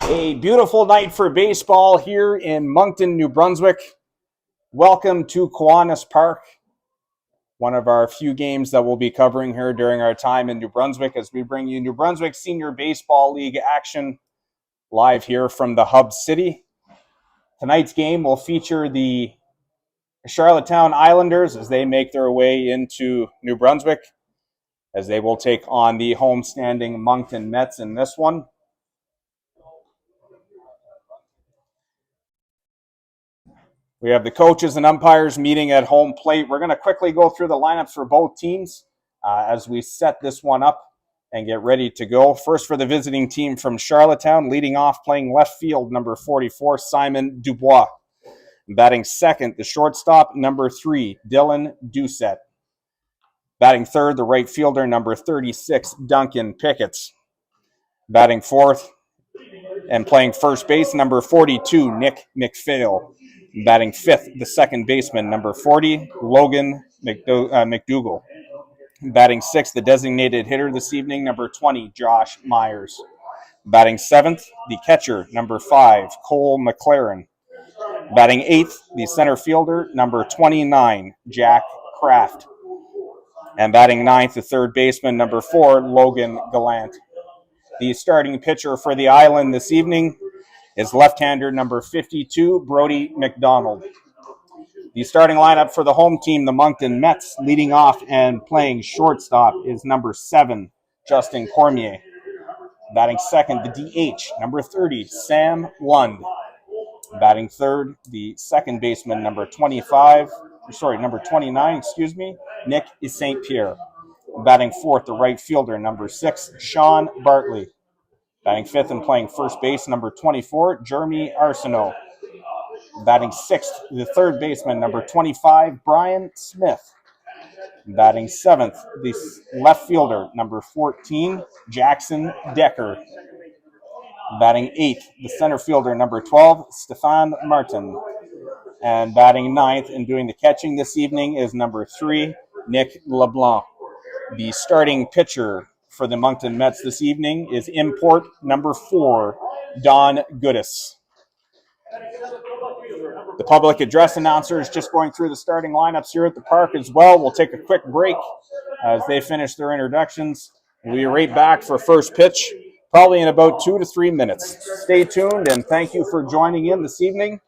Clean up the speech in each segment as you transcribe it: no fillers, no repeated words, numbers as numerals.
A beautiful night for baseball here in Moncton, New Brunswick. Welcome to Kiwanis Park, one of our few games that we'll be covering here during our time in New Brunswick as we bring you New Brunswick Senior Baseball League action live here from the Hub City. Tonight's game will feature the Charlottetown Islanders as they make their way into New Brunswick, as they will take on the homestanding Moncton Mets in this one. We have the coaches and umpires meeting at home plate. We're going to quickly go through the lineups for both teams as we set this one up and get ready to go. First for the visiting team from Charlottetown, leading off playing left field, number 44, Simon Dubois. Batting second, the shortstop, number 3, Dylan Doucette. Batting third, the right fielder, number 36, Duncan Picketts. Batting fourth and playing first base, number 42, Nick McPhail. Batting fifth, the second baseman, number 40, Logan McDougall. Batting sixth, the designated hitter this evening, number 20, Josh Myers. Batting seventh, the catcher, number 5, Cole McLaren. Batting eighth, the center fielder, number 29, Jack Kraft. And batting ninth, the third baseman, number 4, Logan Gallant. The starting pitcher for the Island this evening is left-hander number 52, Brody McDonald. The starting lineup for the home team, the Moncton Mets, leading off and playing shortstop is number 7, Justin Cormier. Batting second, the DH, number 30, Sam Lund. Batting third, the second baseman, number 29, Nick St. Pierre. Batting fourth, the right fielder, number 6, Sean Bartley. Batting fifth and playing first base, number 24, Jeremy Arsenault. Batting sixth, the third baseman, number 25, Brian Smith. Batting seventh, the left fielder, number 14, Jackson Decker. Batting eighth, the center fielder, number 12, Stefan Martin. And batting ninth and doing the catching this evening is number 3, Nick LeBlanc. The starting pitcher for the Moncton Mets this evening is import number 4, Don Goodis. The public address announcer is just going through the starting lineups here at the park as well. We'll take a quick break as they finish their introductions. We'll be right back for first pitch, probably in about 2 to 3 minutes. Stay tuned, and thank you for joining in this evening.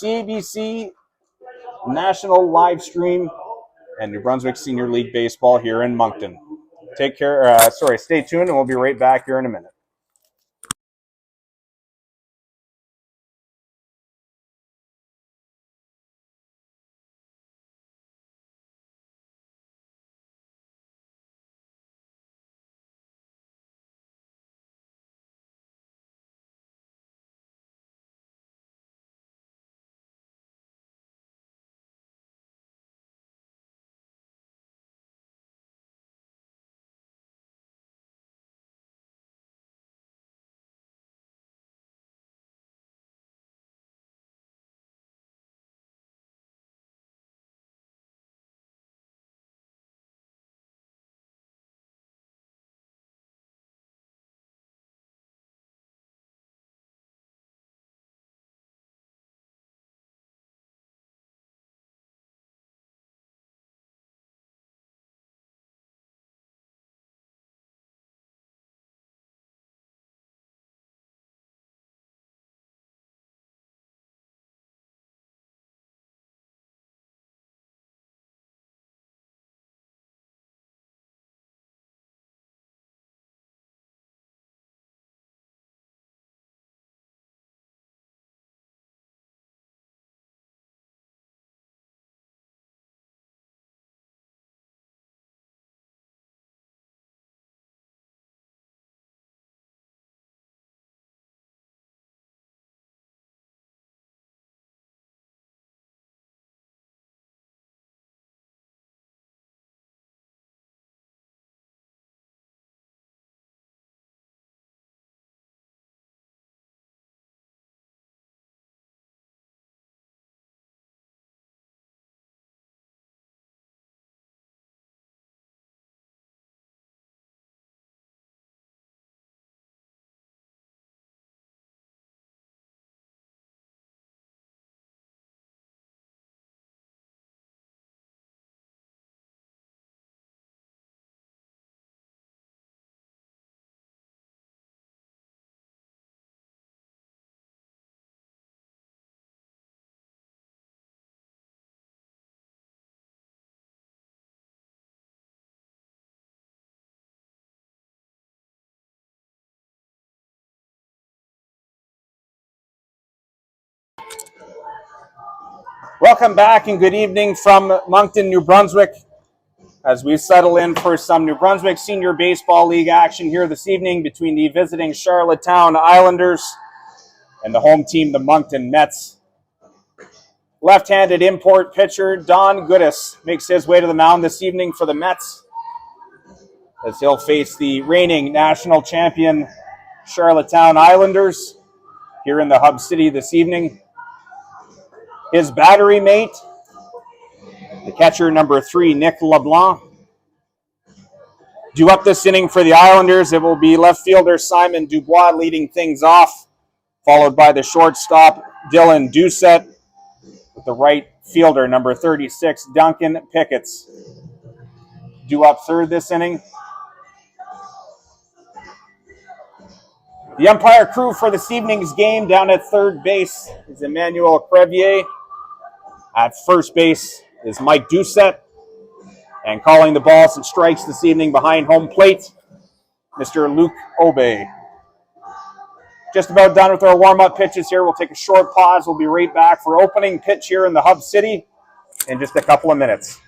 CBC National Live Stream and New Brunswick Senior League Baseball here in Moncton. Stay tuned, and we'll be right back here in a minute. Welcome back and good evening from Moncton, New Brunswick, as we settle in for some New Brunswick Senior Baseball League action here this evening between the visiting Charlottetown Islanders and the home team, the Moncton Mets. Left-handed import pitcher Don Goodis makes his way to the mound this evening for the Mets, as he'll face the reigning national champion Charlottetown Islanders here in the Hub City this evening. His battery mate, the catcher number 3, Nick LeBlanc. Due up this inning for the Islanders, it will be left fielder Simon Dubois leading things off, followed by the shortstop Dylan Doucette with the right fielder number 36, Duncan Picketts. Due up third this inning. The umpire crew for this evening's game down at third base is Emmanuel Crevier. At first base is Mike Doucette. And calling the balls and strikes this evening behind home plate, Mr. Luke Obey. Just about done with our warm-up pitches here. We'll take a short pause. We'll be right back for opening pitch here in the Hub City in just a couple of minutes.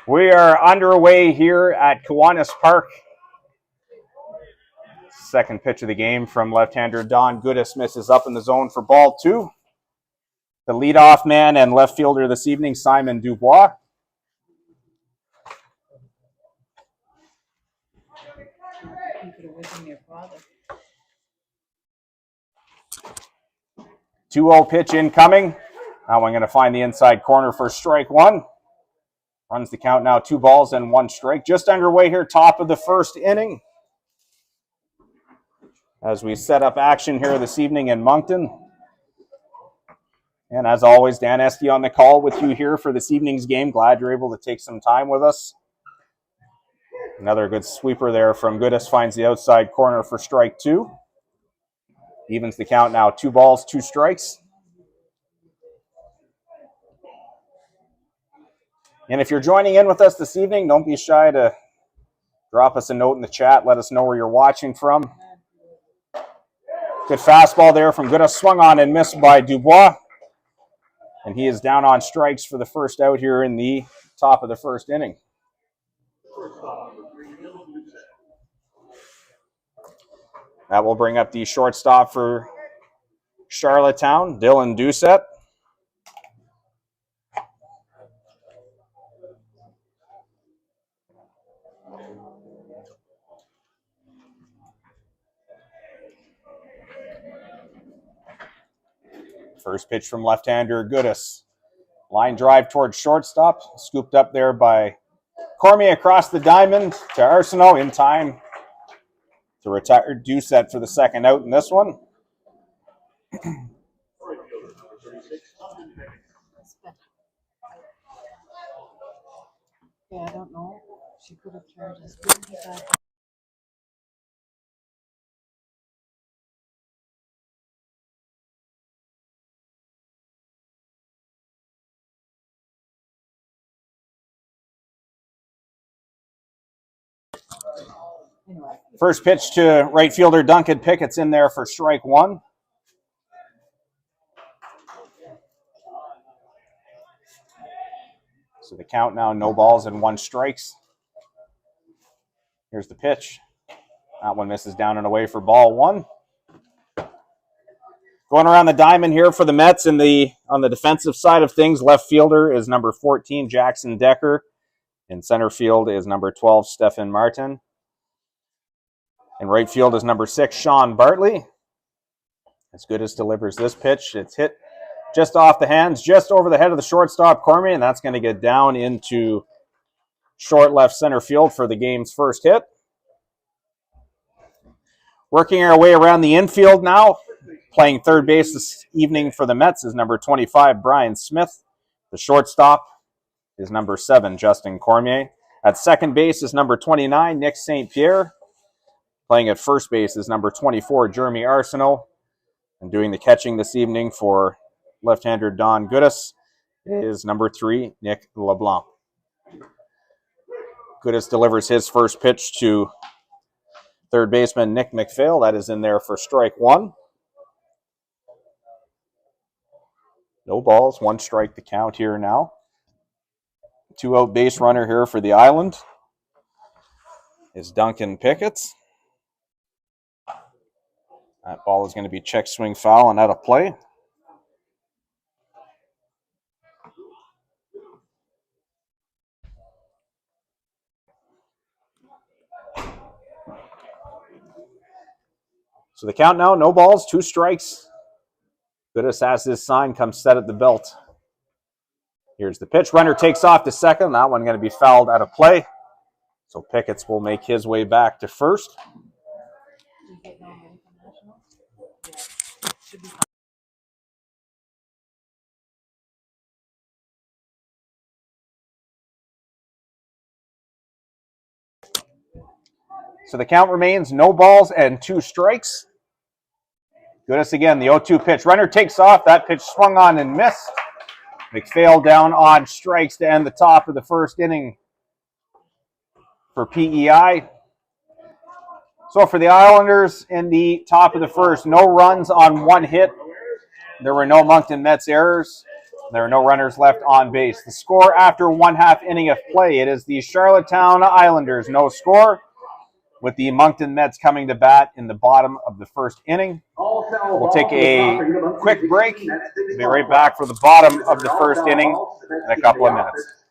We are underway here at Kiwanis Park. Second pitch of the game from left-hander Don Goodis misses up in the zone for ball 2. The leadoff man and left fielder this evening, Simon Dubois. Two-0 pitch incoming. Now I'm going to find the inside corner for strike 1. Runs the count now, 2 balls and 1 strike. Just underway here, top of the first inning. As we set up action here this evening in Moncton. And as always, Dan Esty on the call with you here for this evening's game. Glad you're able to take some time with us. Another good sweeper there from Goodis, finds the outside corner for strike 2. Evens the count now, 2 balls, 2 strikes. And if you're joining in with us this evening, don't be shy to drop us a note in the chat. Let us know where you're watching from. Good fastball there from Goodis, swung on and missed by Dubois. And he is down on strikes for the first out here in the top of the first inning. That will bring up the shortstop for Charlottetown, Dylan Doucette. First pitch from left-hander Goodis. Line drive towards shortstop. Scooped up there by Cormier across the diamond to Arsenault in time to retire Doucette for the second out in this one. Yeah, I don't know. She could have charged us. First pitch to right fielder Duncan Pickett's in there for strike 1. So the count now, no balls and 1 strikes. Here's the pitch. That one misses down and away for ball one. Going around the diamond here for the Mets on the defensive side of things, left fielder is number 14, Jackson Decker. In center field is number 12, Stefan Martin. In right field is number 6, Sean Bartley. As good as delivers this pitch. It's hit just off the hands, just over the head of the shortstop, Cormier, and that's going to get down into short left center field for the game's first hit. Working our way around the infield now. Playing third base this evening for the Mets is number 25, Brian Smith. The shortstop is number 7, Justin Cormier. At second base is number 29, Nick St. Pierre. Playing at first base is number 24, Jeremy Arsenault. And doing the catching this evening for left-hander Don Goodis is number 3, Nick LeBlanc. Goodis delivers his first pitch to third baseman Nick McPhail. That is in there for strike 1. No balls, 1 strike to count here now. 2-out base runner here for the Island is Duncan Pickett. That ball is going to be check swing foul and out of play. So the count now, no balls, 2 strikes. Goodis has his sign, comes set at the belt. Here's the pitch. Runner takes off to second. That one going to be fouled out of play. So Pickett will make his way back to first. So the count remains no balls and 2 strikes. Goodis again, the 0-2 pitch. Runner takes off. That pitch swung on and missed. McPhail down on strikes to end the top of the first inning for PEI. So for the Islanders in the top of the first, no runs on 1 hit. There were no Moncton Mets errors. There are no runners left on base. The score after 1/2 inning of play, it is the Charlottetown Islanders, no score, with the Moncton Mets coming to bat in the bottom of the first inning. We'll take a quick break. We'll be right back for the bottom of the first inning in a couple of minutes.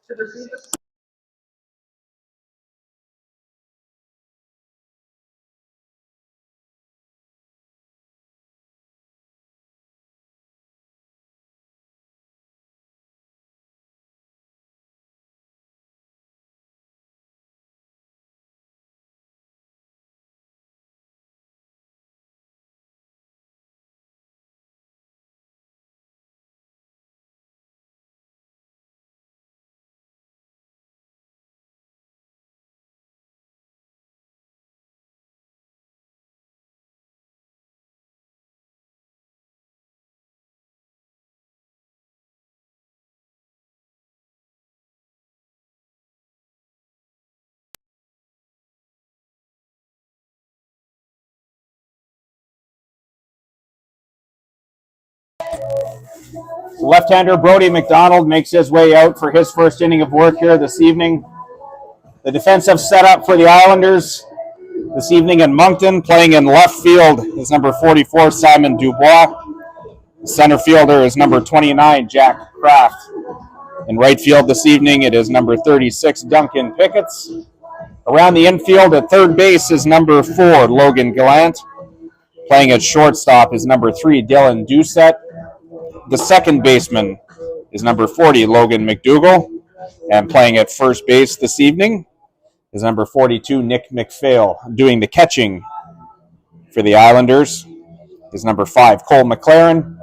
Left-hander Brody McDonald makes his way out for his first inning of work here this evening. The defensive setup for the Islanders this evening in Moncton, playing in left field, is number 44, Simon Dubois. The center fielder is number 29, Jack Kraft. In right field this evening, it is number 36, Duncan Pickett. Around the infield at third base is number 4, Logan Gallant. Playing at shortstop is number 3, Dylan Doucette. The second baseman is number 40, Logan McDougall. And playing at first base this evening is number 42, Nick McPhail. Doing the catching for the Islanders is number 5, Cole McLaren.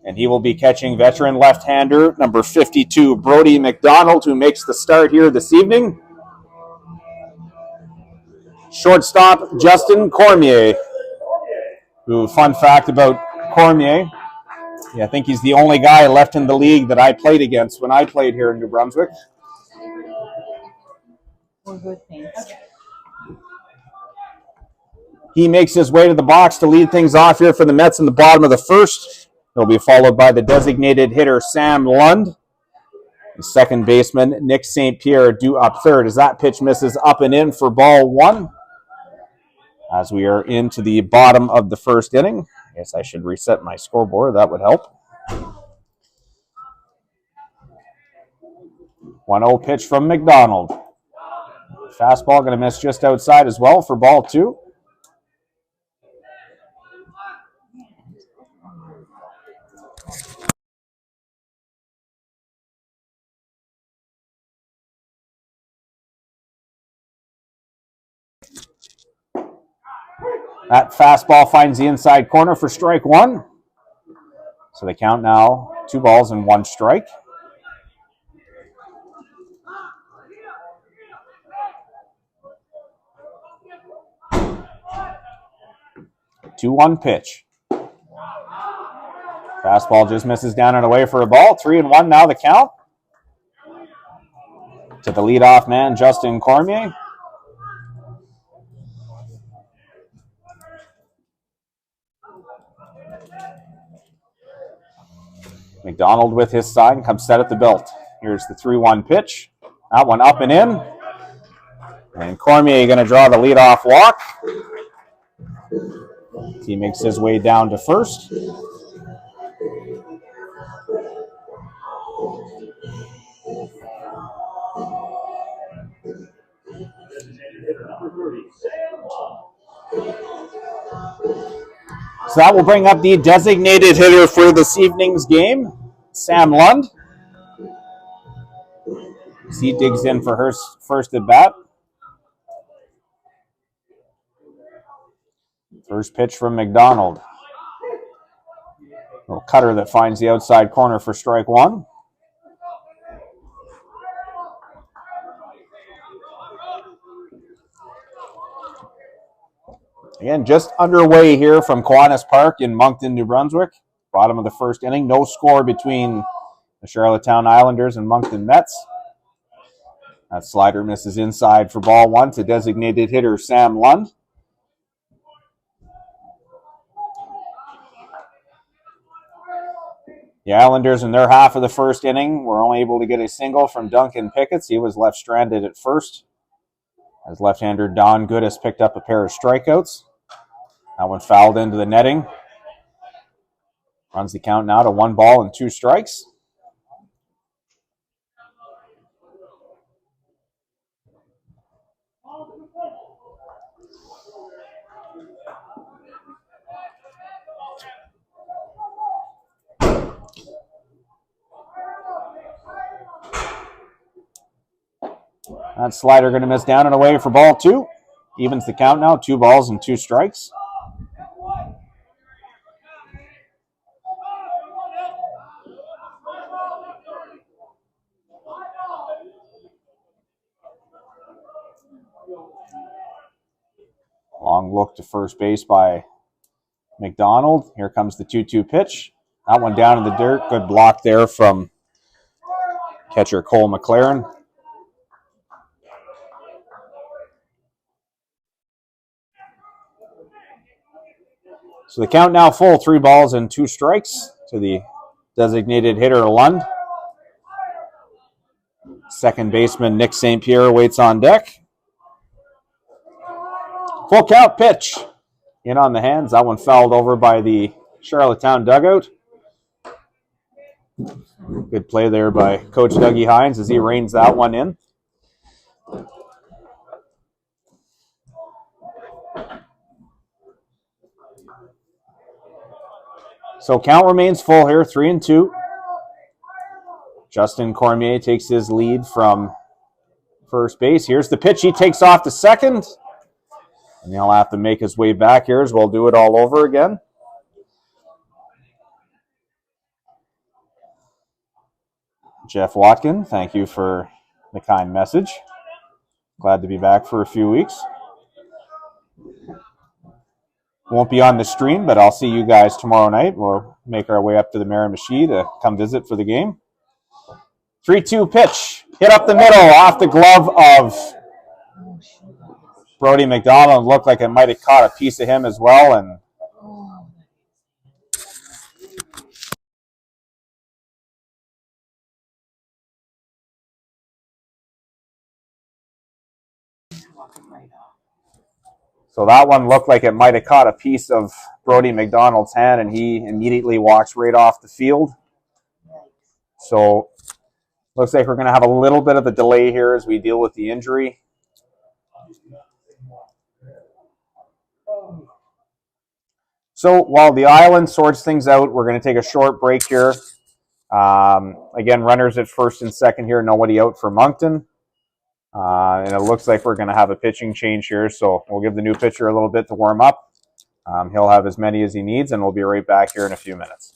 And he will be catching veteran left-hander number 52, Brody McDonald, who makes the start here this evening. Shortstop, Justin Cormier, who, fun fact about Cormier, I think he's the only guy left in the league that I played against when I played here in New Brunswick. Well, good, thanks. He makes his way to the box to lead things off here for the Mets in the bottom of the first. He'll be followed by the designated hitter, Sam Lund. Second baseman Nick St. Pierre due up third as that pitch misses up and in for ball one. As we are into the bottom of the first inning. I guess I should reset my scoreboard. That would help. 1-0 pitch from McDonald. Fastball going to miss just outside as well for ball two. That fastball finds the inside corner for strike one. So they count now 2 balls and 1 strike. Two 2-1 pitch. Fastball just misses down and away for a ball. 3-1 now the count. To the leadoff man, Justin Cormier. McDonald with his sign comes set at the belt. Here's the 3-1 pitch. That one up and in. And Cormier going to draw the leadoff walk. He makes his way down to first. So that will bring up the designated hitter for this evening's game, Sam Lund. As he digs in for her first at bat. First pitch from McDonald. Little cutter that finds the outside corner for strike one. Again, just underway here from Kiwanis Park in Moncton, New Brunswick. Bottom of the first inning. No score between the Charlottetown Islanders and Moncton Mets. That slider misses inside for ball one to designated hitter Sam Lund. The Islanders in their half of the first inning were only able to get a single from Duncan Picketts. He was left stranded at first. As left-hander Don Goodis picked up a pair of strikeouts. That one fouled into the netting. Runs the count now to 1 ball and 2 strikes. That slider going to miss down and away for ball 2. Evens the count now, 2 balls and 2 strikes. Long look to first base by McDonald. Here comes the 2-2 pitch. That one down in the dirt. Good block there from catcher Cole McLaren. So the count now full, 3 balls and 2 strikes to the designated hitter Lund. Second baseman Nick St. Pierre waits on deck. Full count pitch. In on the hands. That one fouled over by the Charlottetown dugout. Good play there by Coach Dougie Hines as he reins that one in. So count remains full here, 3-2. Justin Cormier takes his lead from first base. Here's the pitch. He takes off to second. And he'll have to make his way back here as we'll do it all over again. Jeff Watkin, thank you for the kind message. Glad to be back for a few weeks. Won't be on the stream, but I'll see you guys tomorrow night. We'll make our way up to the Miramichi to come visit for the game. 3-2 pitch. Hit up the middle off the glove of Brody McDonald. Looked like it might have caught a piece of him as well. And So that one looked like it might have caught a piece of Brody McDonald's hand, and he immediately walks right off the field. So looks like we're going to have a little bit of a delay here as we deal with the injury. So while the Island sorts things out, we're going to take a short break here. Again, runners at first and second here, nobody out for Moncton. And it looks like we're going to have a pitching change here, so we'll give the new pitcher a little bit to warm up. He'll have as many as he needs, and we'll be right back here in a few minutes.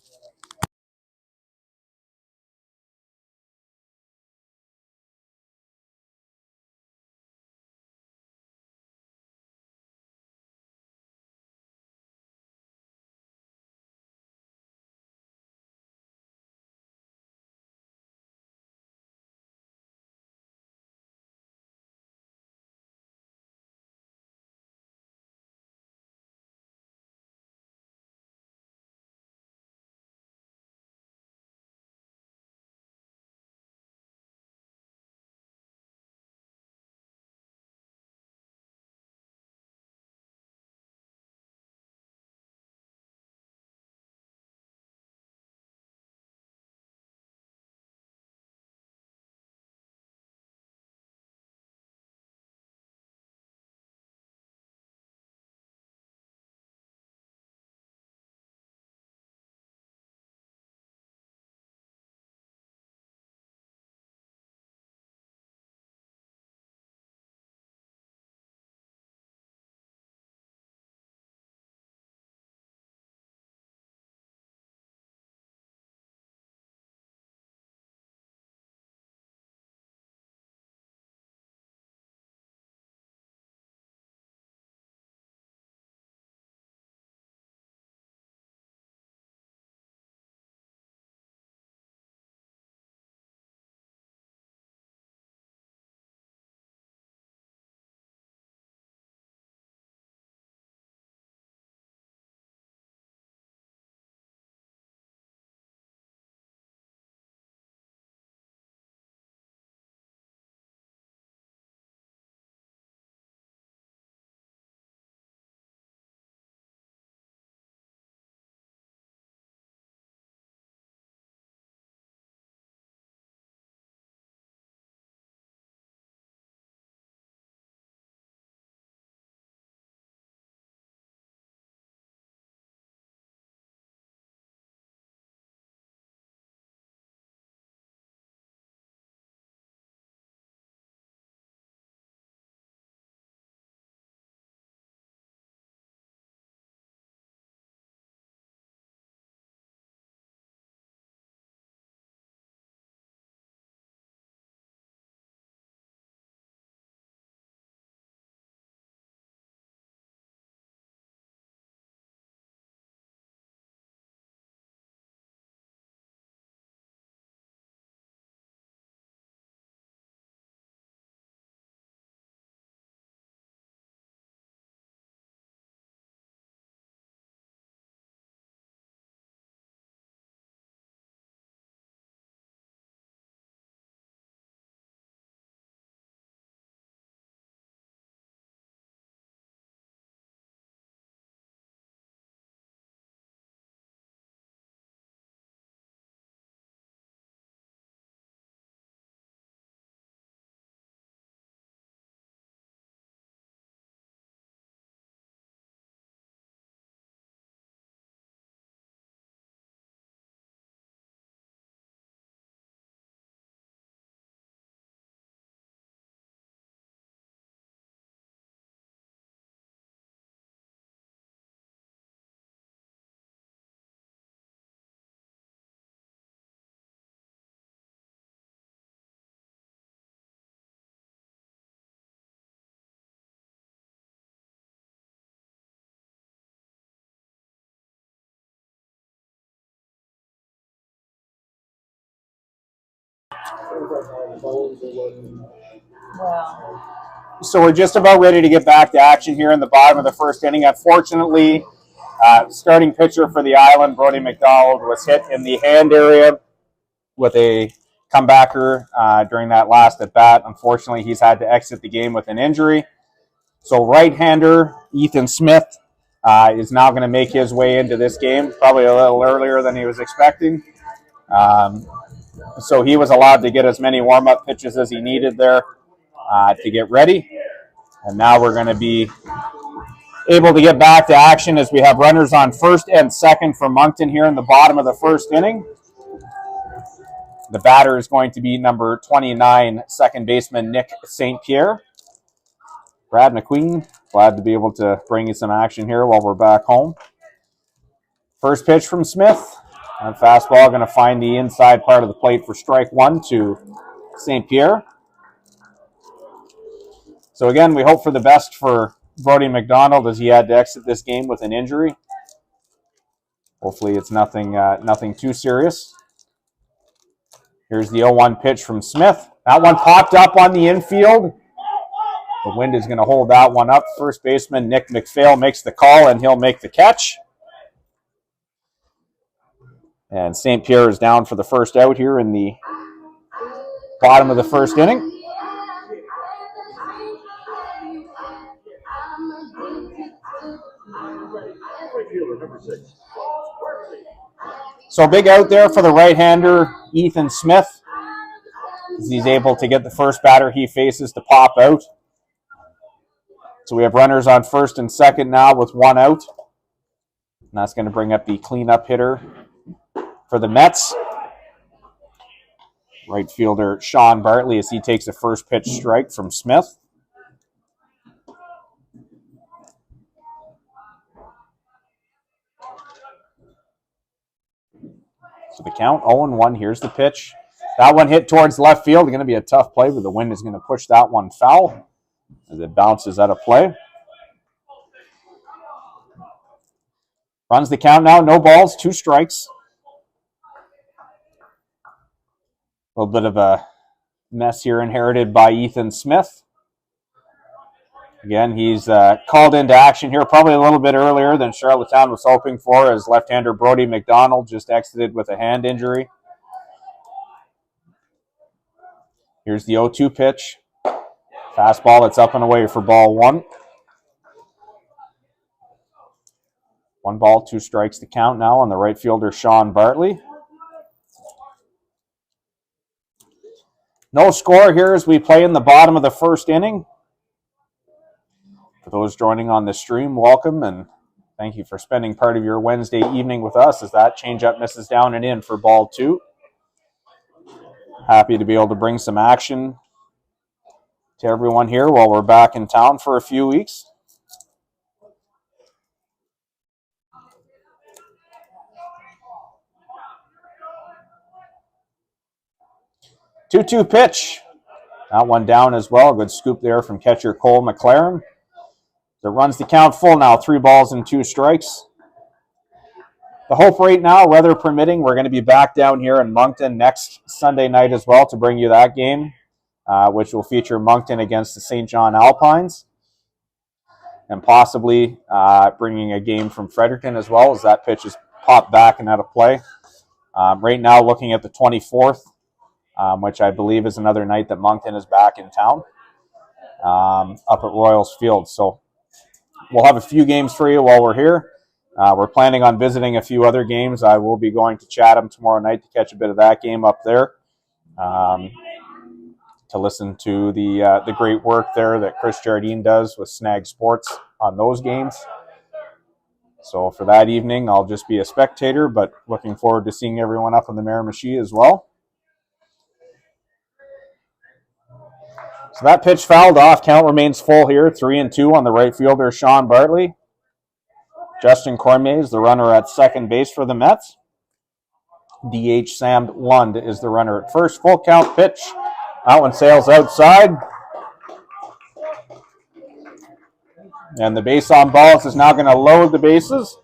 So we're just about ready to get back to action here in the bottom of the first inning. Unfortunately, starting pitcher for the Island, Brody McDonald, was hit in the hand area with a comebacker during that last at bat. Unfortunately, he's had to exit the game with an injury. So right-hander Ethan Smith is now going to make his way into this game, probably a little earlier than he was expecting. So he was allowed to get as many warm-up pitches as he needed there to get ready. And now we're going to be able to get back to action as we have runners on first and second for Moncton here in the bottom of the first inning. The batter is going to be number 29, second baseman Nick St. Pierre. Brad McQueen, glad to be able to bring you some action here while we're back home. First pitch from Smith. And fastball going to find the inside part of the plate for strike one to St. Pierre. So again, we hope for the best for Brody McDonald as he had to exit this game with an injury. Hopefully it's nothing too serious. Here's the 0-1 pitch from Smith. That one popped up on the infield. The wind is going to hold that one up. First baseman Nick McPhail makes the call, and he'll make the catch. And St. Pierre is down for the first out here in the bottom of the first inning. So big out there for the right-hander, Ethan Smith, as he's able to get the first batter he faces to pop out. So we have runners on first and second now with one out. And that's going to bring up the cleanup hitter for the Mets. Right fielder Sean Bartley as he takes a first pitch strike from Smith. So the count 0-1. Here's the pitch. That one hit towards left field. Going to be a tough play, but the wind is going to push that one foul as it bounces out of play. Runs the count now. No balls, 2 strikes. A little bit of a mess here inherited by Ethan Smith. Again, he's called into action here probably a little bit earlier than Charlottetown was hoping for, as left-hander Brody McDonald just exited with a hand injury. Here's the 0-2 pitch. Fastball that's up and away for ball 1. 1 ball, 2 strikes to count now on the right fielder Sean Bartley. No score here as we play in the bottom of the first inning. For those joining on the stream, welcome, and thank you for spending part of your Wednesday evening with us as that changeup misses down and in for ball 2. Happy to be able to bring some action to everyone here while we're back in town for a few weeks. Two-two pitch. That one down as well. Good scoop there from catcher Cole McLaren. That runs the count full now. 3 balls and 2 strikes. The hope right now, weather permitting, we're going to be back down here in Moncton next Sunday night as well to bring you that game, which will feature Moncton against the St. John Alpines. And possibly bringing a game from Fredericton as well, as that pitch is popped back and out of play. Right now, looking at the 24th, which I believe is another night that Moncton is back in town, up at Royals Field. So we'll have a few games for you while we're here. We're planning on visiting a few other games. I will be going to Chatham tomorrow night to catch a bit of that game up there, to listen to the great work there that Chris Jardine does with Snag Sports on those games. So for that evening, I'll just be a spectator, but looking forward to seeing everyone up in the Miramichi as well. So that pitch fouled off. Count remains full here. 3-2 on the right fielder, Sean Bartley. Justin Cormier is the runner at second base for the Mets. DH Sam Lund is the runner at first. Full count pitch. That one sails outside. And the base on balls is now going to load the bases.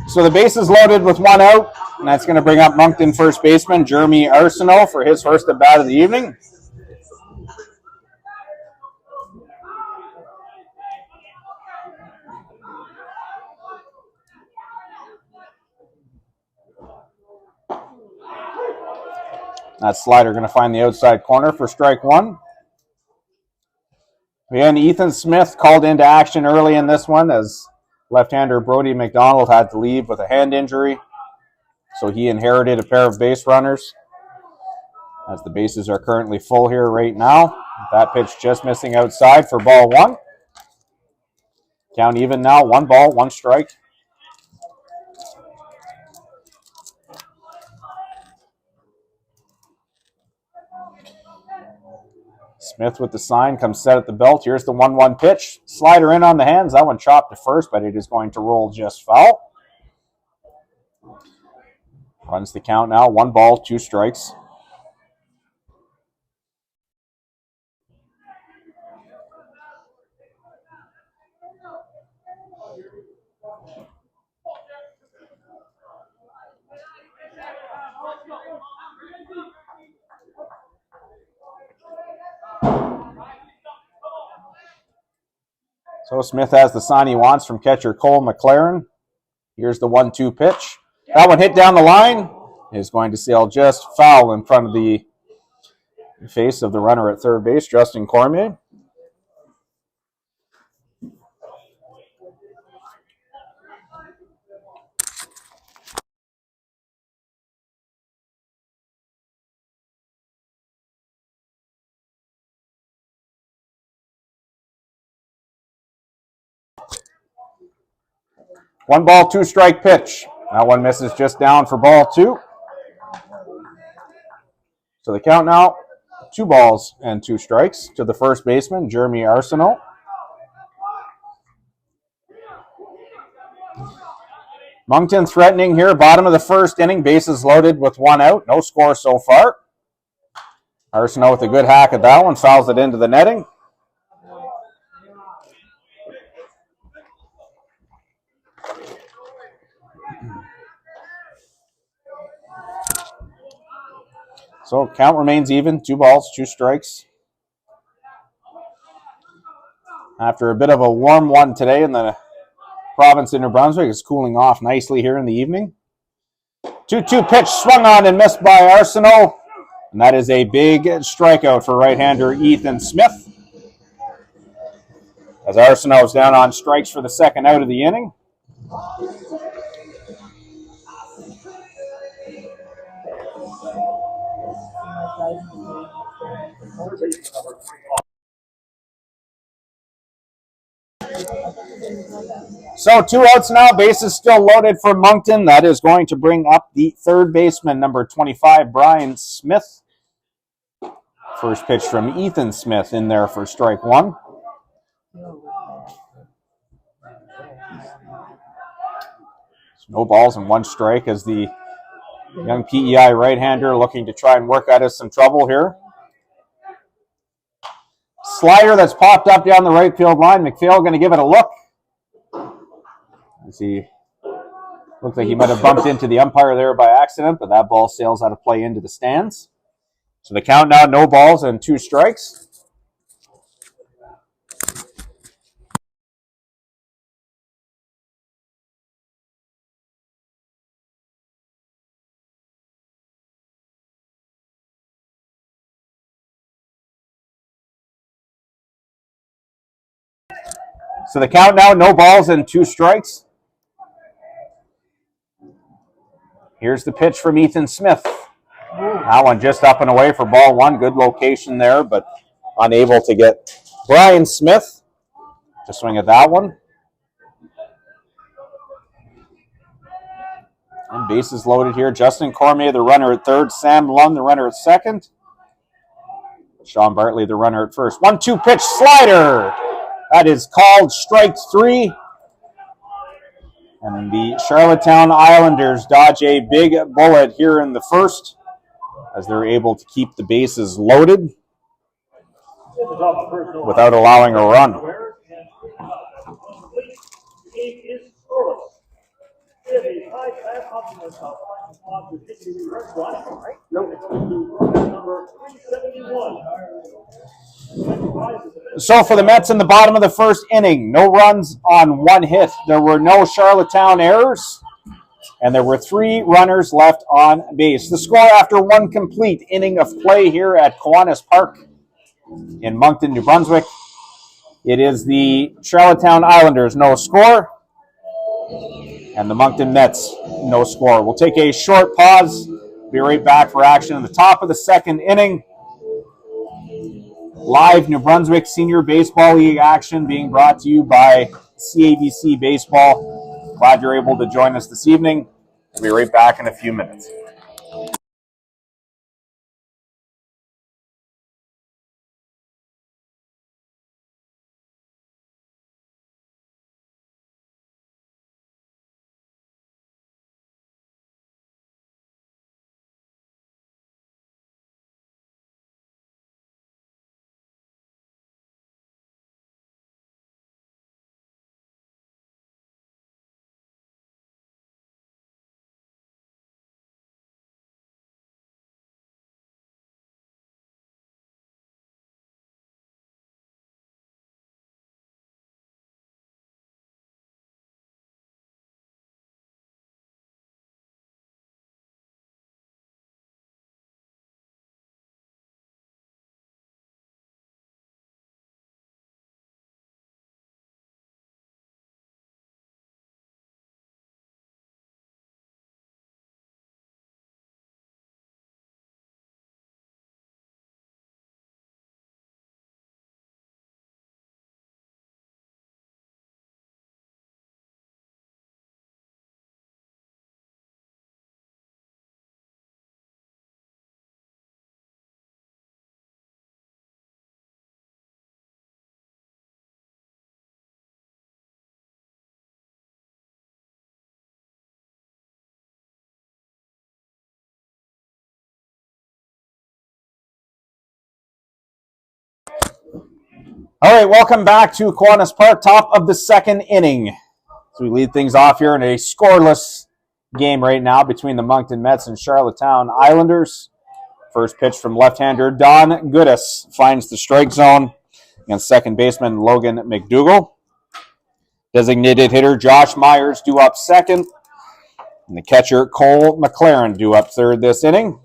So the base is loaded with 1 out, and that's going to bring up Moncton first baseman Jeremy Arsenault for his first at bat of the evening. That slider going to find the outside corner for strike one. Again, Ethan Smith called into action early in this one as left-hander Brody McDonald had to leave with a hand injury. So he inherited a pair of base runners as the bases are currently full here right now. That pitch just missing outside for ball one. Count even now, 1 ball, 1 strike. Smith with the sign, comes set at the belt. Here's the 1-1 pitch. Slider in on the hands. That one chopped to first, but it is going to roll just foul. Runs the count now, 1 ball, 2 strikes. So Smith has the sign he wants from catcher Cole McLaren. Here's the 1-2 pitch. That one hit down the line. Is going to sail just foul in front of the face of the runner at third base, Justin Cormier. One ball, 2 strike pitch. That one misses just down for ball 2. So the count now, 2 balls and 2 strikes to the first baseman, Jeremy Arsenault. Moncton threatening here, bottom of the first inning, bases loaded with 1 out. No score so far. Arsenault with a good hack at that one, fouls it into the netting. So count remains even, 2 balls, 2 strikes. After a bit of a warm one today in the province of New Brunswick, it's cooling off nicely here in the evening. 2-2 pitch swung on and missed by Arsenault. And that is a big strikeout for right-hander Ethan Smith. As Arsenault is down on strikes for the second out of the inning. So 2 outs now, bases still loaded for Moncton. That is going to bring up the third baseman, number 25, Brian Smith. First pitch from Ethan Smith in there for strike 1. No balls and 1 strike as the young PEI right-hander looking to try and work out of some trouble here. Slider that's popped up down the right field line. McPhail going to give it a look. As he looked like he might have bumped into the umpire there by accident, but that ball sails out of play into the stands. So the count now, no balls and 2 strikes. So the count now, no balls and 2 strikes. Here's the pitch from Ethan Smith. That one just up and away for ball 1. Good location there, but unable to get Brian Smith to swing at that one. And bases loaded here. Justin Cormier, the runner at third. Sam Lund, the runner at second. Sean Bartley, the runner at first. 1-2 pitch, slider. That is called strike 3. And the Charlottetown Islanders dodge a big bullet here in the first as they're able to keep the bases loaded without allowing a run. So for the Mets in the bottom of the first inning, no runs on 1 hit. There were no Charlottetown errors. and there were 3 runners left on base. The score after 1 complete inning of play here at Kiwanis Park in Moncton, New Brunswick. It is the Charlottetown Islanders, no score, and the Moncton Mets, no score. We'll take a short pause. Be right back for action at the top of the 2nd inning. Live New Brunswick Senior Baseball League action being brought to you by CABC Baseball. Glad you're able to join us this evening. We'll be right back in a few minutes. All right, welcome back to Kiwanis Park, top of the 2nd inning. So we lead things off here in a scoreless game right now between the Moncton Mets and Charlottetown Islanders. First pitch from left-hander Don Goodis finds the strike zone against second baseman Logan McDougall. Designated hitter Josh Myers due up second, and the catcher Cole McLaren due up third this inning.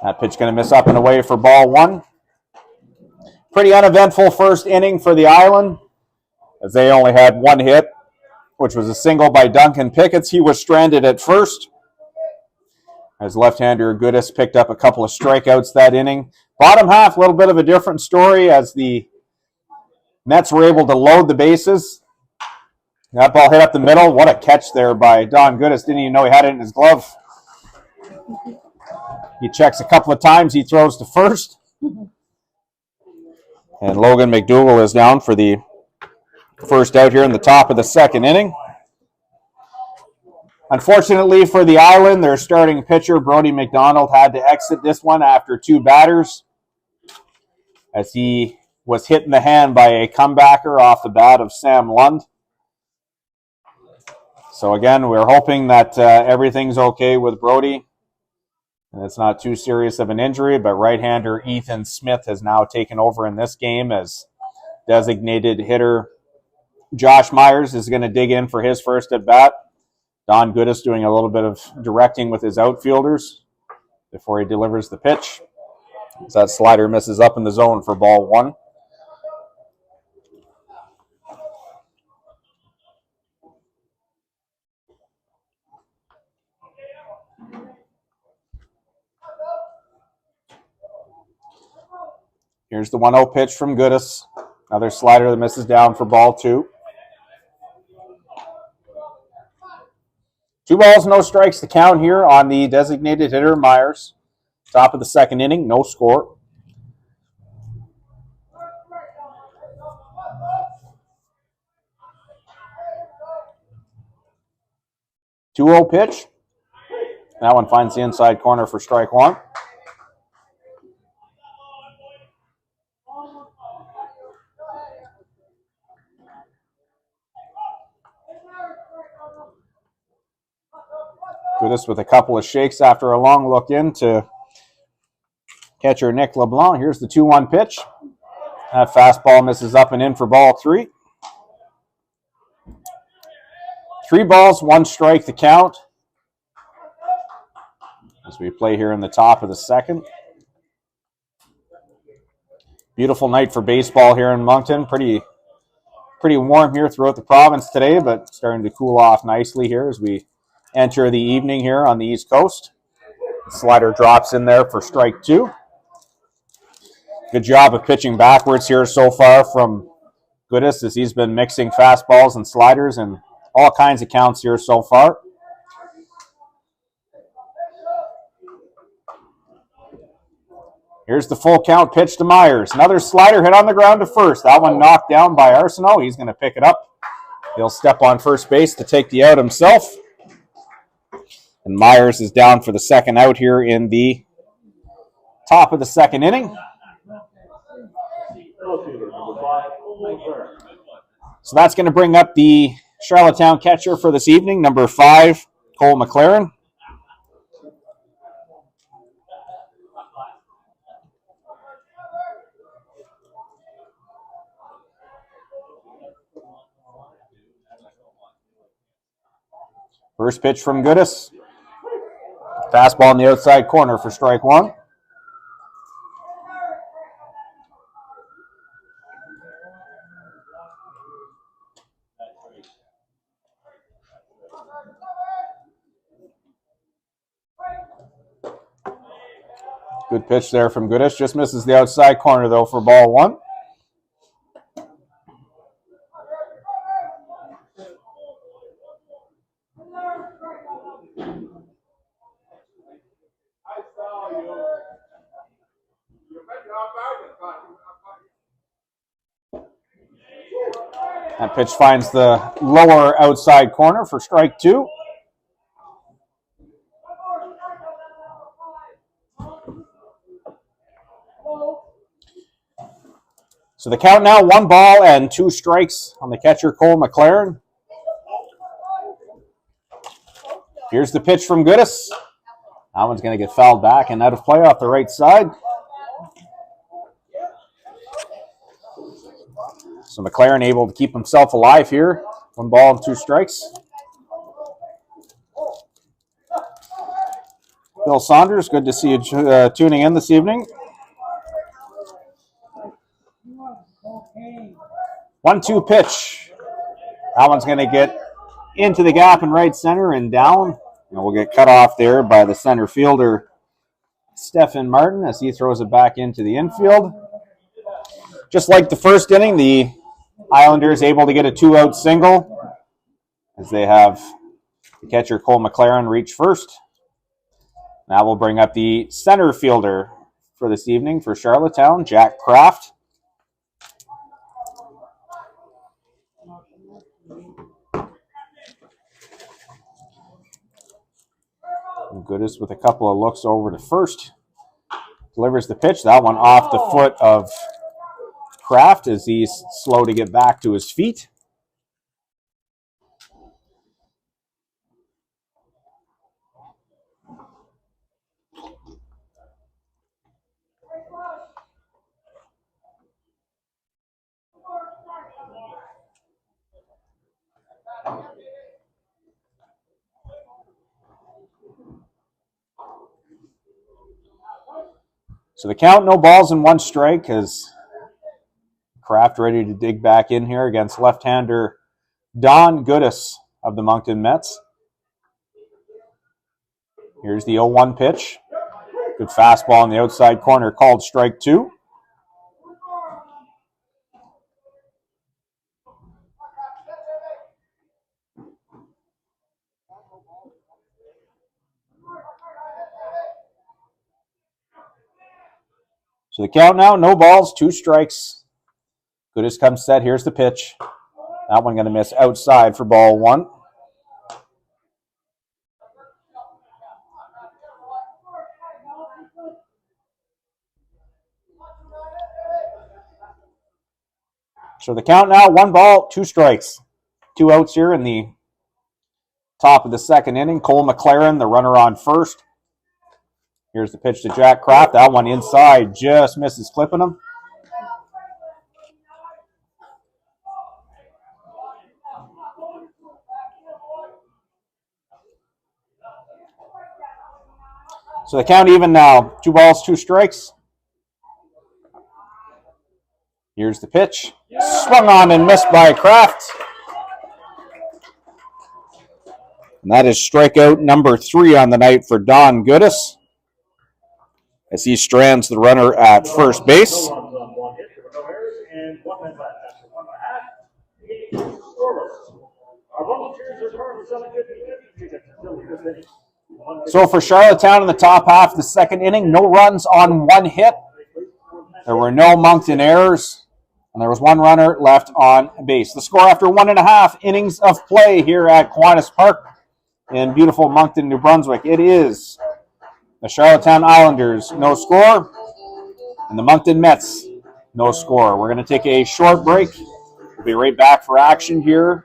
That pitch going to miss up and away for ball 1. Pretty uneventful first inning for the Island, as they only had 1 hit, which was a single by Duncan Picketts. He was stranded at first, as left-hander Goodis picked up a couple of strikeouts that inning. Bottom half, a little bit of a different story, as the Mets were able to load the bases. That ball hit up the middle. What a catch there by Don Goodis. Didn't even know he had it in his glove. He checks a couple of times. He throws to first. And Logan McDougall is down for the first out here in the top of the 2nd inning. Unfortunately for the Island, their starting pitcher, Brody McDonald, had to exit this one after 2 batters, as he was hit in the hand by a comebacker off the bat of Sam Lund. So again, we're hoping that everything's okay with Brody, and it's not too serious of an injury, but right-hander Ethan Smith has now taken over in this game, as designated hitter Josh Myers is going to dig in for his first at-bat. Don Goodis doing a little bit of directing with his outfielders before he delivers the pitch, as that slider misses up in the zone for ball 1. Here's the 1-0 pitch from Goodis. Another slider that misses down for ball 2. 2 balls, no strikes to count here on the designated hitter Myers. Top of the 2nd inning, no score. Two-0 pitch. That one finds the inside corner for strike 1. Goodis with a couple of shakes after a long look in to catcher Nick LeBlanc. Here's the 2-1 pitch. That fastball misses up and in for ball 3. 3 balls, 1 strike to count as we play here in the top of the second. Beautiful night for baseball here in Moncton. Pretty warm here throughout the province today, but starting to cool off nicely here as we enter the evening here on the East Coast. Slider drops in there for strike 2. Good job of pitching backwards here so far from Goodis as he's been mixing fastballs and sliders and all kinds of counts here so far. Here's the full count pitch to Myers. Another slider hit on the ground to first. That one knocked down by Arsenault. He's going to pick it up. He'll step on first base to take the out himself. And Myers is down for the second out here in the top of the second inning. So that's going to bring up the Charlottetown catcher for this evening, number 5, Cole McLaren. First pitch from Goodis. Fastball in the outside corner for strike 1. Good pitch there from Goodis. Just misses the outside corner, though, for ball 1. That pitch finds the lower outside corner for strike 2. So the count now, 1 ball and 2 strikes on the catcher, Cole McLaren. Here's the pitch from Goodis. That one's going to get fouled back and out of play off the right side. So McLaren able to keep himself alive here. 1 ball and 2 strikes. Bill Saunders, good to see you tuning in this evening. 1-2 pitch. That one's going to get into the gap in right center and down. And we'll get cut off there by the center fielder, Stephen Martin, as he throws it back into the infield. Just like the first inning, the Islanders able to get a 2-out single as they have the catcher Cole McLaren reach first. That will bring up the center fielder for this evening for Charlottetown, Jack Kraft. Goodis with a couple of looks over to first. Delivers the pitch. That one off the foot of Kraft as he's slow to get back to his feet. So the count, no balls and 1 strike as Kraft ready to dig back in here against left-hander Don Goodis of the Moncton Mets. Here's the 0-1 pitch. Good fastball on the outside corner called strike 2. So the count now, no balls, 2 strikes. Goodis comes set. Here's the pitch. That one going to miss outside for ball 1. So the count now, 1 ball, 2 strikes. 2 outs here in the top of the second inning. Cole McLaren, the runner on first. Here's the pitch to Jack Kraft. That one inside, just misses clipping him. So the count even now. 2 balls, 2 strikes. Here's the pitch. Swung on and missed by Kraft. And that is strikeout number 3 on the night for Don Goodis, as he strands the runner at first base. So for Charlottetown in the top half of the second inning, no runs on 1 hit. There were no Moncton errors, and there was 1 runner left on base. The score after 1.5 innings of play here at Kiwanis Park in beautiful Moncton, New Brunswick. It is the Charlottetown Islanders, no score, and the Moncton Mets, no score. We're going to take a short break. We'll be right back for action here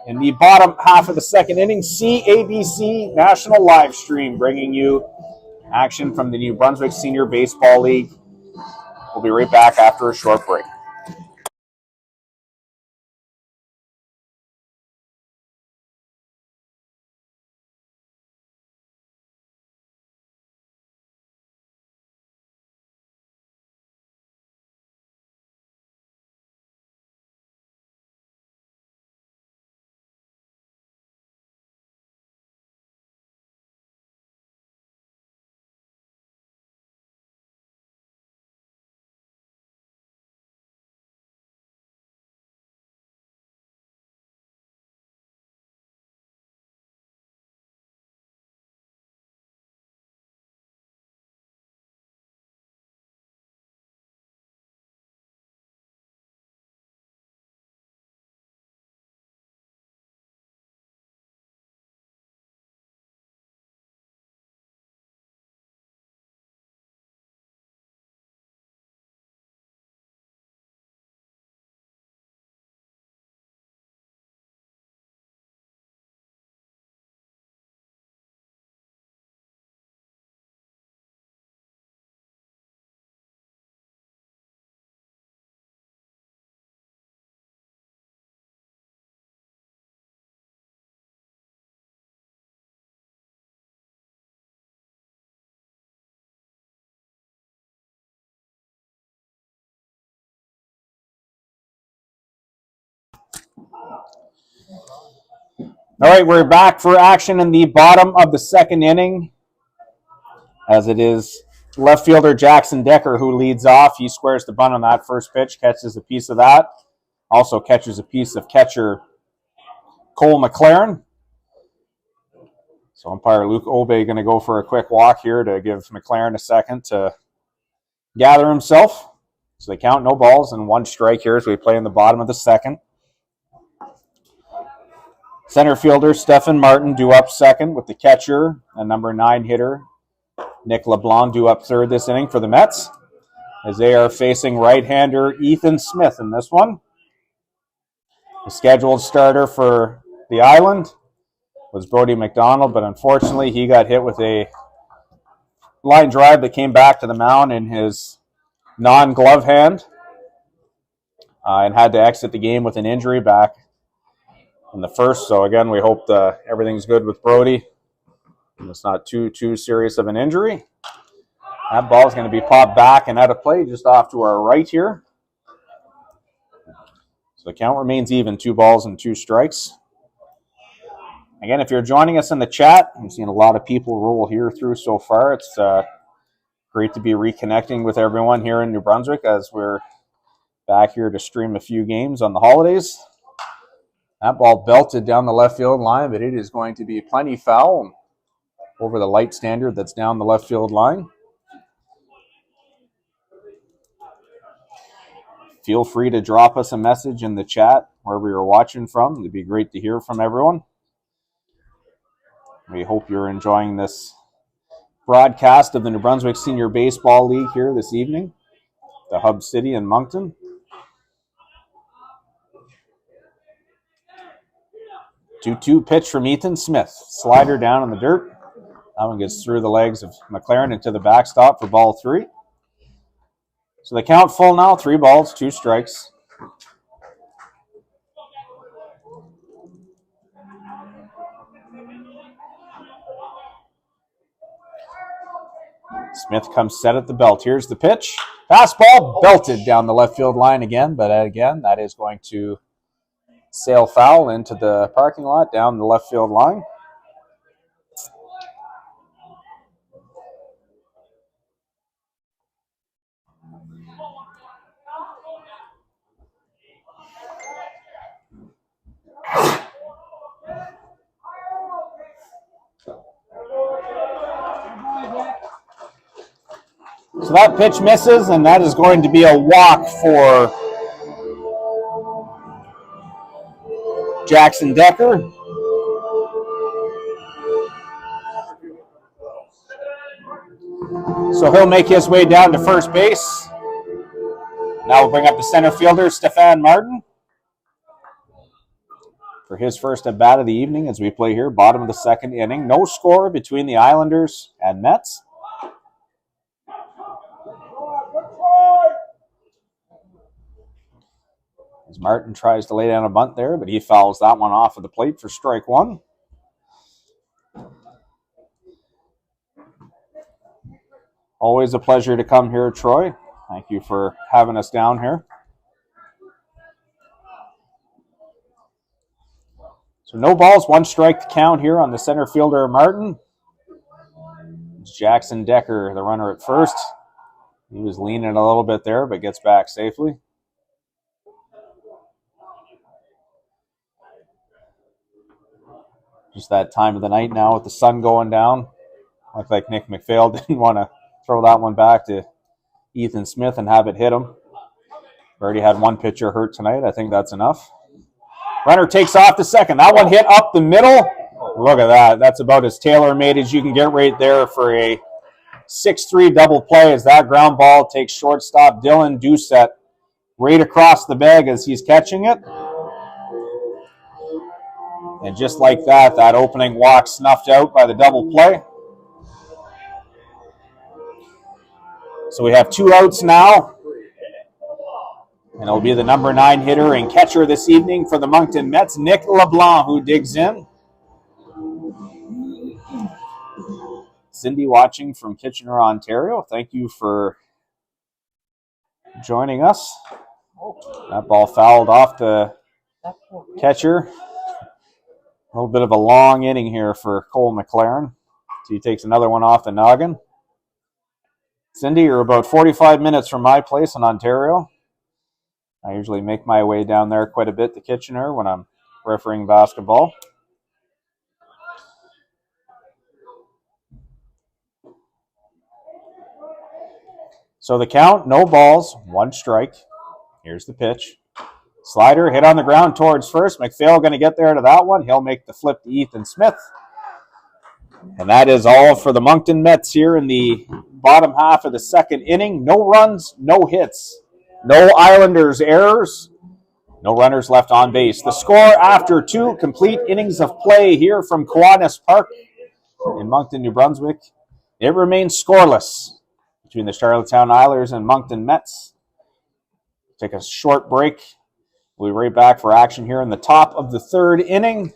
in the bottom half of the second inning. CABC National Live Stream bringing you action from the New Brunswick Senior Baseball League. We'll be right back after a short break. All right, we're back for action in the bottom of the second inning, as it is left fielder Jackson Decker who leads off. He squares the bunt on that first pitch, catches a piece of that. Also catches a piece of catcher Cole McLaren. So umpire Luke Obey going to go for a quick walk here to give McLaren a second to gather himself. So they count no balls and 1 strike here as we play in the bottom of the second. Center fielder Stephen Martin due up second with the catcher and number 9 hitter Nick LeBlanc due up third this inning for the Mets, as they are facing right-hander Ethan Smith in this one. The scheduled starter for the Island was Brody McDonald, but unfortunately he got hit with a line drive that came back to the mound in his non-glove hand and had to exit the game with an injury back in the first. So again, we hope everything's good with Brody and it's not too serious of an injury. That ball is going to be popped back and out of play just off to our right here. So the count remains even, 2 balls and 2 strikes. Again, if you're joining us in the chat, I'm seeing a lot of people roll here through so far. It's great to be reconnecting with everyone here in New Brunswick as we're back here to stream a few games on the holidays. That ball belted down the left field line, but it is going to be plenty foul over the light standard that's down the left field line. Feel free to drop us a message in the chat wherever you're watching from. It'd be great to hear from everyone. We hope you're enjoying this broadcast of the New Brunswick Senior Baseball League here this evening, the hub city in Moncton. 2-2 pitch from Ethan Smith. Slider down in the dirt. That one gets through the legs of McLaren into the backstop for ball 3. So the count full now, 3 balls, 2 strikes. Smith comes set at the belt. Here's the pitch. Fastball belted down the left field line again, but again, that is going to sail foul into the parking lot down the left field line. So that pitch misses, and that is going to be a walk for Jackson Decker. So he'll make his way down to first base. Now we'll bring up the center fielder, Stefan Martin, for his first at bat of the evening as we play here, bottom of the second inning. No score between the Islanders and Mets. As Martin tries to lay down a bunt there, but he fouls that one off of the plate for strike one. Always a pleasure to come here, Troy. Thank you for having us down here. So no balls, one strike to count here on the center fielder, Martin. It's Jackson Decker, the runner at first. He was leaning a little bit there, but gets back safely. Just that time of the night now with the sun going down. Looked like Nick McPhail didn't want to throw that one back to Ethan Smith and have it hit him. Already had one pitcher hurt tonight. I think that's enough. Runner takes off to second. That one hit up the middle. Look at that. That's about as tailor-made as you can get right there for a 6-3 double play as that ground ball takes shortstop Dylan Doucette right across the bag as he's catching it. And just like that, that opening walk snuffed out by the double play. So we have 2 outs now. And it'll be the number 9 hitter and catcher this evening for the Moncton Mets, Nick LeBlanc, who digs in. Cindy watching from Kitchener, Ontario. Thank you for joining us. That ball fouled off the catcher. A little bit of a long inning here for Cole McLaren. So he takes another one off the noggin. Cindy, you're about 45 minutes from my place in Ontario. I usually make my way down there quite a bit to Kitchener when I'm refereeing basketball. So the count, no balls, 1 strike. Here's the pitch. Slider hit on the ground towards first. McPhail going to get there to that one. He'll make the flip to Ethan Smith. And that is all for the Moncton Mets here in the bottom half of the second inning. No runs, no hits. No Islanders errors. No runners left on base. The score after 2 complete innings of play here from Kiwanis Park in Moncton, New Brunswick. It remains scoreless between the Charlottetown Islanders and Moncton Mets. Take a short break. We'll be right back for action here in the top of the third inning.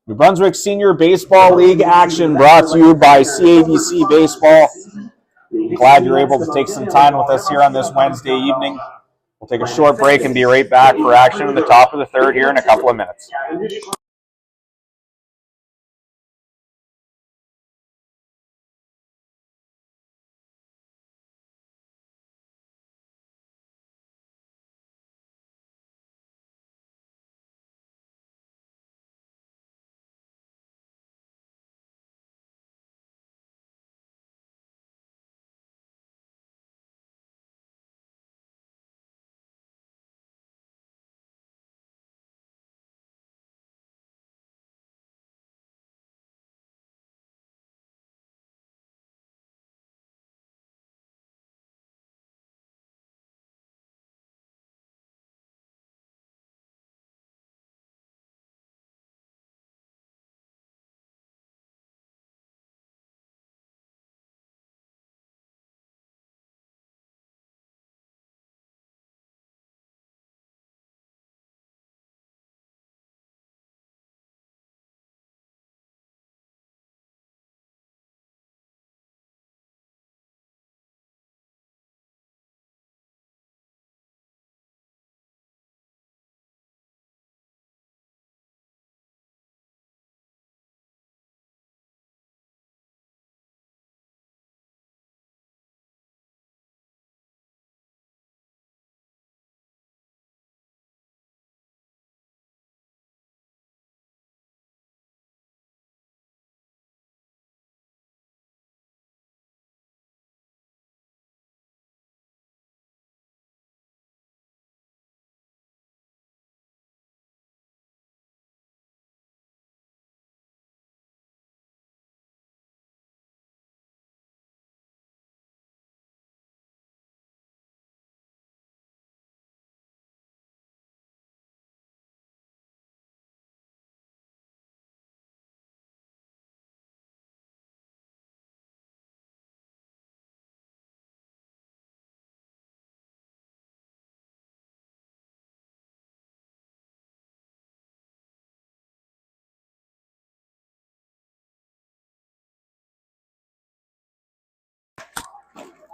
New Brunswick Senior Baseball League action brought to you by CABC Baseball. Glad you're able to take some time with us here on this Wednesday evening. We'll take a short break and be right back for action in the top of the third here in a couple of minutes.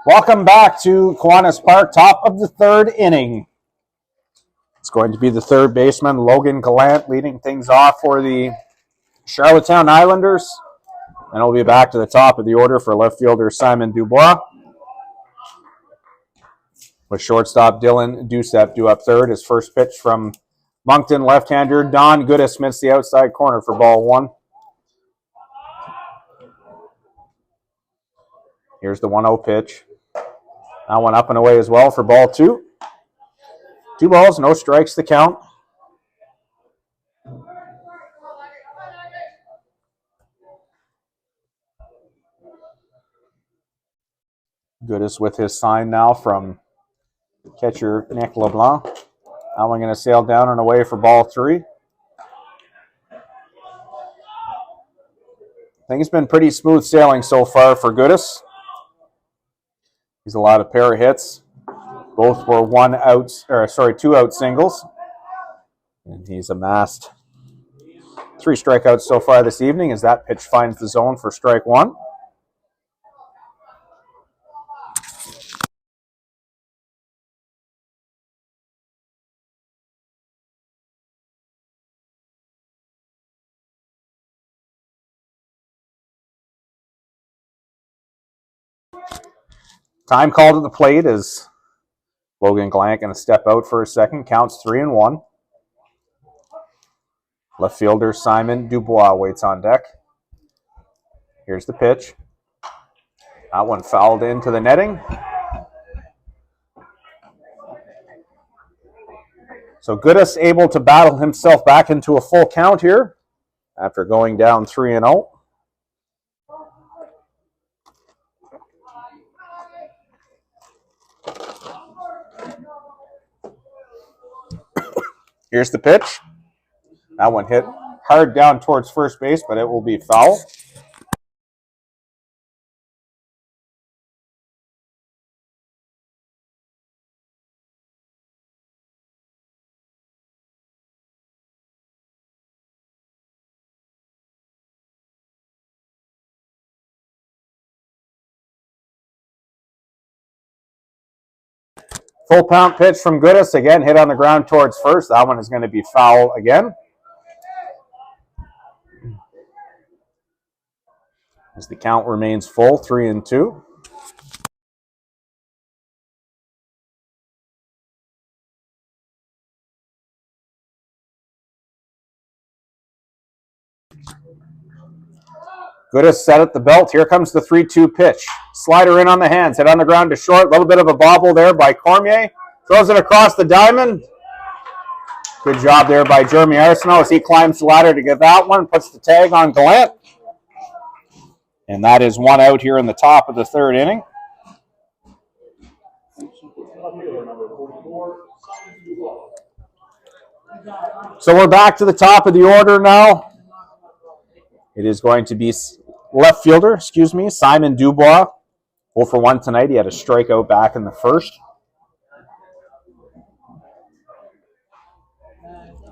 Welcome back to Kiwanis Park, top of the third inning. It's going to be the third baseman, Logan Gallant, leading things off for the Charlottetown Islanders. And he'll be back to the top of the order for left fielder Simon Dubois. With shortstop Dylan Ducep due up third. His first pitch from Moncton, left-hander Don Goodis missed the outside corner for ball one. Here's the 1-0 pitch. That one up and away as well for ball two. 2 balls, no strikes to count. Goodis with his sign now from catcher Nick LeBlanc. Now I'm going to sail down and away for ball three. I think it's been pretty smooth sailing so far for Goodis. He's allowed a pair of hits. Both were 2 out singles. And he's amassed 3 strikeouts so far this evening as that pitch finds the zone for strike one. Time called at the plate as Logan Gallant going to step out for a second. Counts 3-1. Left fielder Simon Dubois waits on deck. Here's the pitch. That one fouled into the netting. So Goodis able to battle himself back into a full count here after going down 3-0. Here's the pitch. That one hit hard down towards first base, but it will be foul. Full pound pitch from Goodis. Again, hit on the ground towards first. That one is going to be foul again. As the count remains full, 3-2. Goodis set at the belt. Here comes the 3-2 pitch. Slider in on the hands. Hit on the ground to short. A little bit of a bobble there by Cormier. Throws it across the diamond. Good job there by Jeremy Arsenault as he climbs the ladder to get that one. Puts the tag on Gallant. And that is 1 out here in the top of the third inning. So we're back to the top of the order now. It is going to be left fielder, Simon Dubois. 0 for 1 tonight. He had a strikeout back in the first.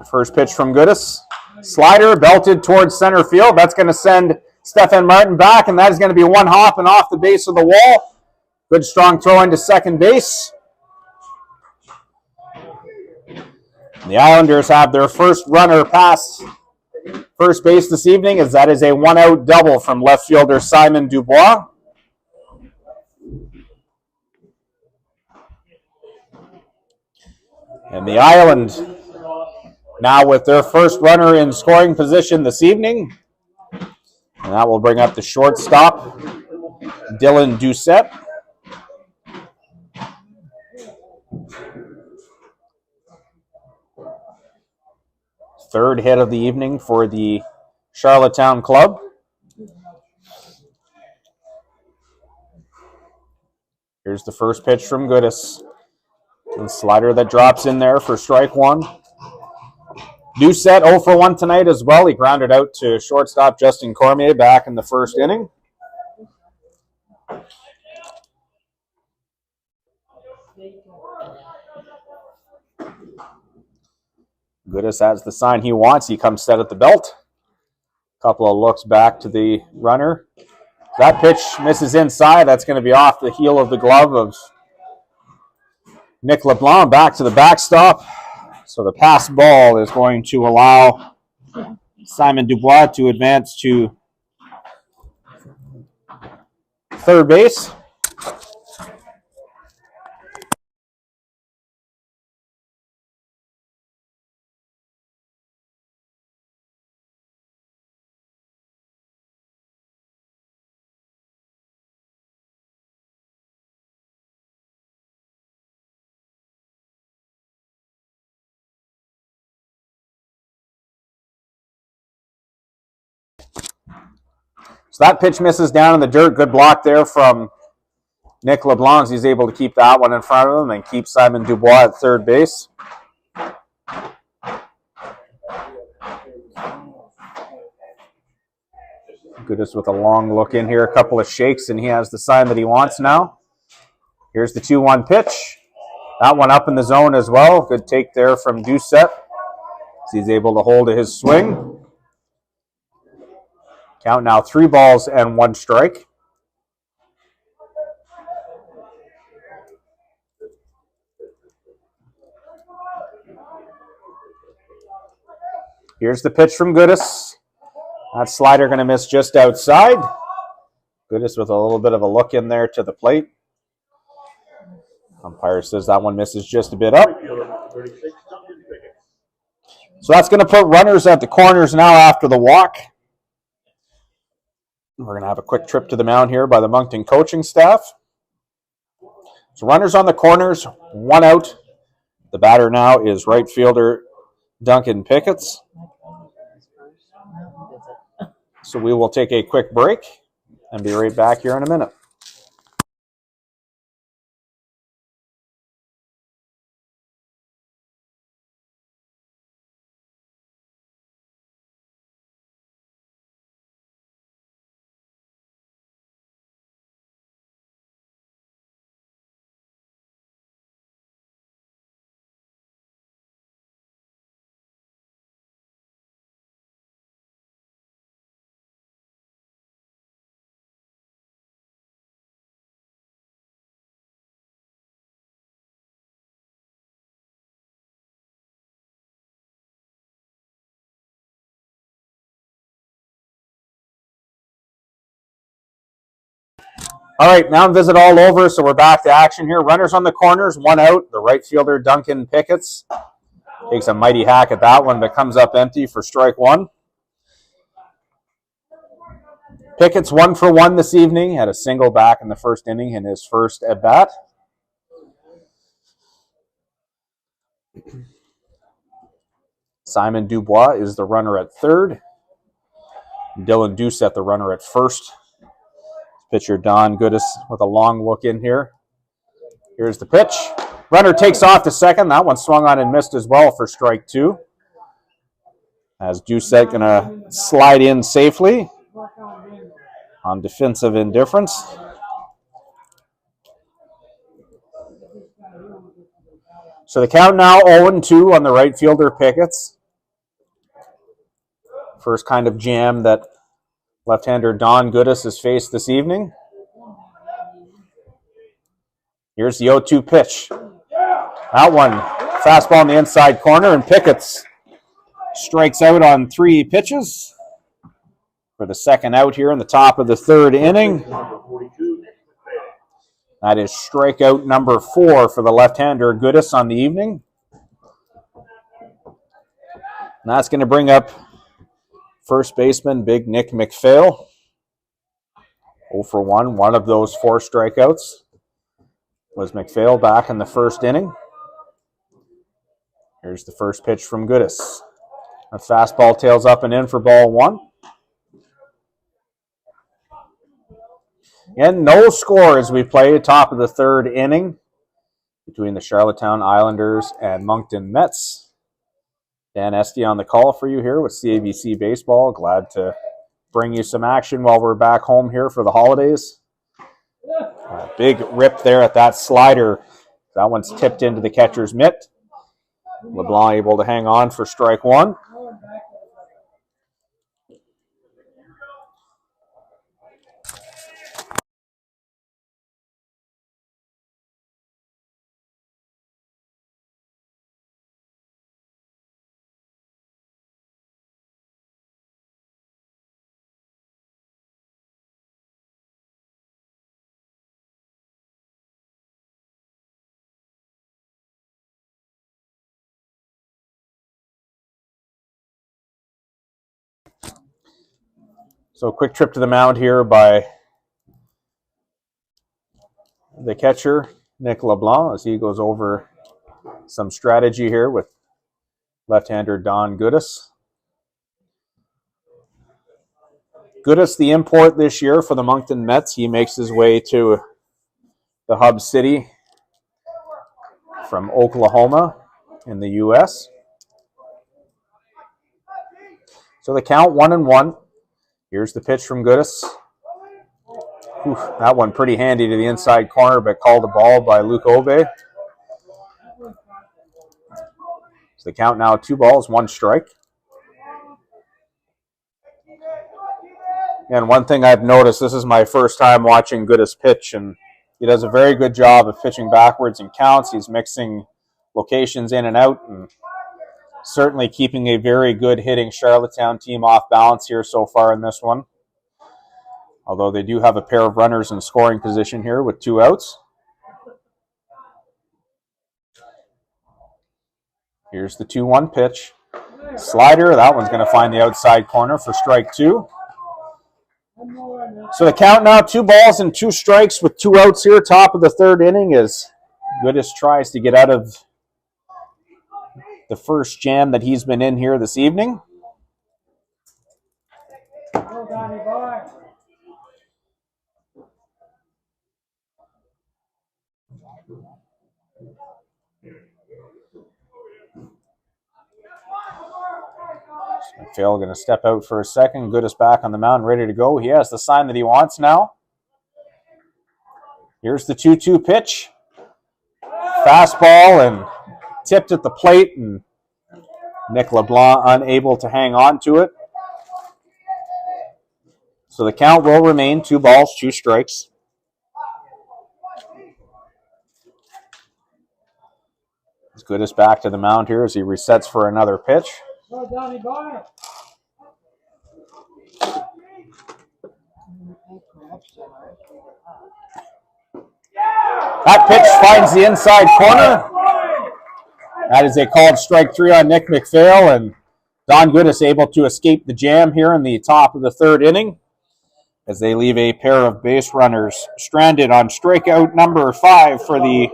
First pitch from Goodis. Slider belted towards center field. That's going to send Stefan Martin back, and that is going to be one hop and off the base of the wall. Good strong throw into second base. And the Islanders have their first runner past first base this evening, as that is a 1-out double from left fielder Simon Dubois. And the Island now with their first runner in scoring position this evening. And that will bring up the shortstop, Dylan Ducep. Third hit of the evening for the Charlottetown club. Here's the first pitch from Goodis. And slider that drops in there for strike one. Ducep 0 for 1 tonight as well. He grounded out to shortstop Justin Cormier back in the first inning. Goodis has the sign he wants. He comes set at the belt. Couple of looks back to the runner. That pitch misses inside. That's going to be off the heel of the glove of Nick LeBlanc. Back to the backstop. So the pass ball is going to allow Simon Dubois to advance to third base. So that pitch misses down in the dirt. Good block there from Nick LeBlanc. He's able to keep that one in front of him and keep Simon Dubois at third base. Goodis with a long look in here. A couple of shakes, and he has the sign that he wants now. Here's the 2-1 pitch. That one up in the zone as well. Good take there from Doucette. He's able to hold his swing. Count now 3 balls and 1 strike. Here's the pitch from Goodis. That slider going to miss just outside. Goodis with a little bit of a look in there to the plate. Umpire says that one misses just a bit up. So that's going to put runners at the corners now after the walk. We're going to have a quick trip to the mound here by the Moncton coaching staff. So runners on the corners, 1 out. The batter now is right fielder Duncan Picketts. So we will take a quick break and be right back here in a minute. All right, mound visit all over, so we're back to action here. Runners on the corners, 1 out. The right fielder, Duncan Picketts, takes a mighty hack at that one, but comes up empty for strike 1. Pickett's 1 for 1 this evening. Had a single back in the first inning in his first at bat. Simon Dubois is the runner at third. Dylan Doucette, the runner at first. Pitcher Don Goodis with a long look in here. Here's the pitch. Runner takes off to second. That one swung on and missed as well for strike 2. As Doucette going to slide in safely on defensive indifference. So the count now 0-2 on the right fielder Picketts. First kind of jam that left-hander Don Goodis has faced this evening. Here's the 0-2 pitch. That one, fastball in the inside corner, and Picketts strikes out on 3 pitches for the second out here in the top of the third inning. That is strikeout number 4 for the left-hander Goodis on the evening. And that's going to bring up first baseman, big Nick McPhail. 0 for 1. One of those 4 strikeouts was McPhail back in the first inning. Here's the first pitch from Goodis. A fastball tails up and in for ball 1. And no score as we play top of the third inning between the Charlottetown Islanders and Moncton Mets. Dan Esty on the call for you here with CABC Baseball. Glad to bring you some action while we're back home here for the holidays. Big rip there at that slider. That one's tipped into the catcher's mitt. LeBlanc able to hang on for strike 1. So quick trip to the mound here by the catcher, Nick LeBlanc, as he goes over some strategy here with left-hander Don Goodis. Goodis, the import this year for the Moncton Mets. He makes his way to the hub city from Oklahoma in the U.S. So the count 1-1. Here's the pitch from Goodis. Oof, that one pretty handy to the inside corner, but called a ball by Luke Obe. So the count now 2 balls, 1 strike. And one thing I've noticed, this is my first time watching Goodis pitch, and he does a very good job of pitching backwards in counts. He's mixing locations in and out, and certainly keeping a very good hitting Charlottetown team off balance here so far in this one. Although they do have a pair of runners in scoring position here with 2 outs. Here's the 2-1 pitch. Slider, that one's going to find the outside corner for strike 2. So the count now 2 balls and 2 strikes with 2 outs here, top of the 3rd inning, as Goodis tries to get out of the first jam that he's been in here this evening. Phil going to step out for a second. Goodis back on the mound, ready to go. He has the sign that he wants now. Here's the 2-2 pitch. Fastball and tipped at the plate, and Nick LeBlanc unable to hang on to it. So the count will remain 2 balls, 2 strikes. As Goodis back to the mound here as he resets for another pitch. That pitch finds the inside corner. That is a called strike 3 on Nick McPhail, and Don Goodis able to escape the jam here in the top of the 3rd inning as they leave a pair of base runners stranded on strikeout number 5 for the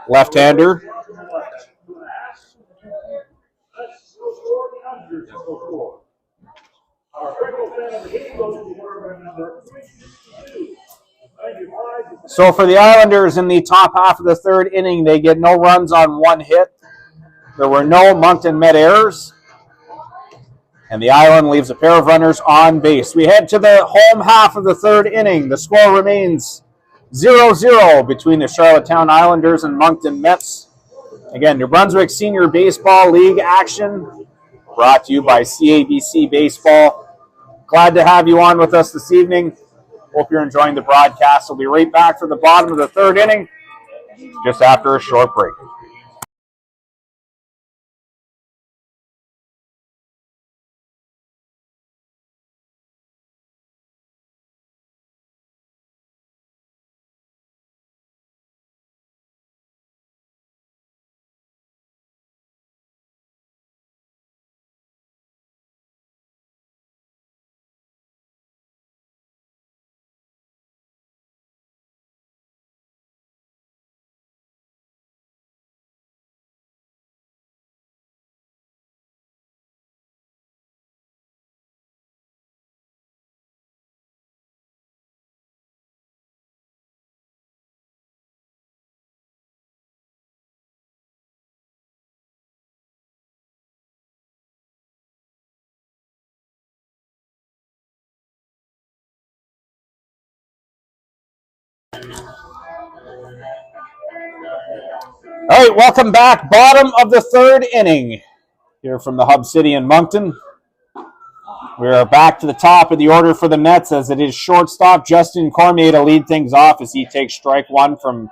left-hander. So for the Islanders in the top half of the 3rd inning, they get no runs on 1 hit. There were no Moncton Met errors. And the Island leaves a pair of runners on base. We head to the home half of the 3rd inning. The score remains 0-0 between the Charlottetown Islanders and Moncton Mets. Again, New Brunswick Senior Baseball League action brought to you by CABC Baseball. Glad to have you on with us this evening. Hope you're enjoying the broadcast. We'll be right back for the bottom of the 3rd inning just after a short break. All right, welcome back. Bottom of the 3rd inning here from the Hub City in Moncton. We are back to the top of the order for the Mets as it is shortstop Justin Cormier to lead things off as he takes strike 1 from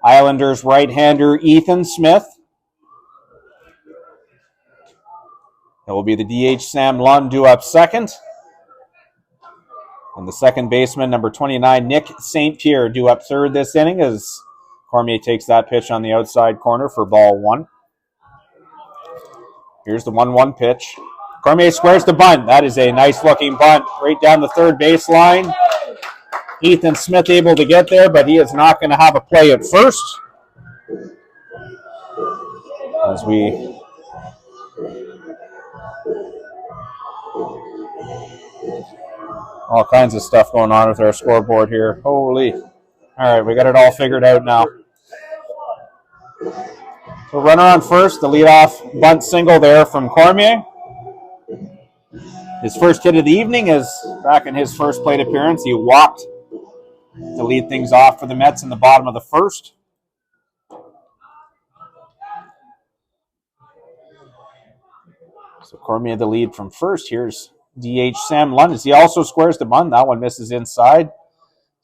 Islanders right-hander Ethan Smith. It will be the DH Sam Lund due up second. And the second baseman, number 29, Nick St. Pierre, due up 3rd this inning as Cormier takes that pitch on the outside corner for ball 1. Here's the 1-1 pitch. Cormier squares the bunt. That is a nice looking bunt right down the third baseline. Ethan Smith able to get there, but he is not going to have a play at first. As we all kinds of stuff going on with our scoreboard here. Holy. All right, we got it all figured out now. So runner on first, the leadoff bunt single there from Cormier. His first hit of the evening is back in his first plate appearance. He walked to lead things off for the Mets in the bottom of the first. So Cormier the lead from first. Here's DH Sam Lund as he also squares the bunt. That one misses inside.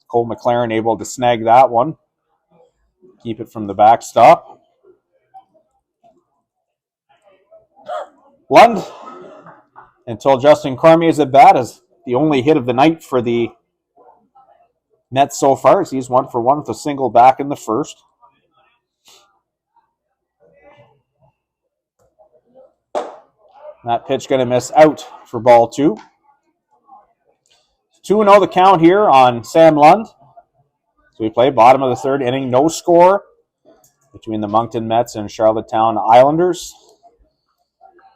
Cole McLaren able to snag that one. Keep it from the backstop. Lund, until Justin Cormier's at bat, is the only hit of the night for the Mets so far, as he's 1 for 1 with a single back in the first. That pitch going to miss out for ball 2. 2-0 the count here on Sam Lund. So we play bottom of the third inning, no score between the Moncton Mets and Charlottetown Islanders.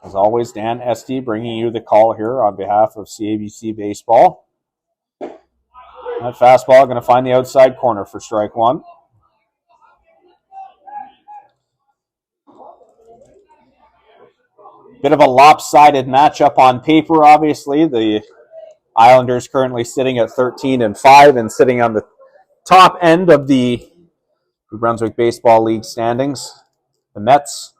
As always, Dan Esty bringing you the call here on behalf of CABC Baseball. That fastball going to find the outside corner for strike 1. Bit of a lopsided matchup on paper, obviously. The Islanders currently sitting at 13-5 and sitting on the top end of the New Brunswick Baseball League standings. The Mets,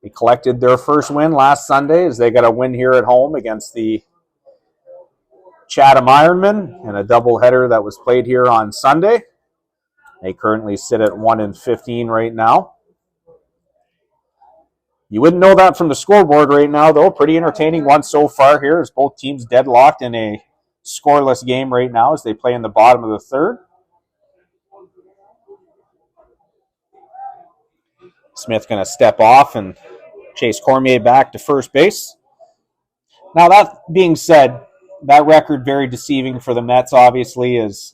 they collected their first win last Sunday as they got a win here at home against the Chatham Ironmen in a doubleheader that was played here on Sunday. They currently sit at 1-15 right now. You wouldn't know that from the scoreboard right now, though. Pretty entertaining one so far here as both teams deadlocked in a scoreless game right now as they play in the bottom of the third. Smith going to step off and chase Cormier back to first base. Now, that being said, that record very deceiving for the Mets, obviously, as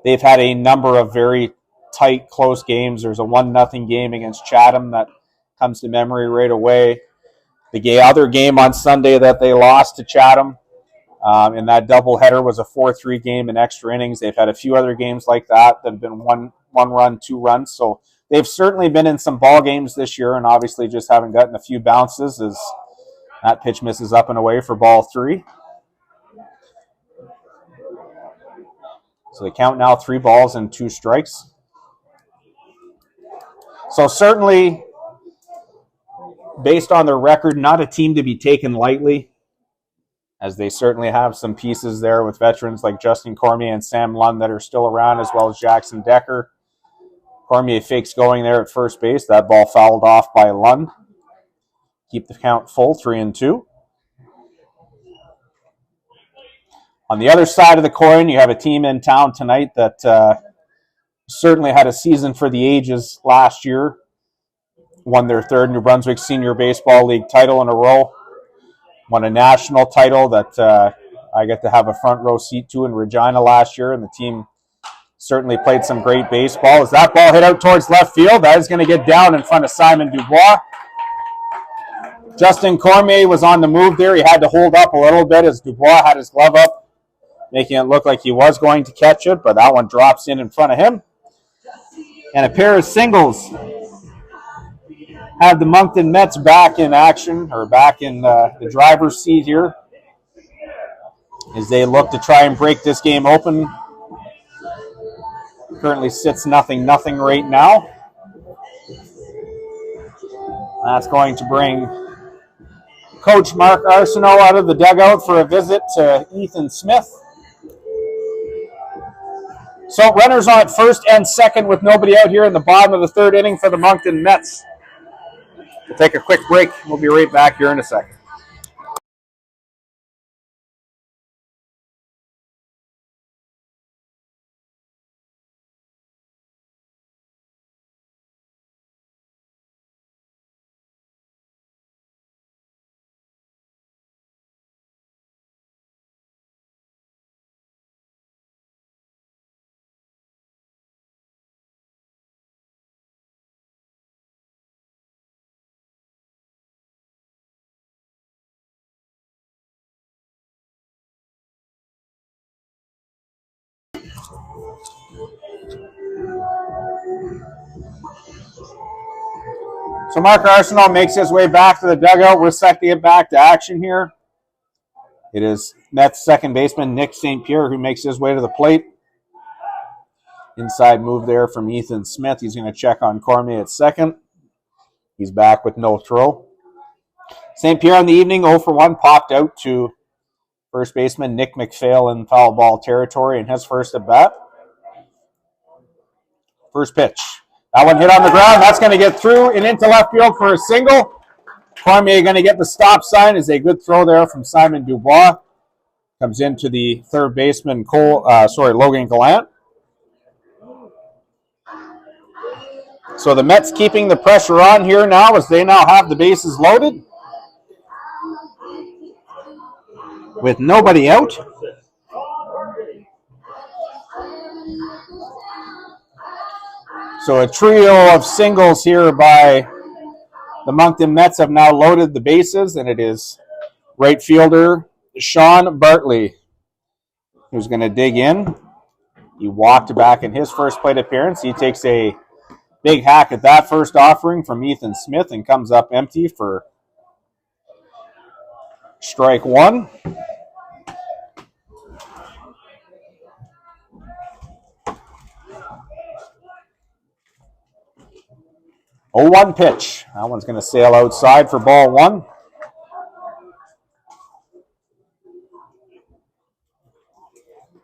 they've had a number of very tight, close games. There's a 1-0 game against Chatham that comes to memory right away. The other game on Sunday that they lost to Chatham in that doubleheader was a 4-3 game in extra innings. They've had a few other games like that have been one run, 2 runs. So they've certainly been in some ball games this year and obviously just haven't gotten a few bounces as that pitch misses up and away for ball 3. So they count now 3 balls and 2 strikes. So certainly, based on their record, not a team to be taken lightly, as they certainly have some pieces there with veterans like Justin Cormier and Sam Lund that are still around, as well as Jackson Decker. Cormier fakes going there at first base. That ball fouled off by Lund. Keep the count full, 3-2. On the other side of the coin, you have a team in town tonight that certainly had a season for the ages last year. Won their 3rd New Brunswick Senior Baseball League title in a row. Won a national title that I get to have a front row seat to in Regina last year, and the team certainly played some great baseball. As that ball hit out towards left field, that is going to get down in front of Simon Dubois. Justin Cormier was on the move there. He had to hold up a little bit as Dubois had his glove up, making it look like he was going to catch it, but that one drops in front of him. And a pair of singles have the Moncton Mets back in action, or back in the driver's seat here, as they look to try and break this game open. Currently sits 0-0 right now. That's going to bring Coach Mark Arsenault out of the dugout for a visit to Ethan Smith. So runners on at first and second with nobody out here in the bottom of the 3rd inning for the Moncton Mets. We'll take a quick break. We'll be right back here in a second. So Mark Arsenault makes his way back to the dugout. We're set to get back to action here. It is Mets second baseman Nick St. Pierre who makes his way to the plate. Inside move there from Ethan Smith. He's going to check on Cormier at second. He's back with no throw. St. Pierre on the evening, 0 for 1, popped out to first baseman Nick McPhail in foul ball territory in his first at bat. First pitch. That one hit on the ground. That's going to get through and into left field for a single. Cormier going to get the stop sign. Is a good throw there from Simon Dubois. Comes into the third baseman Logan Gallant. So the Mets keeping the pressure on here now as they now have the bases loaded. With nobody out. So a trio of singles here by the Moncton Mets have now loaded the bases, and it is right fielder Sean Bartley who's going to dig in. He walked back in his first plate appearance. He takes a big hack at that first offering from Ethan Smith and comes up empty for strike one. Oh, 1 pitch. That one's going to sail outside for ball one.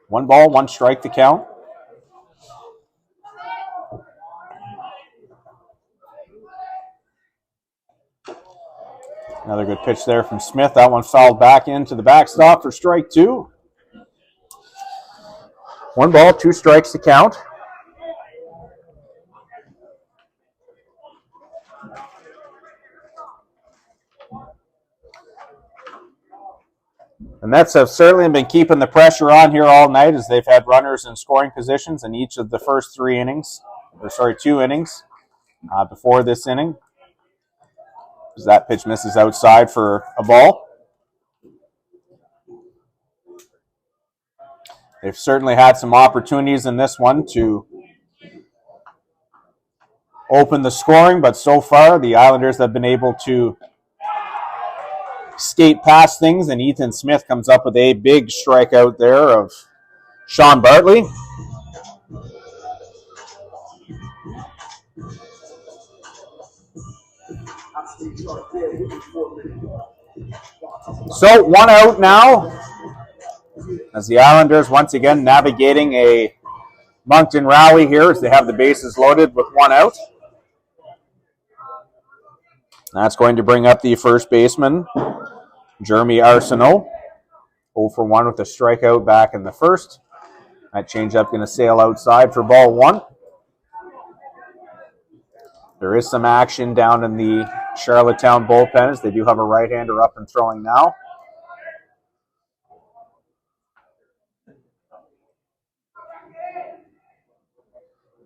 One ball, 1 strike to count. Another good pitch there from Smith. That one fouled back into the backstop for strike 2. 1 ball, 2 strikes to count. The Mets have certainly been keeping the pressure on here all night as they've had runners in scoring positions in each of the first 2 innings before this inning. As that pitch misses outside for a ball. They've certainly had some opportunities in this one to open the scoring, but so far the Islanders have been able to skate past things, and Ethan Smith comes up with a big strikeout there of Sean Bartley. So 1 out now as the Islanders once again navigating a Moncton rally here as they have the bases loaded with 1 out. That's going to bring up the first baseman, Jeremy Arsenault. 0 for 1 with a strikeout back in the first. That changeup going to sail outside for ball 1. There is some action down in the Charlottetown bullpen as they do have a right-hander up and throwing now.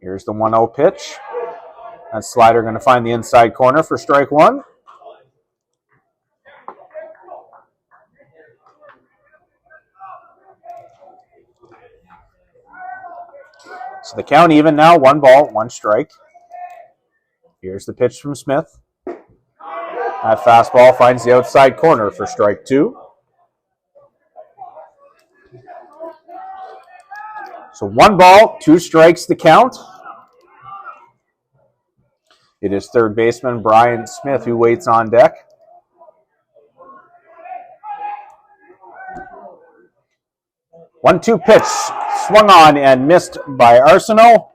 Here's the 1-0 pitch. That slider going to find the inside corner for strike 1. So the count even now, 1 ball, 1 strike. Here's the pitch from Smith. That fastball finds the outside corner for strike 2. So 1 ball, 2 strikes to count. It is third baseman Brian Smith who waits on deck. One-two pitch, swung on and missed by Arsenault.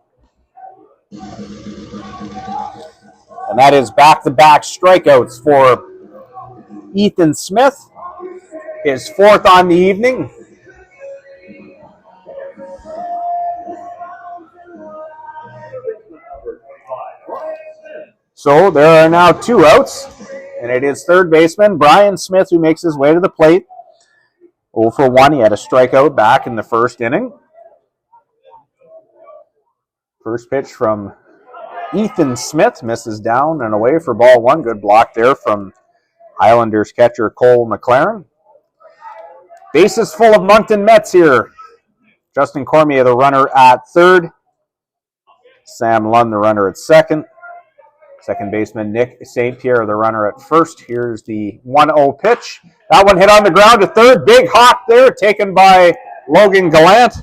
And that is back-to-back strikeouts for Ethan Smith. His 4th on the evening. So there are now 2 outs, and it is third baseman Brian Smith who makes his way to the plate. 0 for 1, he had a strikeout back in the first inning. First pitch from Ethan Smith misses down and away for ball 1. Good block there from Islanders catcher Cole McLaren. Bases full of Moncton Mets here Justin Cormier, the runner at third. Sam Lund, the runner at second. Second baseman Nick St. Pierre, the runner at first. Here's the 1-0 pitch. That one hit on the ground to third. Big hop there, taken by Logan Gallant.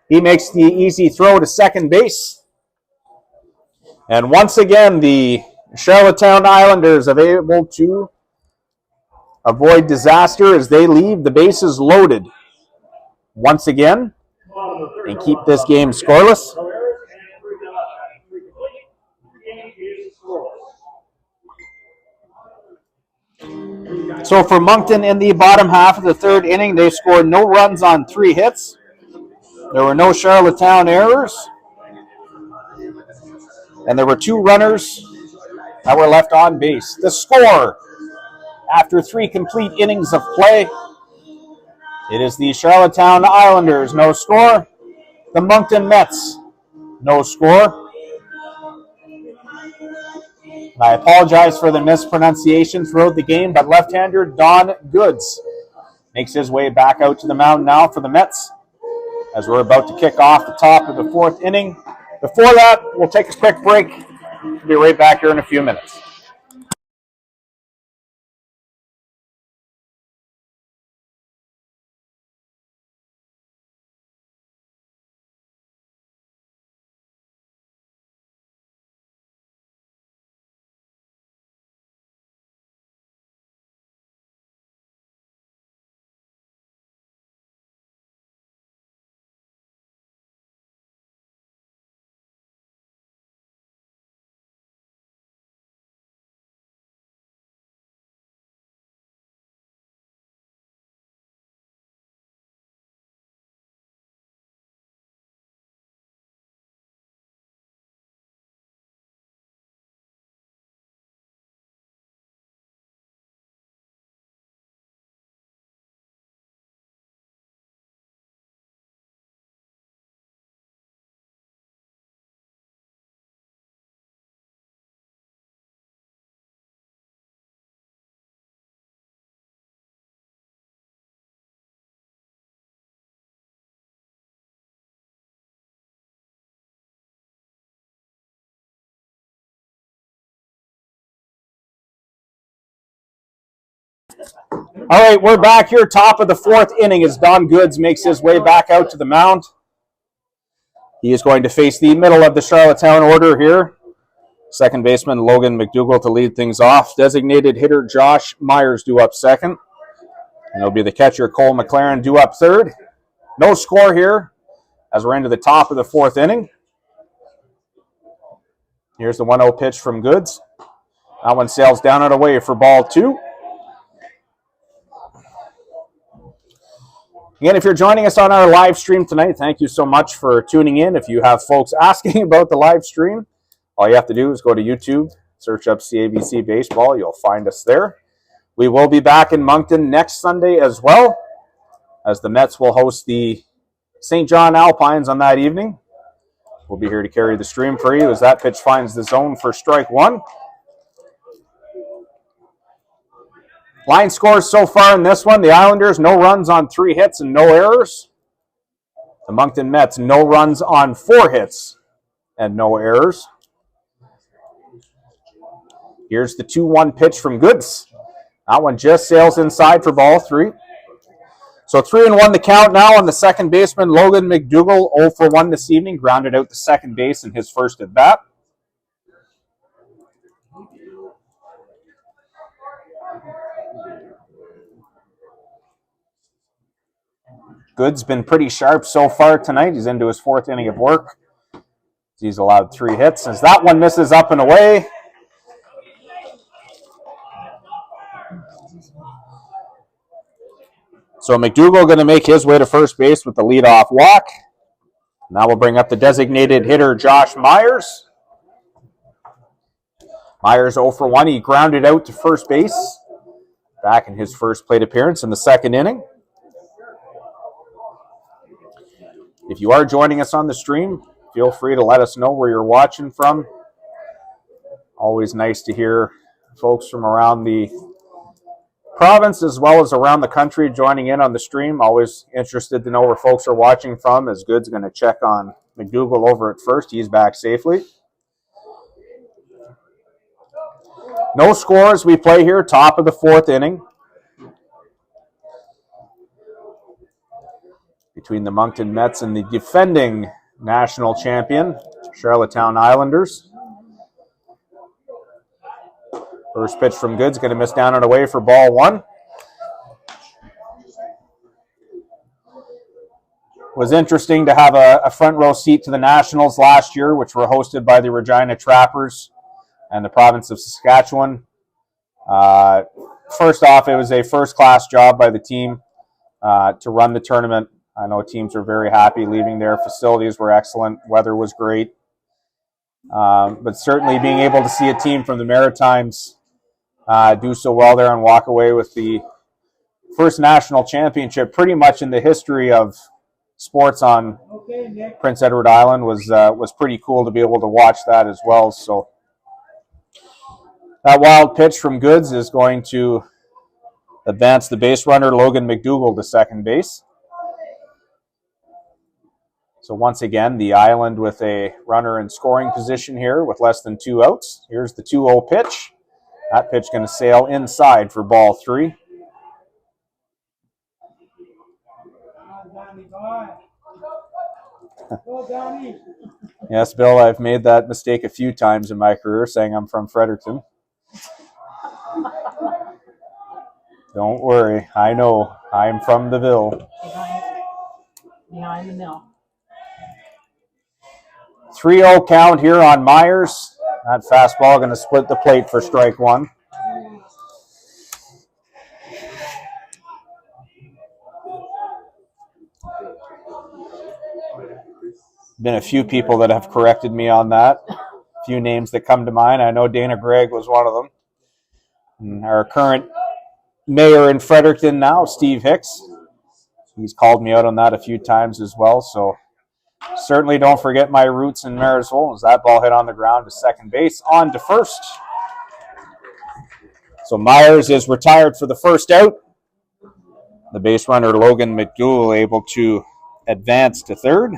He makes the easy throw to second base. And once again, the Charlottetown Islanders are able to avoid disaster as they leave the bases loaded once again and keep this game scoreless. So for Moncton in the bottom half of the third inning, they scored no runs on 3 hits. There were no Charlottetown errors. And there were 2 runners that were left on base. The score, after 3 complete innings of play, it is the Charlottetown Islanders, no score. The Moncton Mets, no score. I apologize for the mispronunciation throughout the game, but left-hander Don Goods makes his way back out to the mound now for the Mets as we're about to kick off the top of the 4th inning. Before that, we'll take a quick break. We'll be right back here in a few minutes. All right, we're back here, top of the 4th inning as Don Goods makes his way back out to the mound. He is going to face the middle of the Charlottetown order here. Second baseman Logan McDougall to lead things off. Designated hitter Josh Myers due up second. And it'll be the catcher Cole McLaren due up third. No score here as we're into the top of the 4th inning. Here's the 1-0 pitch from Goods. That one sails down and away for ball 2. Again, if you're joining us on our live stream tonight, thank you so much for tuning in. If you have folks asking about the live stream, all you have to do is go to YouTube, search up CABC Baseball. You'll find us there. We will be back in Moncton next Sunday as well, as the Mets will host the St. John Alpines on that evening. We'll be here to carry the stream for you as that pitch finds the zone for strike 1. Line scores so far in this one. The Islanders, no runs on 3 hits and no errors. The Moncton Mets, no runs on 4 hits and no errors. Here's the 2-1 pitch from Goods. That one just sails inside for ball 3. So 3-1 the count now on the second baseman, Logan McDougall, 0 for 1 this evening, grounded out to second base in his first at bat. Goods been pretty sharp so far tonight. He's into his 4th inning of work. He's allowed 3 hits. As that one misses up and away. So McDougall going to make his way to first base with the leadoff walk. Now we'll bring up the designated hitter, Josh Myers. Myers 0 for 1. He grounded out to first base back in his first plate appearance in the 2nd inning. If you are joining us on the stream, feel free to let us know where you're watching from. Always nice to hear folks from around the province as well as around the country joining in on the stream. Always interested to know where folks are watching from, as Good's going to check on McDougall over at first. He's back safely. No score as we play here, top of the 4th inning. Between the Moncton Mets and the defending national champion, Charlottetown Islanders. First pitch from Good's going to miss down and away for ball 1. Was interesting to have a front row seat to the Nationals last year, which were hosted by the Regina Trappers and the province of Saskatchewan. First off, it was a first-class job by the team to run the tournament. I know teams are very happy leaving there. Facilities were excellent. Weather was great. But certainly being able to see a team from the Maritimes do so well there and walk away with the first national championship pretty much in the history of sports on Prince Edward Island was pretty cool to be able to watch that as well. So that wild pitch from Goods is going to advance the base runner Logan McDougall to second base. So once again, the Island with a runner in scoring position here with less than 2 outs. Here's the 2-0 pitch. That pitch going to sail inside for ball 3. Yes, Bill, I've made that mistake a few times in my career, saying I'm from Fredericton. Don't worry, I know. I'm from the Ville. Behind the mill. 3-0 count here on Myers. That fastball going to split the plate for strike 1. Been a few people that have corrected me on that. A few names that come to mind. I know Dana Gregg was one of them. And our current mayor in Fredericton now, Steve Hicks. He's called me out on that a few times as well. So certainly don't forget my roots in Marysville as that ball hit on the ground to second base. On to first. So Myers is retired for the first out. The base runner Logan McDougall able to advance to third.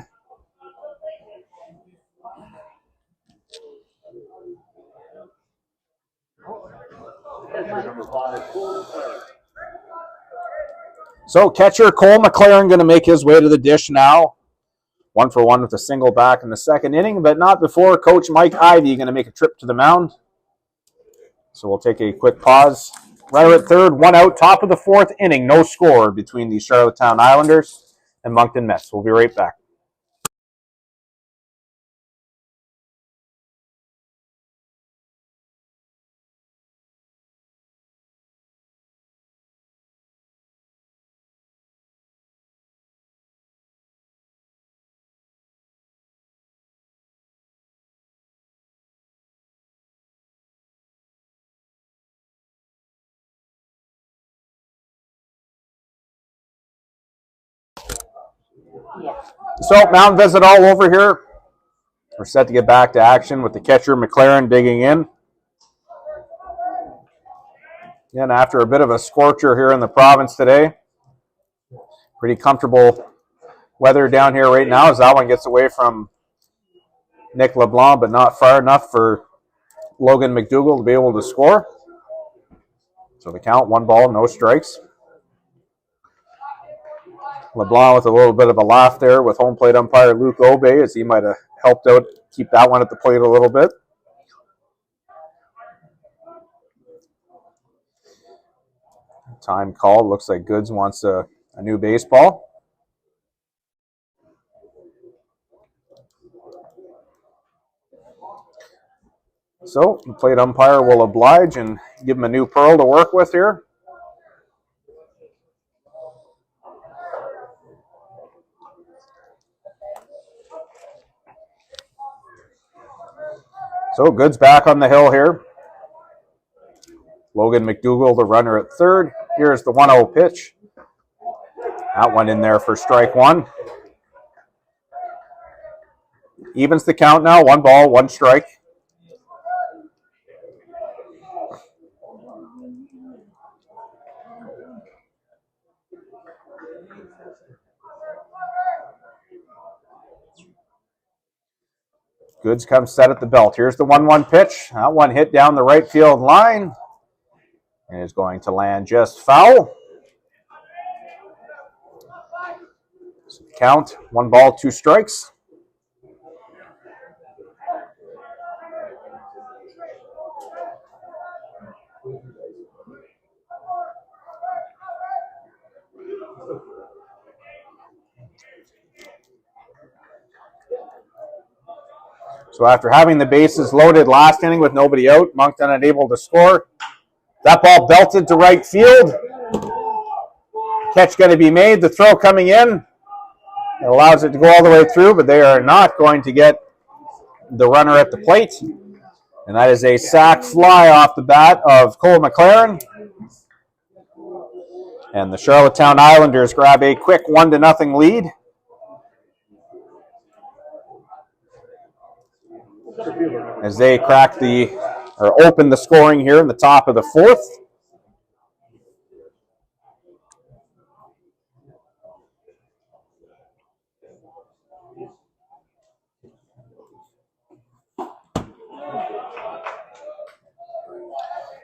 So catcher Cole McLaren going to make his way to the dish now. 1 for 1 with a single back in the second inning, but not before Coach Mike Ivey going to make a trip to the mound. So we'll take a quick pause. Runner at third, 1 out, top of the 4th inning. No score between the Charlottetown Islanders and Moncton Mets. We'll be right back. So, mound visit all over here. We're set to get back to action with the catcher McLaren digging in. And after a bit of a scorcher here in the province today, pretty comfortable weather down here right now as that one gets away from Nick LeBlanc, but not far enough for Logan McDougall to be able to score. So the count, 1 ball, no strikes. LeBlanc with a little bit of a laugh there with home plate umpire Luke Obey as he might have helped out keep that one at the plate a little bit. Time called. Looks like Goods wants a new baseball. So the plate umpire will oblige and give him a new pearl to work with here. So Goods back on the hill here. Logan McDougall, the runner at third. Here's the 1-0 pitch. That one in there for strike 1. Evens the count now. 1 ball, 1 strike. Goods comes set at the belt. Here's the 1-1 pitch. That one hit down the right field line and is going to land just foul. Count, 1 ball, 2 strikes. So after having the bases loaded last inning with nobody out, Moncton unable to score. That ball belted to right field. Catch going to be made. The throw coming in. It allows it to go all the way through, but they are not going to get the runner at the plate. And that is a sac fly off the bat of Cole McLaren. And the Charlottetown Islanders grab a quick 1-0 lead. As they open the scoring here in the top of the 4th.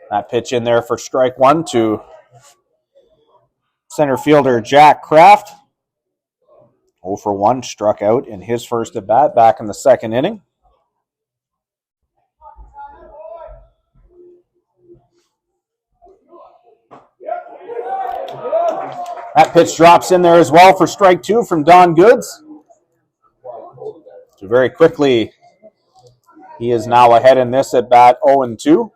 That pitch in there for strike 1 to center fielder Jack Kraft. 0 for 1, struck out in his first at bat back in the 2nd inning. That pitch drops in there as well for strike 2 from Don Goods. So very quickly, he is now ahead in this at bat 0-2.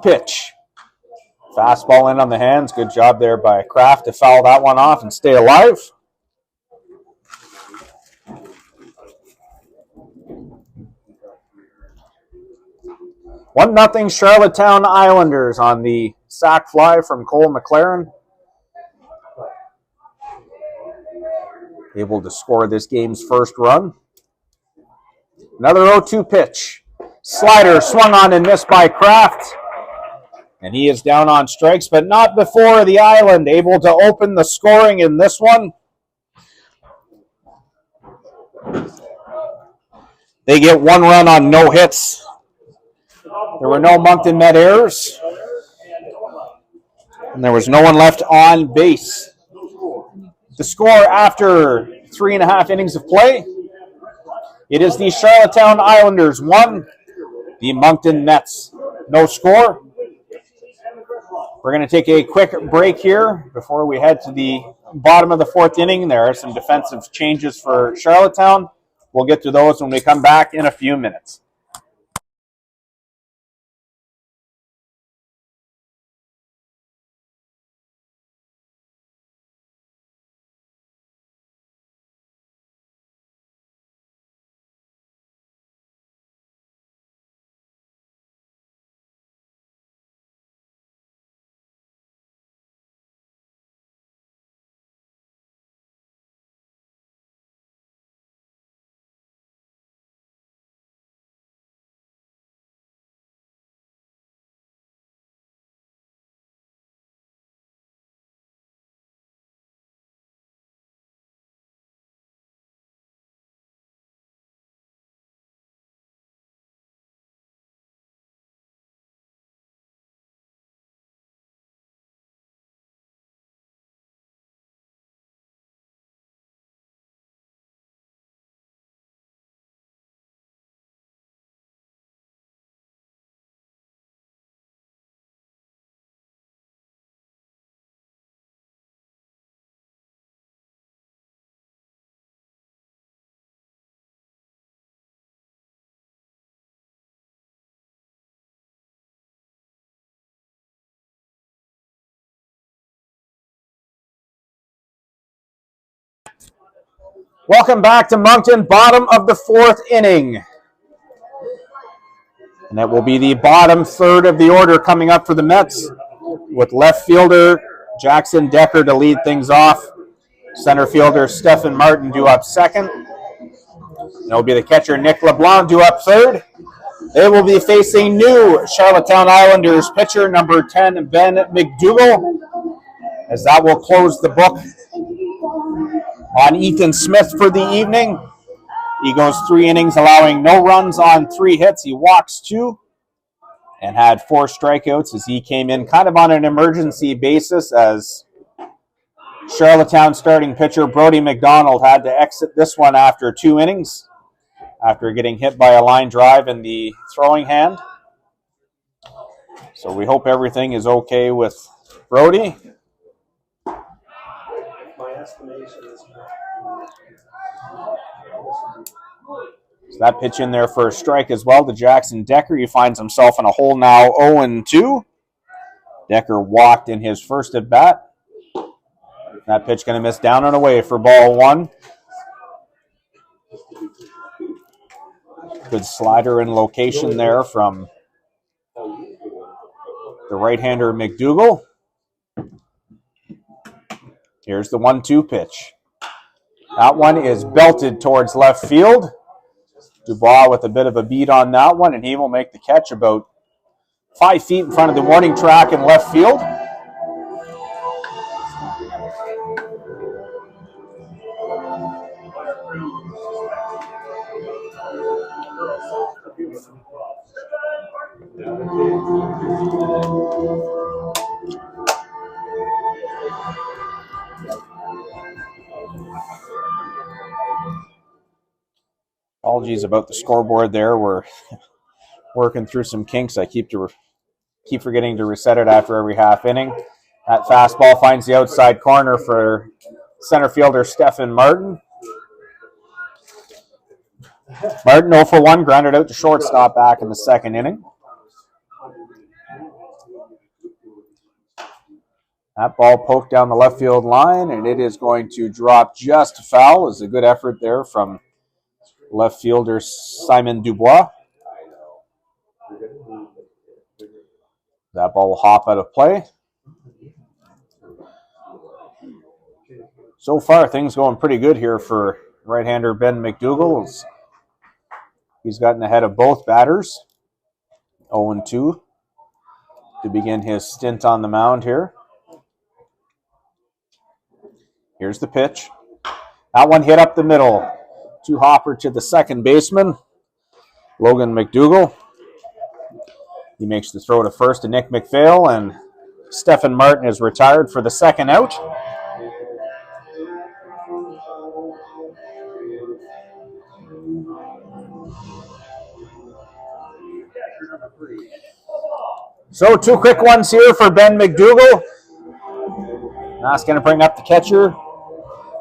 Pitch. Fastball in on the hands. Good job there by Kraft to foul that one off and stay alive. One nothing Charlottetown Islanders on the sac fly from Cole McLaren. Able to score this game's first run. Another 0-2 pitch. Slider swung on and missed by Kraft. And he is down on strikes, but not before the Island able to open the scoring in this one. They get 1 run on no hits. There were no Moncton Met errors. And there was no one left on base. The score after 3.5 innings of play, it is the Charlottetown Islanders 1, the Moncton Mets no score. We're going to take a quick break here before we head to the bottom of the 4th inning. There are some defensive changes for Charlottetown. We'll get to those when we come back in a few minutes. Welcome back to Moncton, bottom of the 4th inning. And that will be the bottom 3rd of the order coming up for the Mets, with left fielder Jackson Decker to lead things off. Center fielder Stephen Martin due up 2nd. It will be the catcher Nick LeBlanc due up 3rd. They will be facing new Charlottetown Islanders pitcher number 10, Ben McDougall. as that will close the book on Ethan Smith for the evening. He goes 3 innings, allowing no runs on 3 hits. He walks 2 and had 4 strikeouts as he came in kind of on an emergency basis as Charlottetown starting pitcher Brody McDonald had to exit this one after 2 innings after getting hit by a line drive in the throwing hand. So we hope everything is okay with Brody. So that pitch in there for a strike as well to Jackson Decker. He finds himself in a hole now, 0-2. Decker walked in his first at bat. That pitch going to miss down and away for ball 1. Good slider in location there from the right-hander McDougall. Here's the 1-2 pitch. That one is belted towards left field. Dubois with a bit of a beat on that one, and he will make the catch about 5 feet in front of the warning track in left field. Apologies about the scoreboard there. We're working through some kinks. I keep forgetting to reset it after every half inning. That fastball finds the outside corner for center fielder Stephen Martin. Martin 0 for 1, grounded out to shortstop back in the 2nd inning. That ball poked down the left field line, and it is going to drop just foul. It's a good effort there from left fielder Simon Dubois. That ball will hop out of play. So far, things going pretty good here for right-hander Ben McDougall. He's gotten ahead of both batters. 0-2 to begin his stint on the mound here. Here's the pitch. That one hit up the middle. To hopper to the second baseman, Logan McDougall. He makes the throw to first to Nick McPhail, and Stephen Martin is retired for the 2nd out. So 2 quick ones here for Ben McDougall. That's going to bring up the catcher,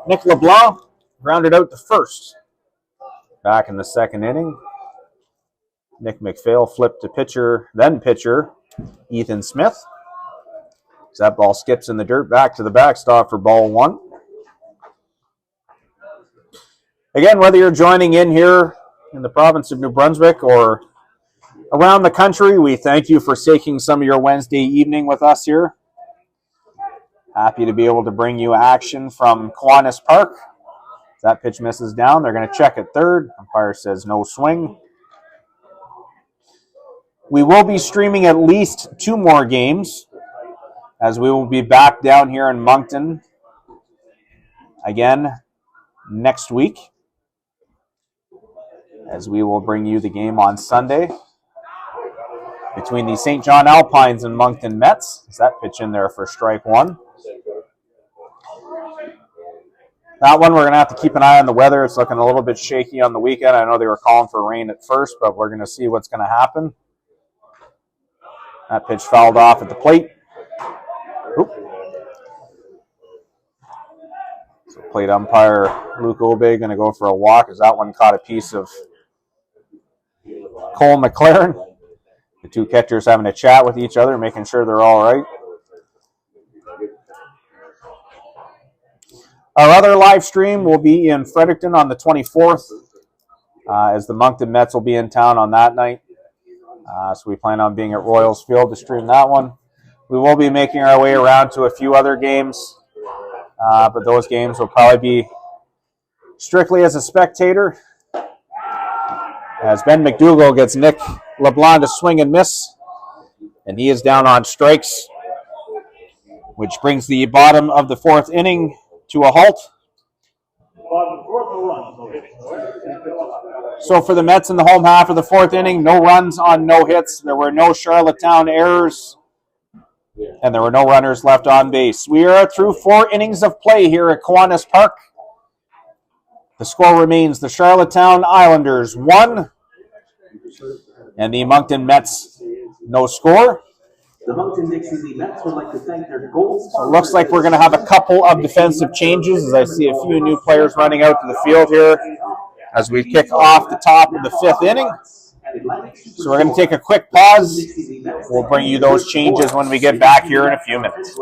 Nick LeBlanc, grounded out to first. Back in the 2nd inning, Nick McPhail flipped to pitcher Ethan Smith. So that ball skips in the dirt back to the backstop for ball 1. Again, whether you're joining in here in the province of New Brunswick or around the country, we thank you for taking some of your Wednesday evening with us here. Happy to be able to bring you action from Kiwanis Park. That pitch misses down. They're going to check at third. Umpire says no swing. We will be streaming at least 2 more games as we will be back down here in Moncton again next week, as we will bring you the game on Sunday between the St. John Alpines and Moncton Mets. Is that pitch in there for strike 1? That one, we're going to have to keep an eye on the weather. It's looking a little bit shaky on the weekend. I know they were calling for rain at first, but we're going to see what's going to happen. That pitch fouled off at the plate. Oop. So plate umpire Luke Obey going to go for a walk as that one caught a piece of Cole McLaren. The 2 catchers having a chat with each other, making sure they're all right. Our other live stream will be in Fredericton on the 24th, as the Moncton Mets will be in town on that night. So we plan on being at Royals Field to stream that one. We will be making our way around to a few other games, but those games will probably be strictly as a spectator, as Ben McDougall gets Nick LeBlanc to swing and miss, and he is down on strikes which brings the bottom of the fourth inning to a halt. So for the Mets in the home half of the fourth inning, no runs on no hits. There were no Charlottetown errors, and there were no runners left on base. We are through 4 innings of play here at Kiwanis Park. The score remains the Charlottetown Islanders 1 and the Moncton Mets no score. The Moncton Dixie Mets would like to thank their gold So it looks like we're going to have a couple of defensive changes as I see a few new players running out to the field here as we kick off the top of the 5th inning. So we're going to take a quick pause. We'll bring you those changes when we get back here in a few minutes.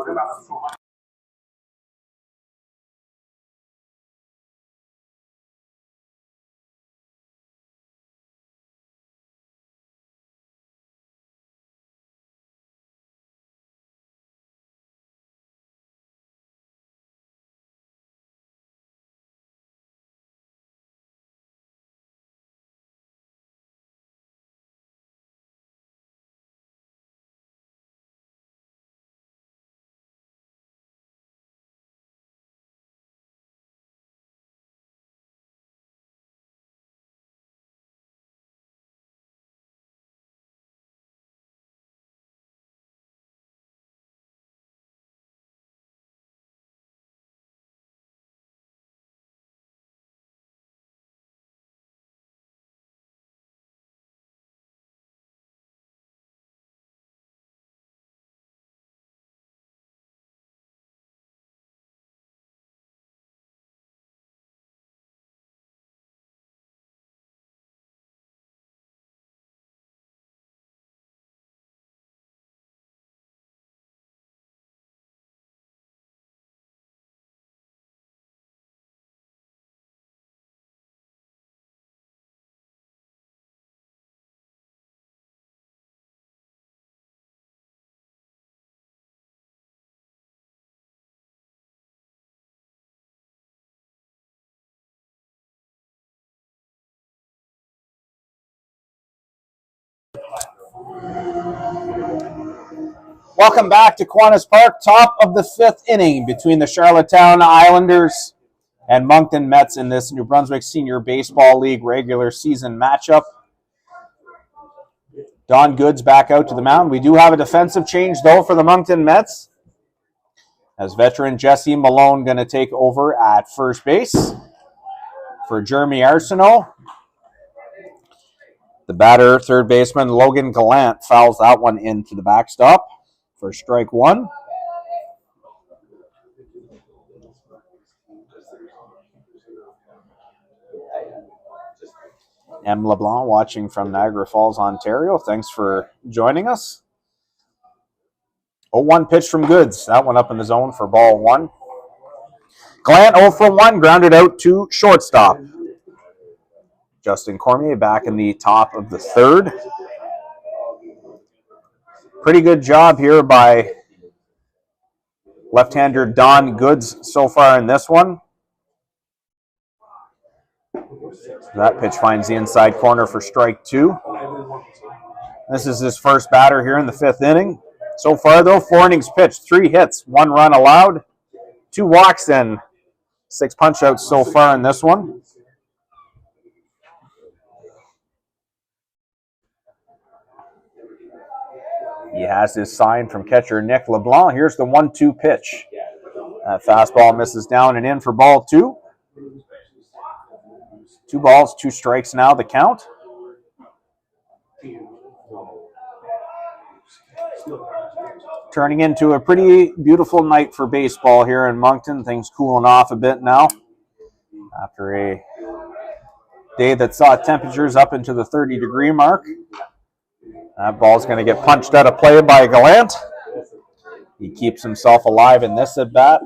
Welcome back to Kiwanis Park, top of the 5th inning between the Charlottetown Islanders and Moncton Mets in this New Brunswick Senior Baseball League regular season matchup. Don Goods back out to the mound. We do have a defensive change, though, for the Moncton Mets, as veteran Jesse Malone going to take over at first base for Jeremy Arsenault. The batter, third baseman Logan Gallant, fouls that one into the backstop for strike 1. M. LeBlanc watching from Niagara Falls, Ontario. Thanks for joining us. 0-1 pitch from Goods. That one up in the zone for ball 1. Gallant 0 for 1, grounded out to shortstop. Justin Cormier back in the top of the 3rd. Pretty good job here by left-hander Don Goods so far in this one. That pitch finds the inside corner for strike 2. This is his first batter here in the 5th inning. So far, though, 4 innings pitched, 3 hits, 1 run allowed, 2 walks, and 6 punch-outs so far in this one. He has his sign from catcher Nick LeBlanc. Here's the 1-2 pitch. That fastball misses down and in for ball 2. 2 balls, 2 strikes now, the count. Turning into a pretty beautiful night for baseball here in Moncton. Things cooling off a bit now after a day that saw temperatures up into the 30-degree mark. That ball's going to get punched out of play by Gallant. He keeps himself alive in this at-bat.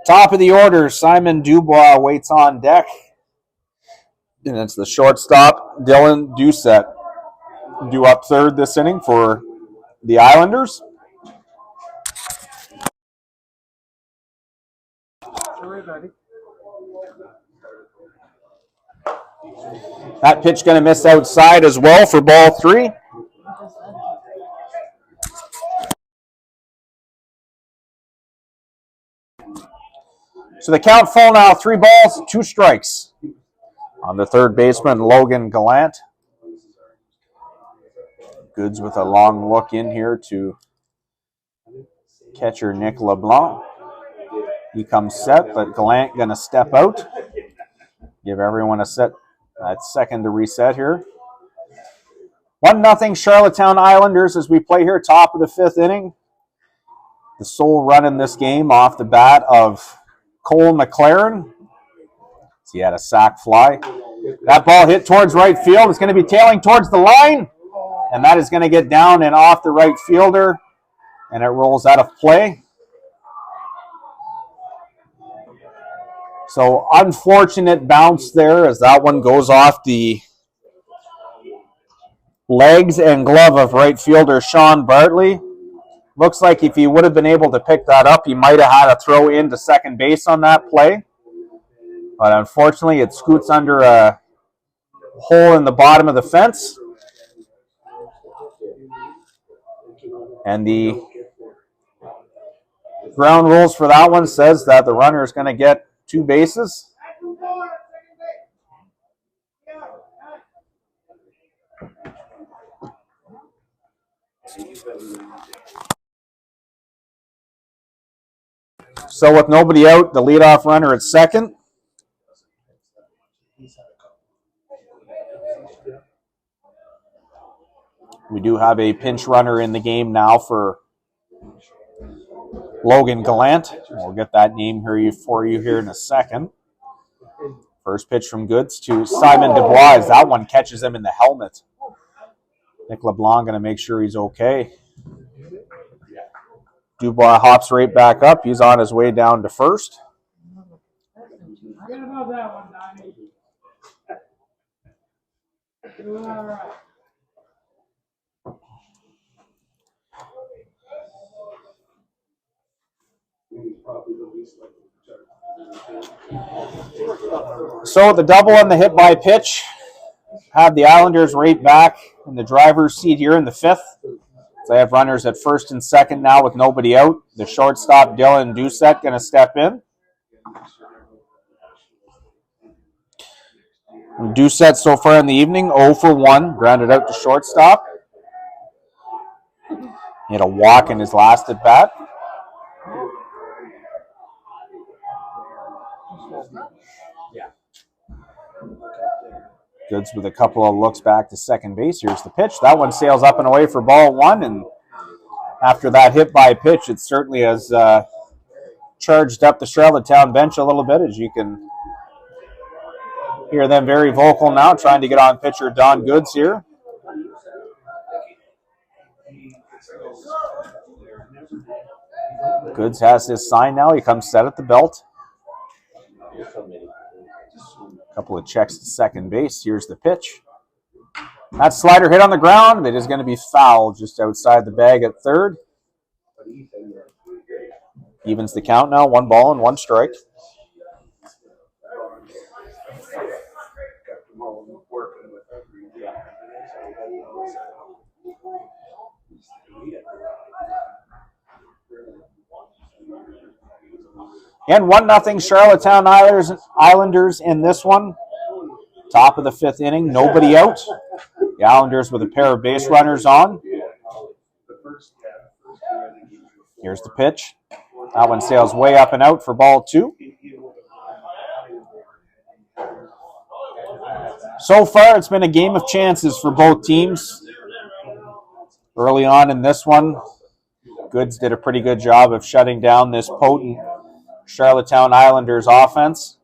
Top of the order, Simon Dubois waits on deck. And it's the shortstop, Dylan Doucette, due up 3rd this inning for the Islanders. That pitch going to miss outside as well for ball 3. So the count full now, 3 balls, 2 strikes. On the third baseman, Logan Gallant. Goods with a long look in here to catcher Nick LeBlanc. He comes set, but Gallant going to step out. Give everyone a set, second to reset here. 1-0 Charlottetown Islanders as we play here, top of the 5th inning. The sole run in this game off the bat of Cole McLaren. He had a sac fly. That ball hit towards right field. It's going to be tailing towards the line. And that is going to get down and off the right fielder. And it rolls out of play. So unfortunate bounce there as that one goes off the legs and glove of right fielder Sean Bartley. Looks like if he would have been able to pick that up, he might have had a throw into second base on that play. But unfortunately, it scoots under a hole in the bottom of the fence. And the ground rules for that one says that the runner is going to get 2 bases. So with nobody out, the leadoff runner at second. We do have a pinch runner in the game now for Logan Gallant. We'll get that name for you here in a second. First pitch from Goods to Simon Dubois. That one catches him in the helmet. Nick LeBlanc going to make sure he's okay. Dubois hops right back up. He's on his way down to first. Forget about that one, Donnie. All right. So the double and the hit by pitch have the Islanders right back in the driver's seat here in the 5th. So they have runners at first and second now with nobody out. The shortstop, Dylan Doucette, going to step in. Doucette so far in the evening, 0 for 1, grounded out to shortstop. He had a walk in his last at bat. Goods with a couple of looks back to second base. Here's the pitch. That one sails up and away for ball 1. And after that hit by pitch, it certainly has charged up the Charlottetown bench a little bit, as you can hear them very vocal now, trying to get on pitcher Don Goods here. Goods has his sign now. He comes set at the belt. Couple of checks to second base. Here's the pitch. That slider hit on the ground. It is going to be foul just outside the bag at third. Evens the count now. 1 ball and 1 strike. And 1-0 Charlottetown Islanders in this one. Top of the 5th inning, nobody out. The Islanders with a pair of base runners on. Here's the pitch. That one sails way up and out for ball 2. So far, it's been a game of chances for both teams. Early on in this one, Goods did a pretty good job of shutting down this potent Charlottetown Islanders offense.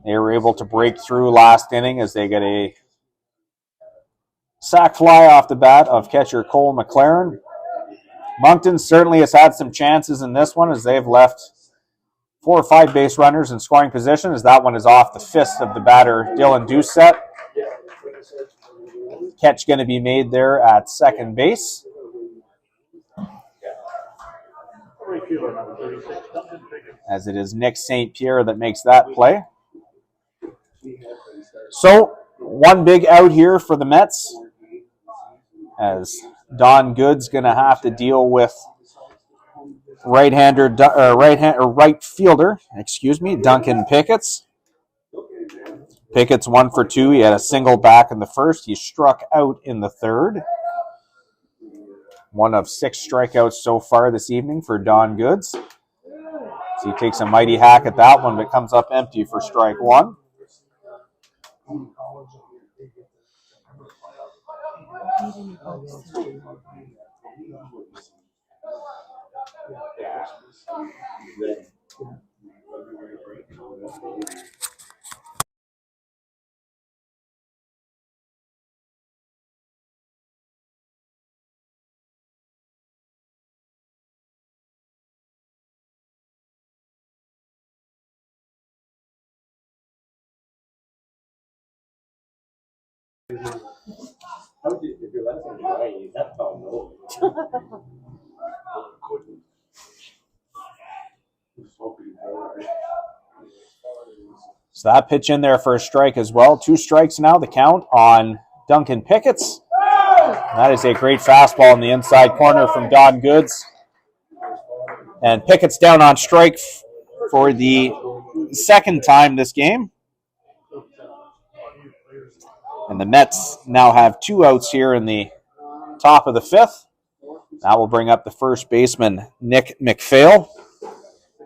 They were able to break through last inning as they get a sac fly off the bat of catcher Cole McLaren. Moncton certainly has had some chances in this one as they've left 4 or 5 base runners in scoring position, as that one is off the fist of the batter Dylan Doucette. Catch going to be made there at second base. As it is Nick St. Pierre that makes that play. So, 1 big out here for the Mets, as Don Goods going to have to deal with right fielder, Duncan Pickett's. Pickett's 1 for 2. He had a single back in the first. He struck out in the third. One of 6 strikeouts so far this evening for Don Goods. So he takes a mighty hack at that one, but comes up empty for strike 1. So that pitch in there for a strike as well. 2 strikes now, the count on Duncan Pickett's. That is a great fastball in the inside corner from Don Goods. And Pickett's down on strike for the second time this game. And the Mets now have 2 outs here in the top of the 5th. That will bring up the first baseman, Nick McPhail.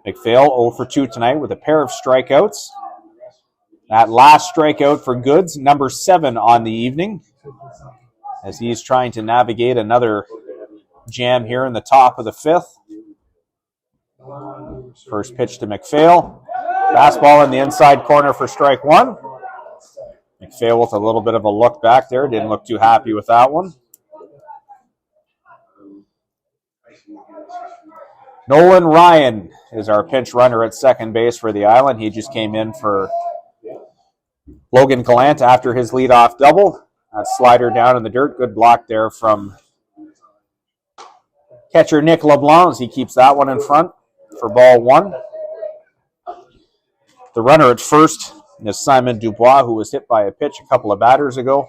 McPhail 0 for 2 tonight with a pair of strikeouts. That last strikeout for Goods, number 7 on the evening, as he's trying to navigate another jam here in the top of the 5th. First pitch to McPhail. Fastball in the inside corner for strike 1. McPhail with a little bit of a look back there. Didn't look too happy with that one. Nolan Ryan is our pinch runner at second base for the Island. He just came in for Logan Gallant after his leadoff double. That slider down in the dirt. Good block there from catcher Nick LeBlanc as he keeps that one in front for ball 1. The runner at first is Simon Dubois, who was hit by a pitch a couple of batters ago.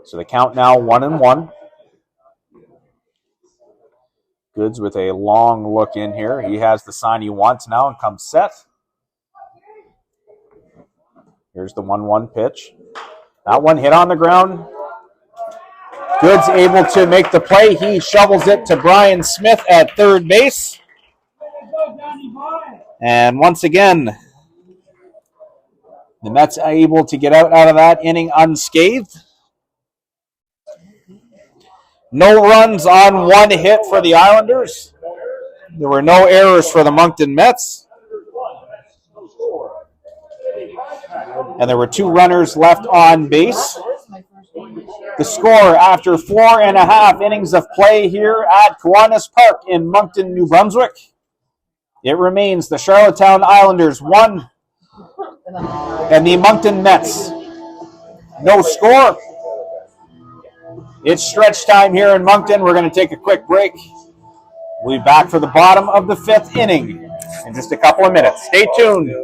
So the count now 1-1. Goods with a long look in here. He has the sign he wants now and comes set. Here's the 1-1 pitch. That one hit on the ground. Goods able to make the play. He shovels it to Brian Smith at third base. And once again, the Mets are able to get out of that inning unscathed. No runs on 1 hit for the Islanders. There were no errors for the Moncton Mets. And there were 2 runners left on base. The score after 4.5 innings of play here at Kiwanis Park in Moncton, New Brunswick. It remains the Charlottetown Islanders 1 and the Moncton Mets no score. It's stretch time here in Moncton. We're going to take a quick break. We'll be back for the bottom of the 5th inning in just a couple of minutes. Stay tuned.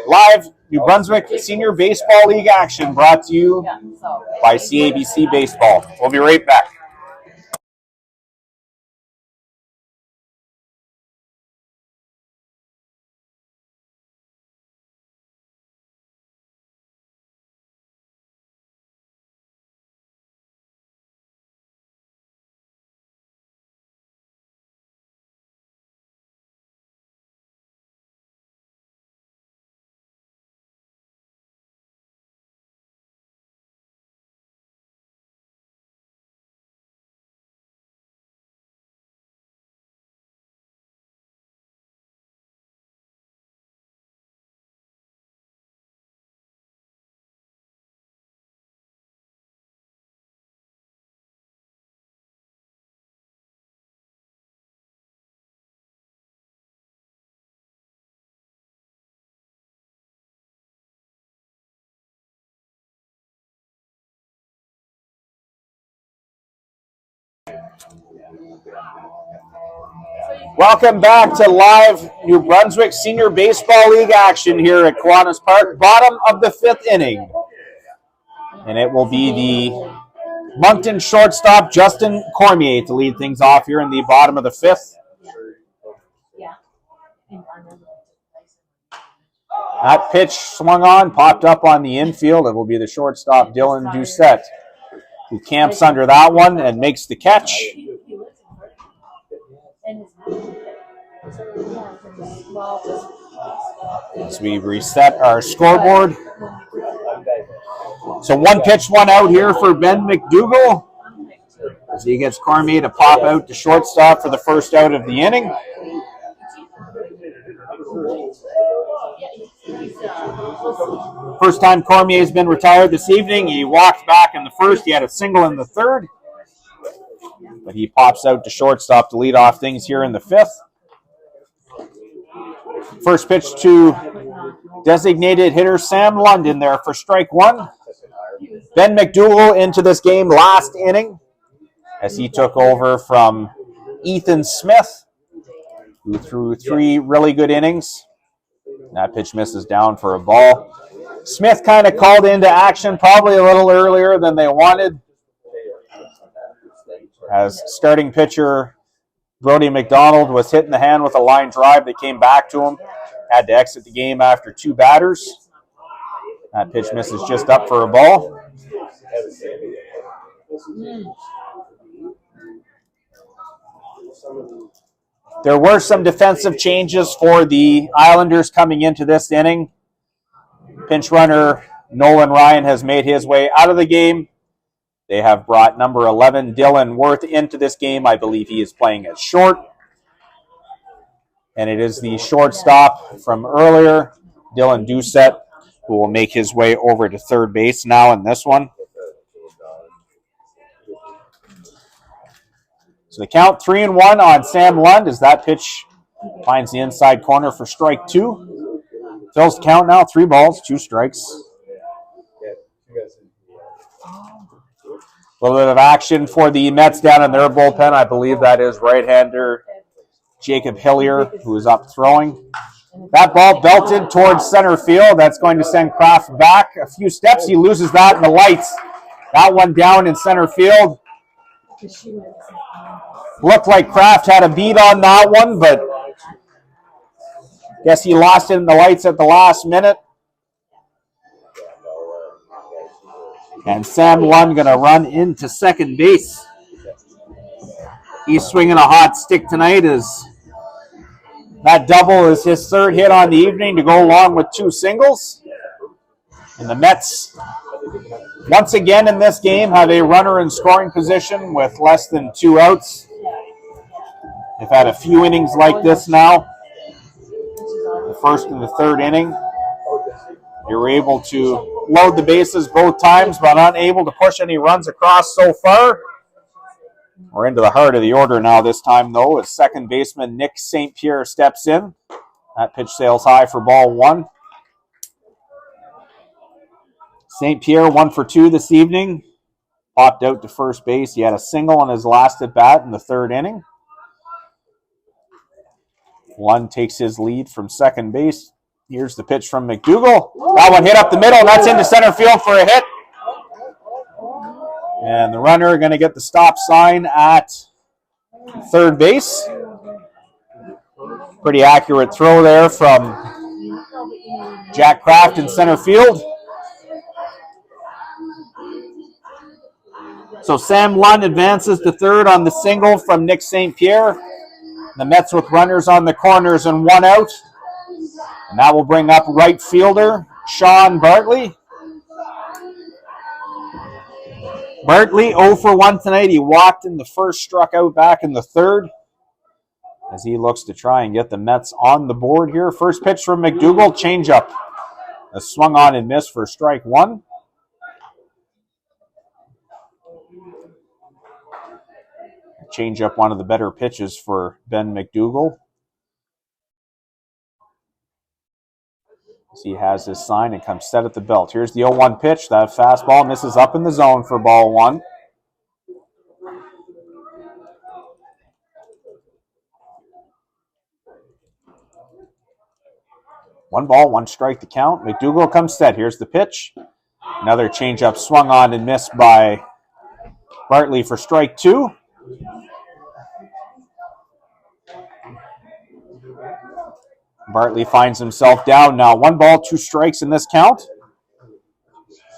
Live New Brunswick Senior Baseball League action brought to you by CABC Baseball. We'll be right back. Welcome back to live New Brunswick Senior Baseball League action here at Kiwanis Park, bottom of the 5th inning. And it will be the Moncton shortstop Justin Cormier to lead things off here in the bottom of the fifth. That pitch swung on, popped up on the infield. It will be the shortstop Dylan Doucette who camps under that one and makes the catch. As we reset our scoreboard. So one pitch, one out here for Ben McDougall as he gets Cormier to pop out to shortstop for the first out of the inning. First time Cormier's been retired this evening. He walked back in the first. He had a single in the third. But he pops out to shortstop to lead off things here in the fifth. First pitch to designated hitter Sam London there for strike one. Ben McDougall into this game last inning as he took over from Ethan Smith, who threw 3 really good innings. That pitch misses down for a ball. Smith kind of called into action probably a little earlier than they wanted, as starting pitcher Brody McDonald was hit in the hand with a line drive that came back to him. Had to exit the game after 2 batters. That pitch misses just up for a ball. There were some defensive changes for the Islanders coming into this inning. Pinch runner Nolan Ryan has made his way out of the game. They have brought number 11, Dylan Worth, into this game. I believe he is playing at short. And it is the shortstop from earlier, Dylan Doucette, who will make his way over to third base now in this one. So the count 3-1 on Sam Lund as that pitch finds the inside corner for strike 2. Phil's count now, 3 balls, 2 strikes. A little bit of action for the Mets down in their bullpen. I believe that is right-hander Jacob Hillier, who is up throwing. That ball belted towards center field. That's going to send Kraft back a few steps. He loses that in the lights. That one down in center field. Looked like Kraft had a beat on that one, but guess he lost it in the lights at the last minute. And Sam Lund going to run into second base. He's swinging a hot stick tonight as that double is his 3rd hit on the evening to go along with 2 singles. And the Mets, once again in this game, have a runner in scoring position with less than 2 outs. They've had a few innings like this now. The first and the 3rd inning. They were able to load the bases both times, but unable to push any runs across so far. We're into the heart of the order now this time, though, as second baseman Nick St. Pierre steps in. That pitch sails high for ball 1. St. Pierre 1 for 2 this evening. Popped out to first base. He had a single on his last at bat in the 3rd inning. Lund takes his lead from second base. Here's the pitch from McDougall. That one hit up the middle, and that's into center field for a hit. And the runner going to get the stop sign at third base. Pretty accurate throw there from Jack Kraft in center field. So Sam Lund advances to third on the single from Nick St. Pierre. The Mets with runners on the corners and 1 out. And that will bring up right fielder Sean Bartley. Bartley 0 for 1 tonight. He walked in the first, struck out back in the 3rd. As he looks to try and get the Mets on the board here. First pitch from McDougall, changeup. A swung on and missed for strike 1. Changeup, one of the better pitches for Ben McDougall. As he has his sign and comes set at the belt. Here's the 0-1 pitch. That fastball misses up in the zone for ball 1. One ball, 1 strike to count. McDougall comes set. Here's the pitch. Another changeup swung on and missed by Bartley for strike 2. Bartley finds himself down now. 1 ball, 2 strikes in this count.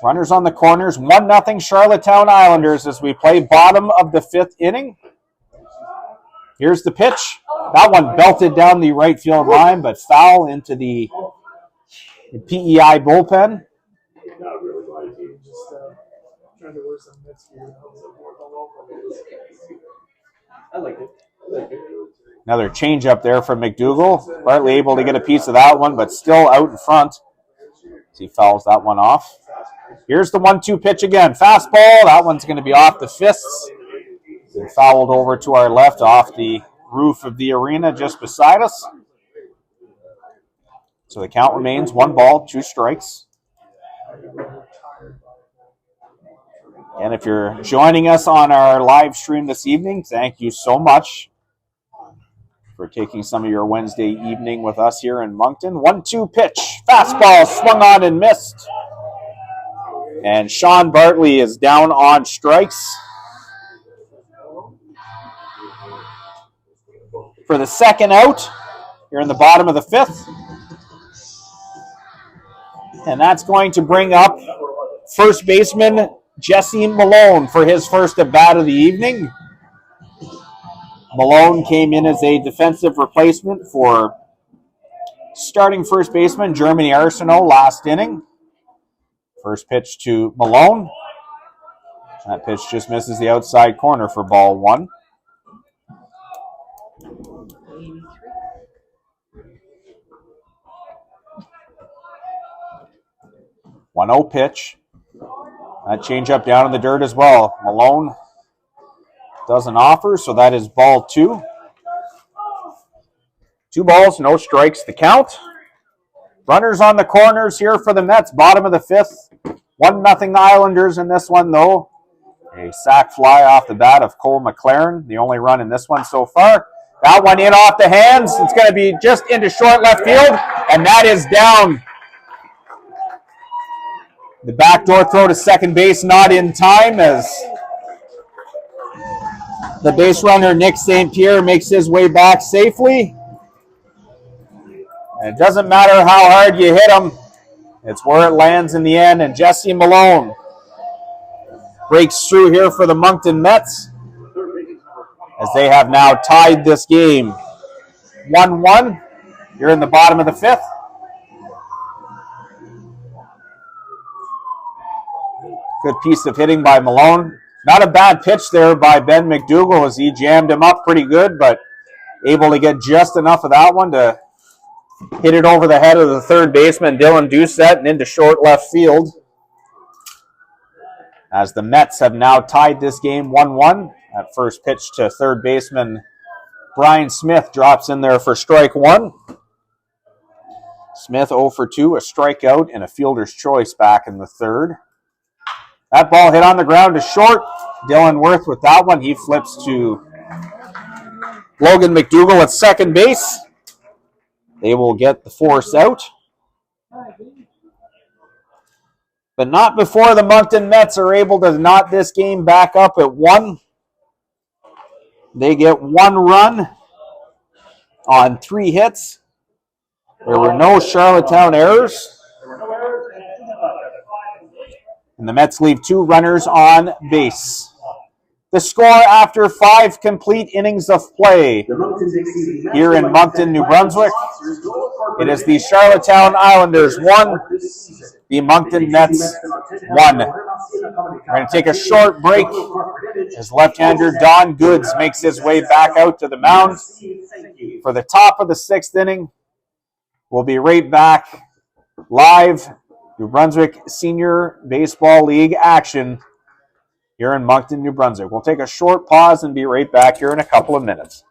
Runners on the corners. 1-0 Charlottetown Islanders as we play bottom of the 5th inning. Here's the pitch. That one belted down the right field line, but foul into the PEI bullpen. I like it. Another change up there from McDougall. Bartley able to get a piece of that one, but still out in front. He fouls that one off. Here's the 1-2 pitch again. Fastball. That one's going to be off the fists. And fouled over to our left off the roof of the arena just beside us. So the count remains 1 ball, 2 strikes. And if you're joining us on our live stream this evening, thank you so much for taking some of your Wednesday evening with us here in Moncton. 1-2 pitch. Fastball swung on and missed. And Sean Bartley is down on strikes. For the second out, here in the bottom of the 5th. And that's going to bring up first baseman Jesse Malone for his first at bat of the evening. Malone came in as a defensive replacement for starting first baseman Germany Arsenault last inning. First pitch to Malone. That pitch just misses the outside corner for ball 1. One 0 pitch. That changeup down in the dirt as well. Malone doesn't offer, so that is ball 2. 2 balls, no strikes, the count. Runners on the corners here for the Mets, bottom of the 5th. 1-0 Islanders in this one, though. A sac fly off the bat of Cole McLaren, the only run in this one so far. That one in off the hands. It's going to be just into short left field, and that is down. The backdoor throw to second base not in time as the base runner Nick St. Pierre makes his way back safely. And it doesn't matter how hard you hit him, it's where it lands in the end. And Jesse Malone breaks through here for the Moncton Mets as they have now tied this game 1-1 here in the bottom of the 5th. Good piece of hitting by Malone. Not a bad pitch there by Ben McDougall as he jammed him up pretty good, but able to get just enough of that one to hit it over the head of the third baseman, Dylan Doucette, and into short left field. As the Mets have now tied this game 1-1. That first pitch to third baseman Brian Smith drops in there for strike 1. Smith 0 for 2, a strikeout, and a fielder's choice back in the 3rd. That ball hit on the ground to short. Dylan Worth with that one. He flips to Logan McDougall at second base. They will get the force out. But not before the Moncton Mets are able to knot this game back up at 1. They get 1 run on 3 hits. There were no Charlottetown errors. And the Mets leave 2 runners on base. The score after 5 complete innings of play here in Moncton, New Brunswick. It is the Charlottetown Islanders 1, the Moncton Mets 1. We're going to take a short break as left-hander Don Goods makes his way back out to the mound for the top of the 6th inning. We'll be right back live. New Brunswick Senior Baseball League action here in Moncton, New Brunswick. We'll take a short pause and be right back here in a couple of minutes.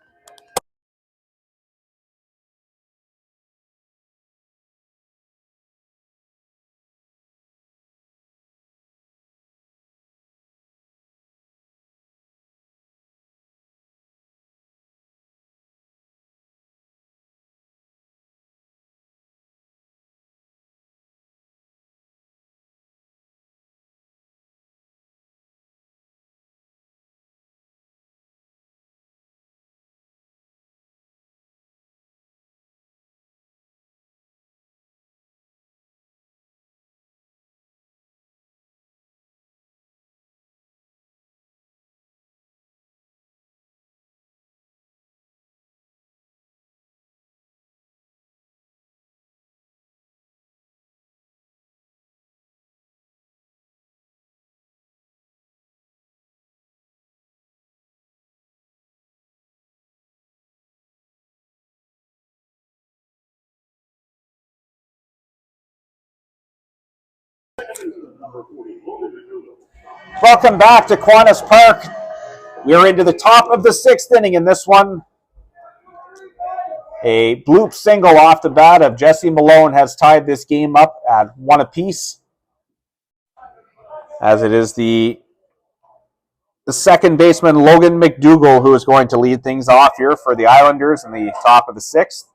Welcome back to Kiwanis Park. We are into the top of the 6th inning in this one. A bloop single off the bat of Jesse Malone has tied this game up at 1 apiece. As it is the second baseman, Logan McDougall, who is going to lead things off here for the Islanders in the top of the 6th.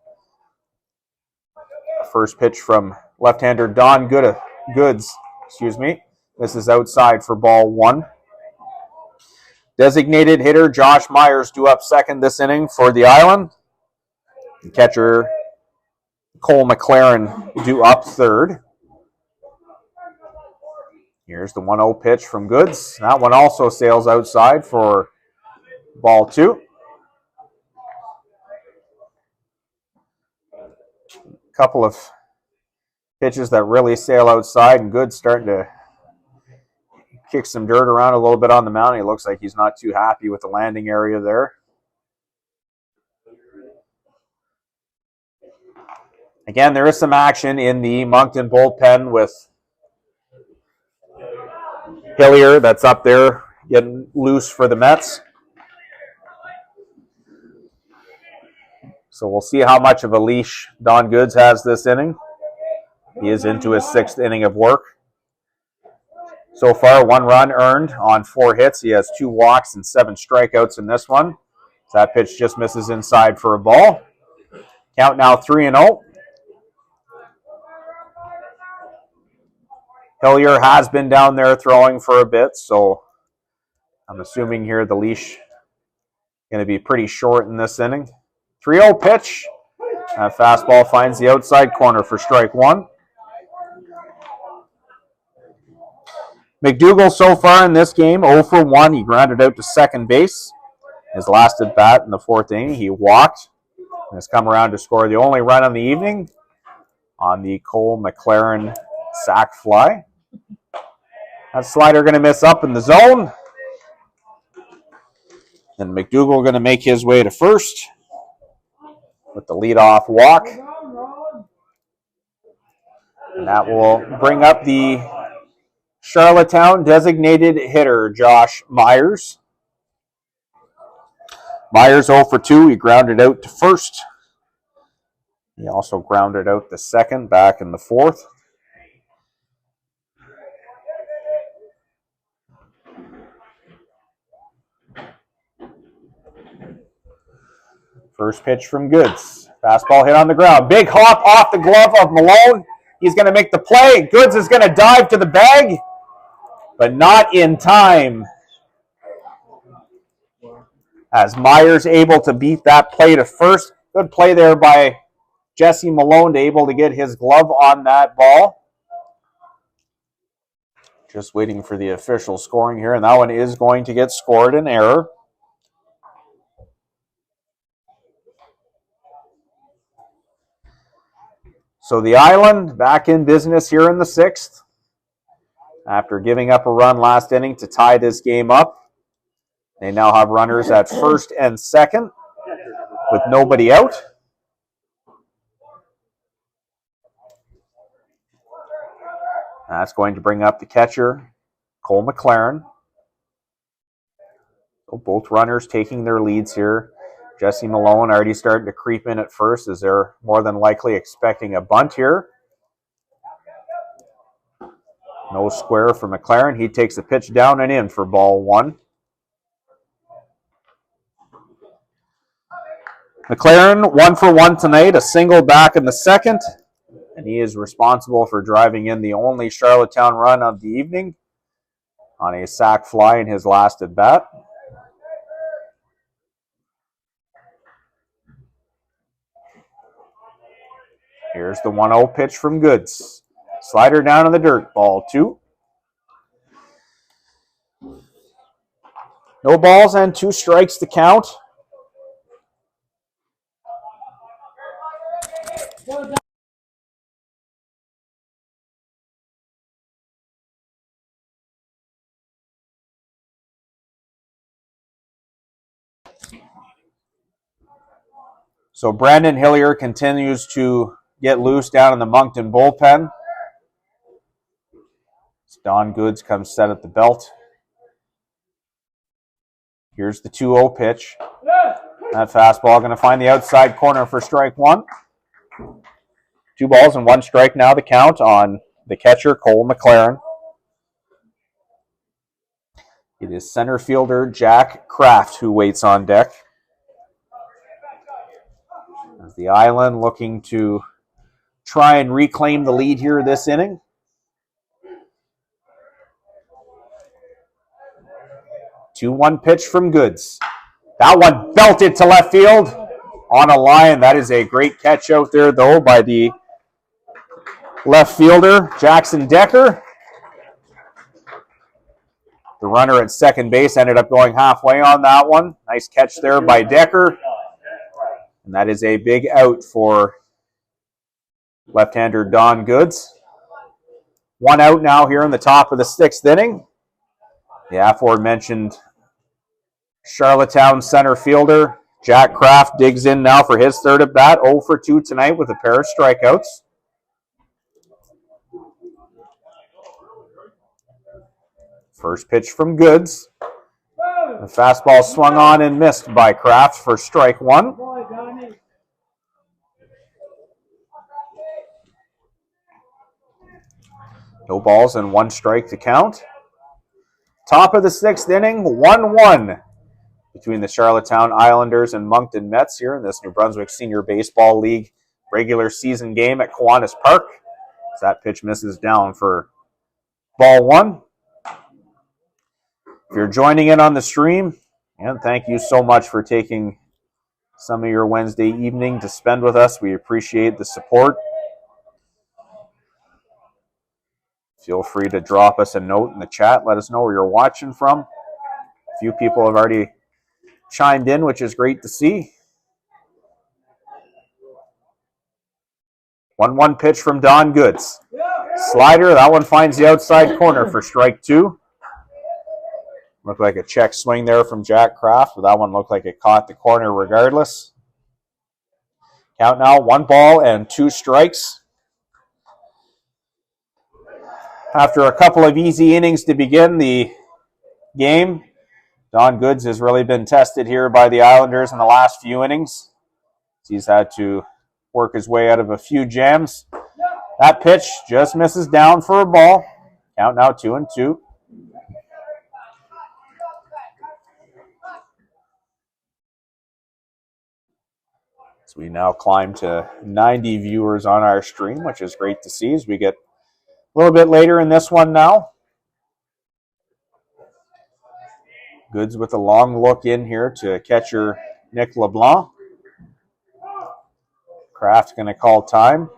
First pitch from left-hander Don Goods. This is outside for ball 1. Designated hitter Josh Myers due up second this inning for the Island. The catcher Cole McLaren due up third. Here's the 1-0 pitch from Goods. That one also sails outside for ball 2. Couple of pitches that really sail outside, and Goods starting to kick some dirt around a little bit on the mound. He looks like he's not too happy with the landing area there. Again, there is some action in the Moncton bullpen with Hillier that's up there getting loose for the Mets. So we'll see how much of a leash Don Goods has this inning. He is into his 6th inning of work. So far, 1 run earned on 4 hits. He has 2 walks and 7 strikeouts in this one. So that pitch just misses inside for a ball. Count now 3-0. Hillier has been down there throwing for a bit, so I'm assuming here the leash going to be pretty short in this inning. 3-0 pitch. That fastball finds the outside corner for strike 1. McDougall so far in this game, 0 for 1. He grounded out to second base. His last at bat in the 4th inning, he walked and has come around to score the only run on the evening on the Cole McLaren sac fly. That slider going to miss up in the zone. Then McDougall going to make his way to first with the leadoff walk. And that will bring up the Charlottetown designated hitter, Josh Myers. Myers 0 for 2. He grounded out to first. He also grounded out the second back in the 4th. First pitch from Goods. Fastball hit on the ground. Big hop off the glove of Malone. He's going to make the play. Goods is going to dive to the bag, but not in time. As Myers able to beat that play to first. Good play there by Jesse Malone to able to get his glove on that ball. Just waiting for the official scoring here, and that one is going to get scored in error. So the Island back in business here in the 6th. After giving up a run last inning to tie this game up. They now have runners at first and second with nobody out. That's going to bring up the catcher, Cole McLaren. So both runners taking their leads here. Jesse Malone already starting to creep in at first as they're more than likely expecting a bunt here. No square for McLaren. He takes the pitch down and in for ball 1. McLaren 1 for 1 tonight, a single back in the 2nd. And he is responsible for driving in the only Charlottetown run of the evening on a sac fly in his last at bat. Here's the 1-0 pitch from Goods. Slider down in the dirt, ball 2. No balls and 2 strikes to count. So Brandon Hillier continues to get loose down in the Moncton bullpen. Don Goods comes set at the belt. Here's the 2-0 pitch. That fastball going to find the outside corner for strike one. 2 balls and 1 strike now the count on the catcher, Cole McLaren. It is center fielder Jack Kraft who waits on deck. As the Island looking to try and reclaim the lead here this inning. Two-one pitch from Goods. That one belted to left field on a line. That is a great catch out there, though, by the left fielder, Jackson Decker. The runner at second base ended up going halfway on that one. Nice catch there by Decker. And that is a big out for left-hander Don Goods. 1 out now here in the top of the 6th inning. The aforementioned Charlottetown center fielder Jack Kraft digs in now for his third at bat. 0 for 2 tonight with a pair of strikeouts. First pitch from Goods. The fastball swung on and missed by Kraft for strike one. No balls and 1 strike to count. Top of the 6th inning, 1-1 between the Charlottetown Islanders and Moncton Mets here in this New Brunswick Senior Baseball League regular season game at Kiwanis Park. As that pitch misses down for ball 1. If you're joining in on the stream, and thank you so much for taking some of your Wednesday evening to spend with us. We appreciate the support. Feel free to drop us a note in the chat. Let us know where you're watching from. A few people have already chimed in, which is great to see. 1-1 pitch from Don Goods. Slider, that one finds the outside corner for strike 2. Looked like a check swing there from Jack Kraft, but that one looked like it caught the corner regardless. Count now, 1 ball and 2 strikes. After a couple of easy innings to begin the game, Don Goods has really been tested here by the Islanders in the last few innings. He's had to work his way out of a few jams. That pitch just misses down for a ball. Count now 2-2. So we now climb to 90 viewers on our stream, which is great to see as we get a little bit later in this one now. Goods with a long look in here to catcher Nick LeBlanc. Kraft going to call time.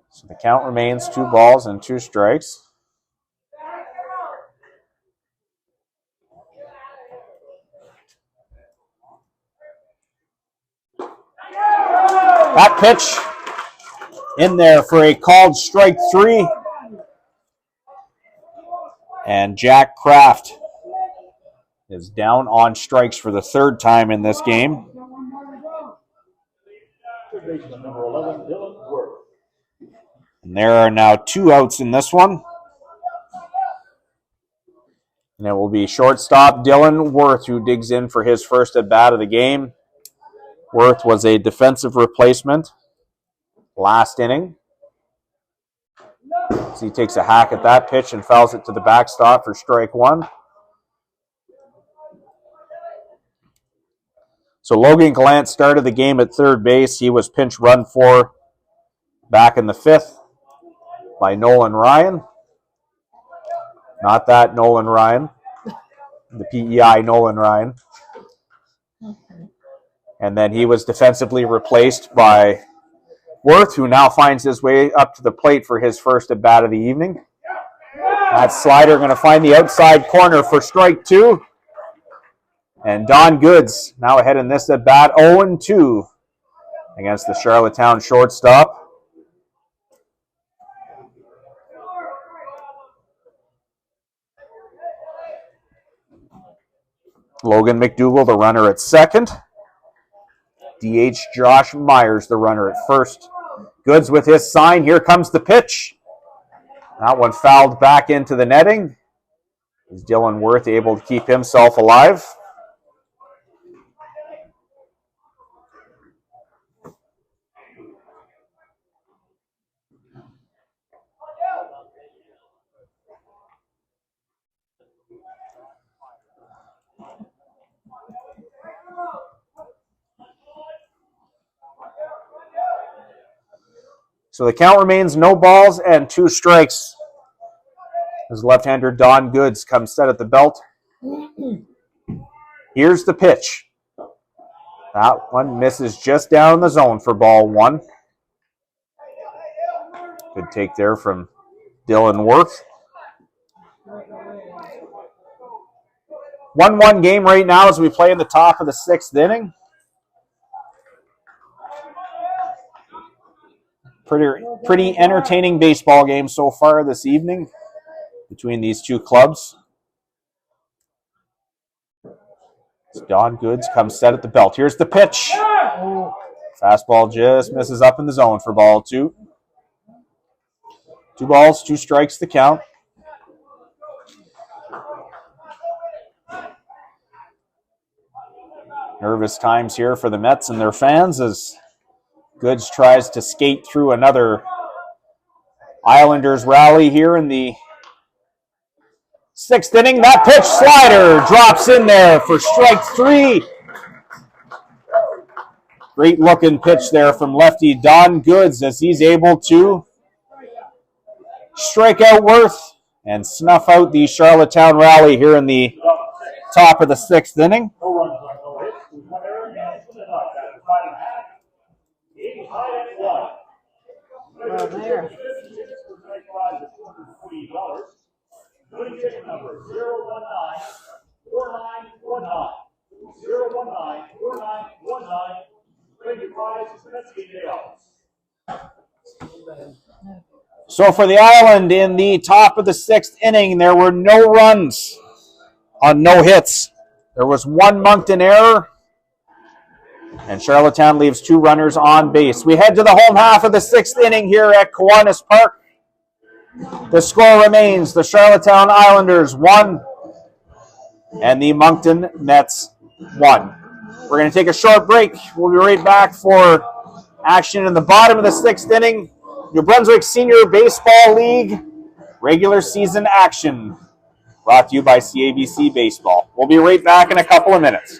So the count remains 2 balls and 2 strikes. That pitch in there for a called strike 3. And Jack Kraft is down on strikes for the 3rd time in this game. And there are now 2 outs in this one. And it will be shortstop Dylan Worth who digs in for his first at bat of the game. Worth was a defensive replacement last inning. So he takes a hack at that pitch and fouls it to the backstop for strike 1. So Logan Gallant started the game at third base. He was pinch run for back in the 5th by Nolan Ryan. Not that Nolan Ryan. The PEI Nolan Ryan. And then he was defensively replaced by Worth, who now finds his way up to the plate for his first at bat of the evening. That slider going to find the outside corner for strike 2. And Don Goods now ahead in this at bat, 0-2 against the Charlottetown shortstop. Logan McDougall, the runner at second. DH Josh Myers, the runner at first. Goods with his sign. Here comes the pitch. That one fouled back into the netting. Is Dylan Worth able to keep himself alive? So the count remains no balls and 2 strikes as left-hander Don Goods comes set at the belt. Here's the pitch. That one misses just down the zone for ball 1. Good take there from Dylan Worth. 1-1 game right now as we play in the top of the 6th inning. Pretty entertaining baseball game so far this evening between these two clubs. Don Goods comes set at the belt. Here's the pitch. Fastball just misses up in the zone for ball 2. 2 balls, 2 strikes to count. Nervous times here for the Mets and their fans as Goods tries to skate through another Islanders rally here in the 6th inning. That pitch slider drops in there for strike 3. Great looking pitch there from lefty Don Goods as he's able to strike out Worth and snuff out the Charlottetown rally here in the top of the 6th inning. Well, there. So for the Island in the top of the 6th inning, there were no runs on no hits. There was 1 Moncton error, and Charlottetown leaves 2 runners on base. We head to the home half of the 6th inning here at Kiwanis Park. The score remains the Charlottetown Islanders 1 and the Moncton Mets 1. We're going to take a short break. We'll be right back for action in the bottom of the 6th inning. New Brunswick Senior Baseball League regular season action brought to you by CABC Baseball. We'll be right back in a couple of minutes.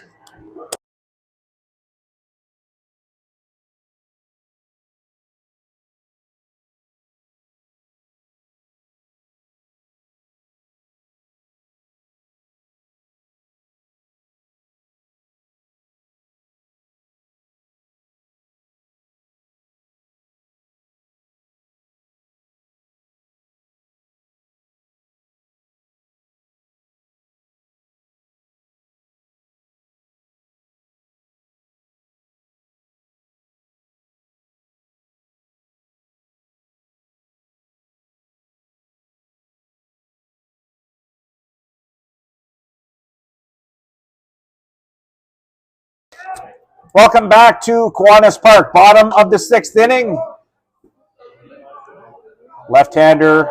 Welcome back to Kiwanis Park, bottom of the 6th inning. Left-hander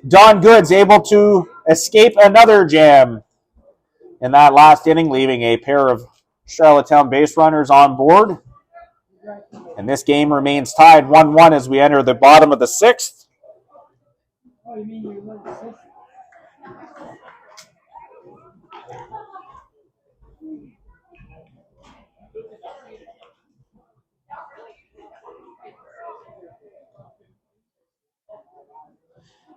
Don Goods able to escape another jam in that last inning, leaving a pair of Charlottetown base runners on board. And this game remains tied 1-1 as we enter the bottom of the 6th. Oh, you mean you went to 6?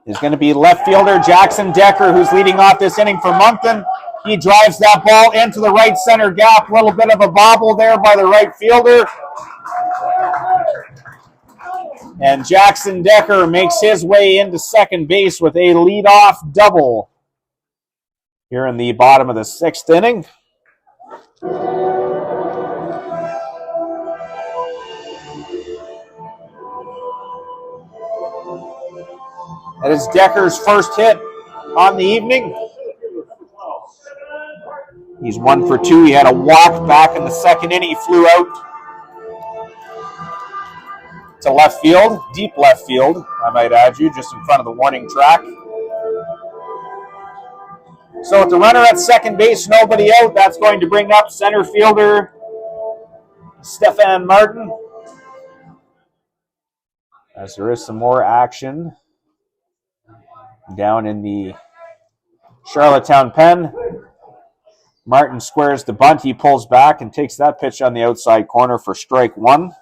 Is going to be left fielder Jackson Decker, who's leading off this inning for Moncton. He drives that ball into the right center gap. A little bit of a bobble there by the right fielder. And Jackson Decker makes his way into second base with a leadoff double here in the bottom of the 6th inning. That is Decker's first hit on the evening. He's 1 for 2. He had a walk back in the second inning. He flew out to left field, deep left field, I might add you, just in front of the warning track. So with the runner at second base, nobody out, that's going to bring up center fielder Stefan Martin. As there is some more action down in the Charlottetown pen. Martin squares the bunt. He pulls back and takes that pitch on the outside corner for strike 1.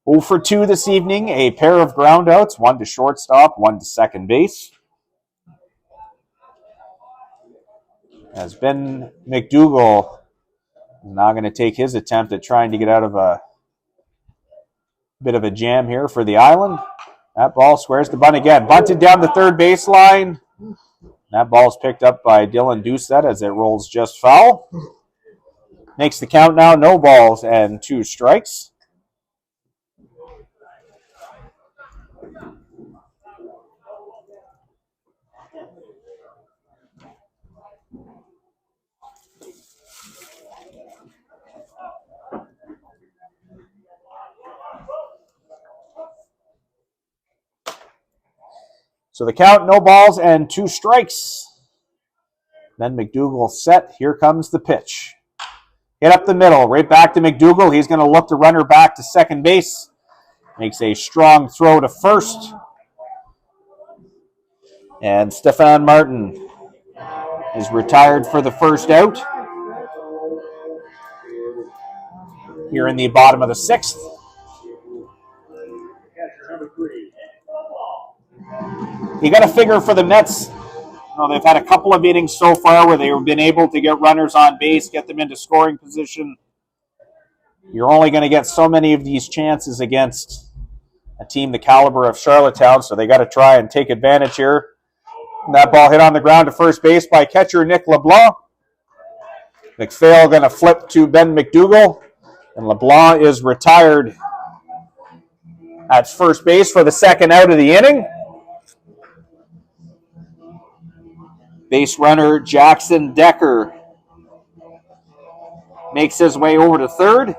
0 for 2 this evening. A pair of groundouts, 1 to shortstop, 1 to second base. As Ben McDougall is now going to take his attempt at trying to get out of a bit of a jam here for the Island. That ball squares the bunt again. Bunted down the third baseline. That ball is picked up by Dylan Doucette as it rolls just foul. Makes the count now, no balls and 2 strikes. So the count, no balls and 2 strikes. Then McDougall set. Here comes the pitch. Hit up the middle, right back to McDougall. He's going to look the runner back to second base. Makes a strong throw to first. And Stefan Martin is retired for the first out. Here in the bottom of the 6th. You got to figure for the Mets, they've had a couple of innings so far where they've been able to get runners on base, get them into scoring position. You're only going to get so many of these chances against a team the caliber of Charlottetown, so they got to try and take advantage here. And that ball hit on the ground to first base by catcher Nick LeBlanc. McPhail going to flip to Ben McDougall, and LeBlanc is retired at first base for the second out of the inning. Base runner Jackson Decker makes his way over to third.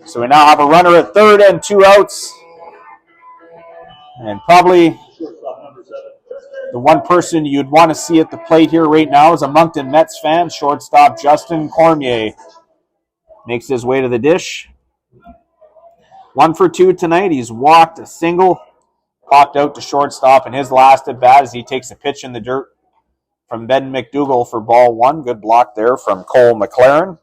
So we now have a runner at third and 2 outs. And probably the one person you'd want to see at the plate here right now is a Moncton Mets fan. Shortstop Justin Cormier makes his way to the dish. 1 for 2 tonight. He's walked a single. Popped out to shortstop in his last at bat as he takes a pitch in the dirt from Ben McDougall for ball 1. Good block there from Cole McLaren.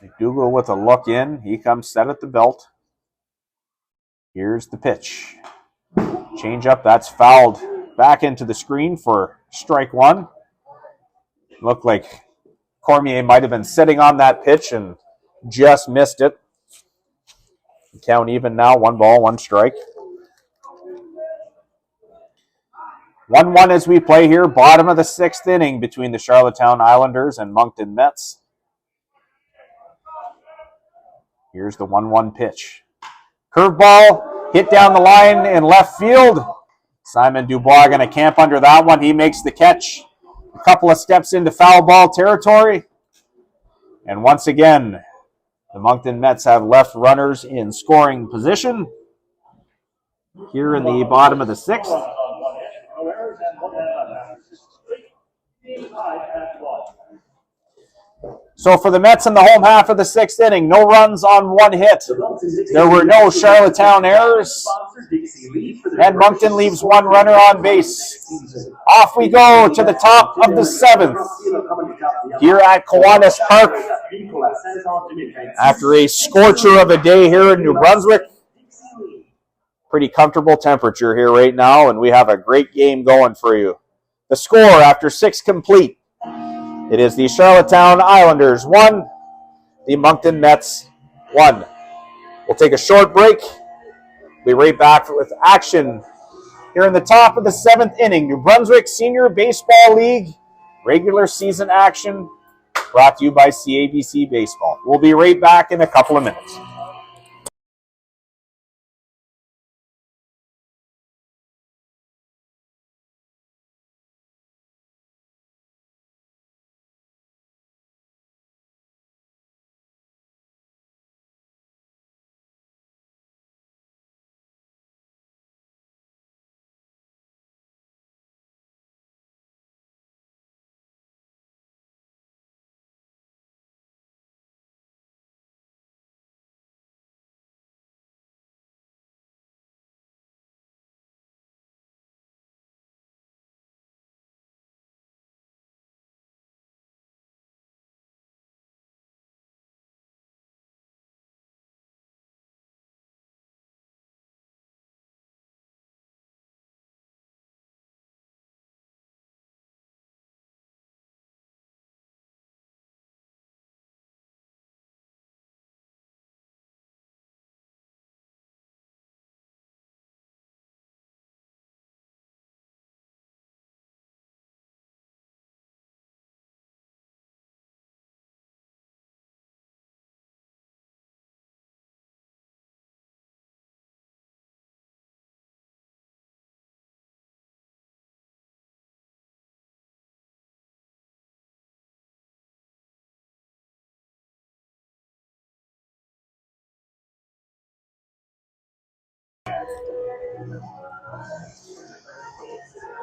McDougall with a look in. He comes set at the belt. Here's the pitch. Change up. That's fouled back into the screen for strike 1. Looked like Cormier might have been sitting on that pitch and just missed it. Count even now, 1 ball, 1 strike. 1-1 as we play here, bottom of the 6th inning between the Charlottetown Islanders and Moncton Mets. Here's the 1-1 pitch. Curveball, hit down the line in left field. Simon Dubois going to camp under that one. He makes the catch. A couple of steps into foul ball territory. And once again, the Moncton Mets have left runners in scoring position here in the bottom of the 6th. So for the Mets in the home half of the 6th inning, no runs on 1 hit. There were no Charlottetown errors. And Moncton leaves 1 runner on base. Off we go to the top of the 7th here at Kiwanis Park. After a scorcher of a day here in New Brunswick. Pretty comfortable temperature here right now, and we have a great game going for you. The score after 6 complete. It is the Charlottetown Islanders 1, the Moncton Mets 1. We'll take a short break. We'll be right back with action here in the top of the 7th inning. New Brunswick Senior Baseball League regular season action brought to you by CABC Baseball. We'll be right back in a couple of minutes.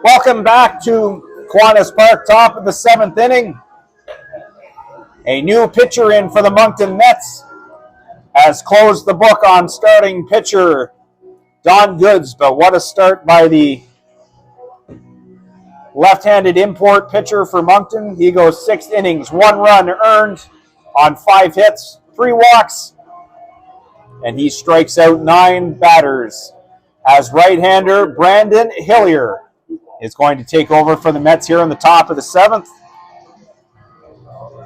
Welcome back to Kiwanis Park, top of the 7th inning. A new pitcher in for the Moncton Mets has closed the book on starting pitcher Don Goods, but what a start by the left-handed import pitcher for Moncton. He goes 6 innings, 1 run earned on 5 hits, 3 walks, and he strikes out 9 batters. As right-hander Brandon Hillier is going to take over for the Mets here in the top of the 7th.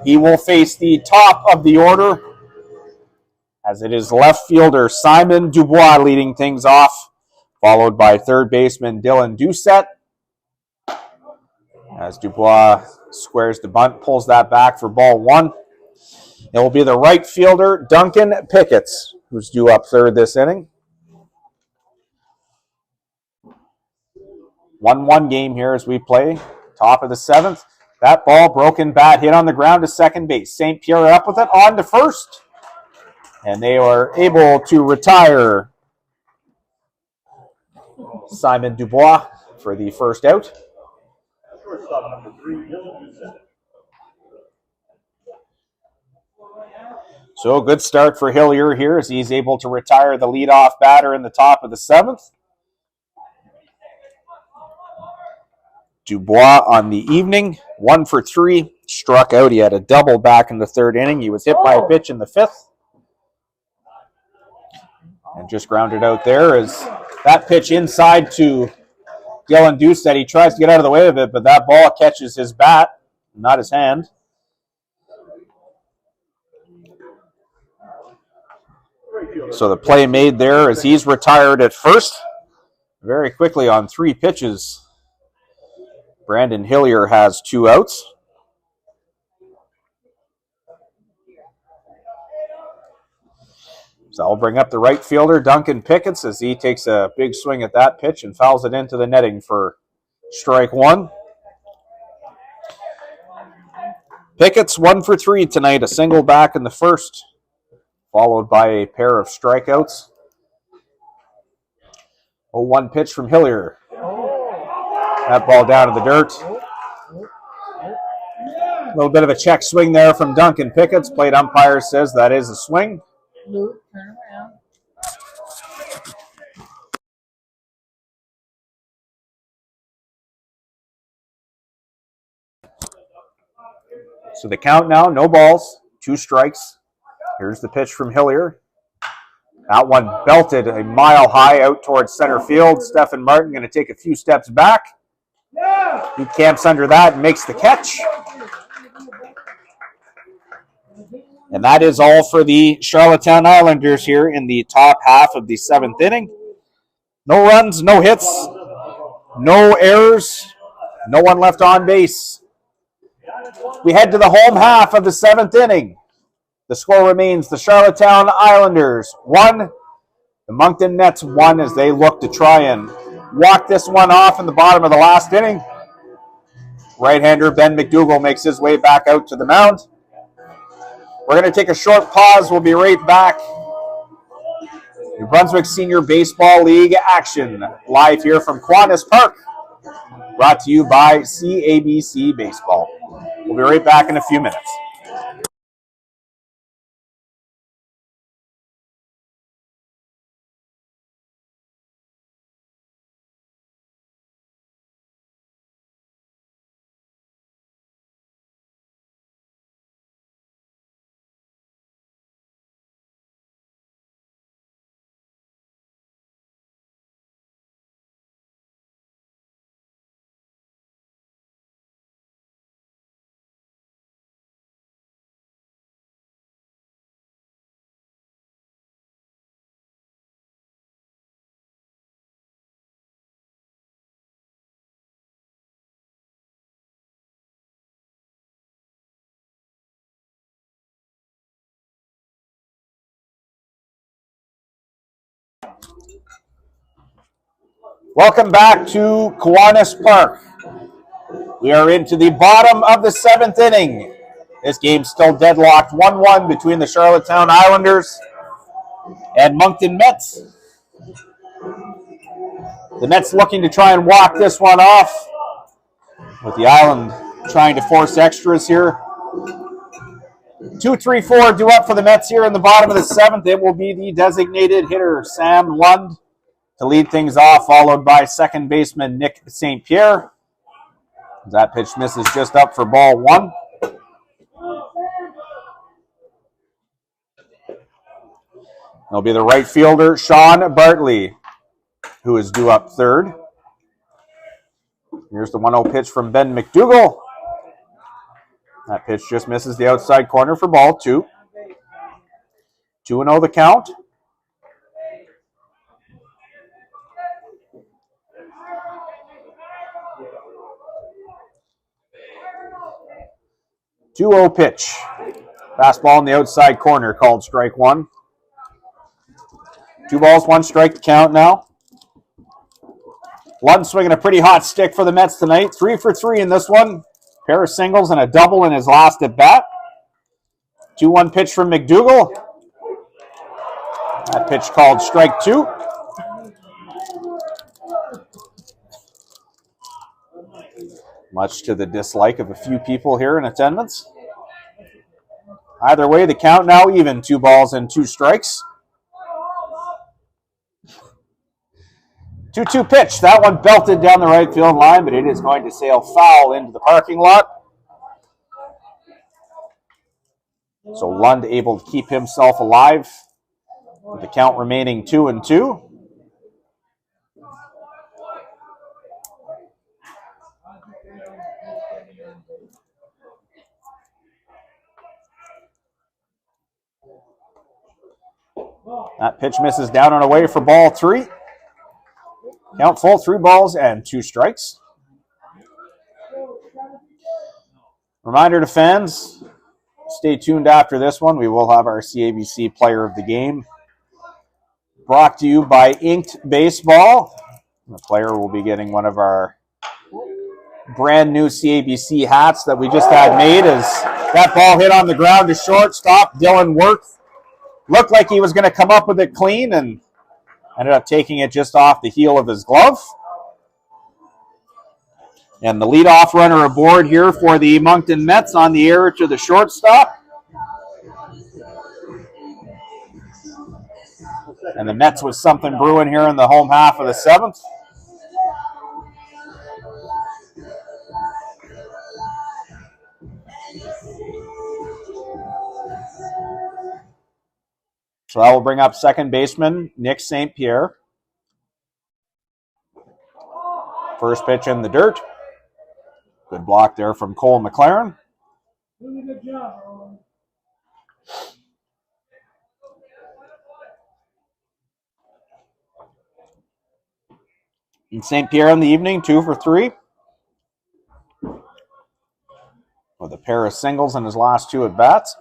He will face the top of the order, as it is left fielder Simon Dubois leading things off, followed by third baseman Dylan Doucette. As Dubois squares the bunt, pulls that back for ball 1. It will be the right fielder Duncan Picketts, who's due up third this inning. 1-1 game here as we play. Top of the 7th. That ball, broken bat, hit on the ground to second base. St. Pierre up with it, on to first. And they are able to retire Simon Dubois for the first out. So good start for Hillier here as he's able to retire the leadoff batter in the top of the 7th. Dubois on the evening, 1 for 3, struck out. He had a double back in the 3rd inning. He was hit by a pitch in the 5th. And just grounded out there as that pitch inside to Dylan Doucette. He tries to get out of the way of it, but that ball catches his bat, not his hand. So the play made there as he's retired at first. Very quickly on 3 pitches. Brandon Hillier has 2 outs. So I'll bring up the right fielder, Duncan Picketts, as he takes a big swing at that pitch and fouls it into the netting for strike 1. Picketts 1 for 3 tonight, a single back in the 1st, followed by a pair of strikeouts. 0-1 pitch from Hillier. That ball down to the dirt. A little bit of a check swing there from Duncan Picketts. Plate umpire says that is a swing. Luke, turn around. So the count now, no balls, 2 strikes. Here's the pitch from Hillier. That one belted a mile high out towards center field. Stephen Martin going to take a few steps back. He camps under that and makes the catch. And that is all for the Charlottetown Islanders here in the top half of the 7th inning. No runs, no hits, no errors, no one left on base. We head to the home half of the 7th inning. The score remains the Charlottetown Islanders 1, the Moncton Mets 1, as they look to try and walk this one off in the bottom of the last inning. Right-hander Ben McDougall makes his way back out to the mound. We're going to take a short pause. We'll be right back. New Brunswick Senior Baseball League action live here from Kiwanis Park. Brought to you by CABC Baseball. We'll be right back in a few minutes. Welcome back to Kiwanis Park. We are into the bottom of the 7th inning. This game's still deadlocked 1-1 between the Charlottetown Islanders and Moncton Mets. The Mets looking to try and walk this one off, with the Island trying to force extras here. 2-3-4 due up for the Mets here in the bottom of the seventh. It will be the designated hitter, Sam Lund, to lead things off, followed by second baseman Nick St. Pierre. That pitch misses just up for ball one. It'll be the right fielder, Sean Bartley, who is due up third. Here's the 1-0 pitch from Ben McDougall. That pitch just misses the outside corner for ball two. 2-0 the count. Two-0 pitch. Fastball in the outside corner called strike one. 2 balls, 1 strike to count now. Lund swinging a pretty hot stick for the Mets tonight. 3 for 3 in this one. Pair of singles and a double in his last at bat. 2-1 pitch from McDougall. That pitch called strike two. Much to the dislike of a few people here in attendance. Either way, the count now even. 2 balls and 2 strikes. 2-2 pitch. That one belted down the right field line, but it is going to sail foul into the parking lot. So Lund able to keep himself alive with the count remaining 2-2. That pitch misses down and away for ball 3. Count full, 3 balls and 2 strikes. Reminder to fans, stay tuned after this one. We will have our CABC Player of the Game. Brought to you by Inked Baseball. The player will be getting one of our brand new CABC hats that we just had made as that ball hit on the ground to shortstop. Dylan Wirth looked like he was going to come up with it clean and ended up taking it just off the heel of his glove. And the leadoff runner aboard here for the Moncton Mets on the air to the shortstop. And the Mets with something brewing here in the home half of the seventh. So that will bring up second baseman Nick St. Pierre. First pitch in the dirt. Good block there from Cole McLaren. Really good job, Roland. And St. Pierre in the evening, 2 for 3. With a pair of singles in his last 2 at-bats.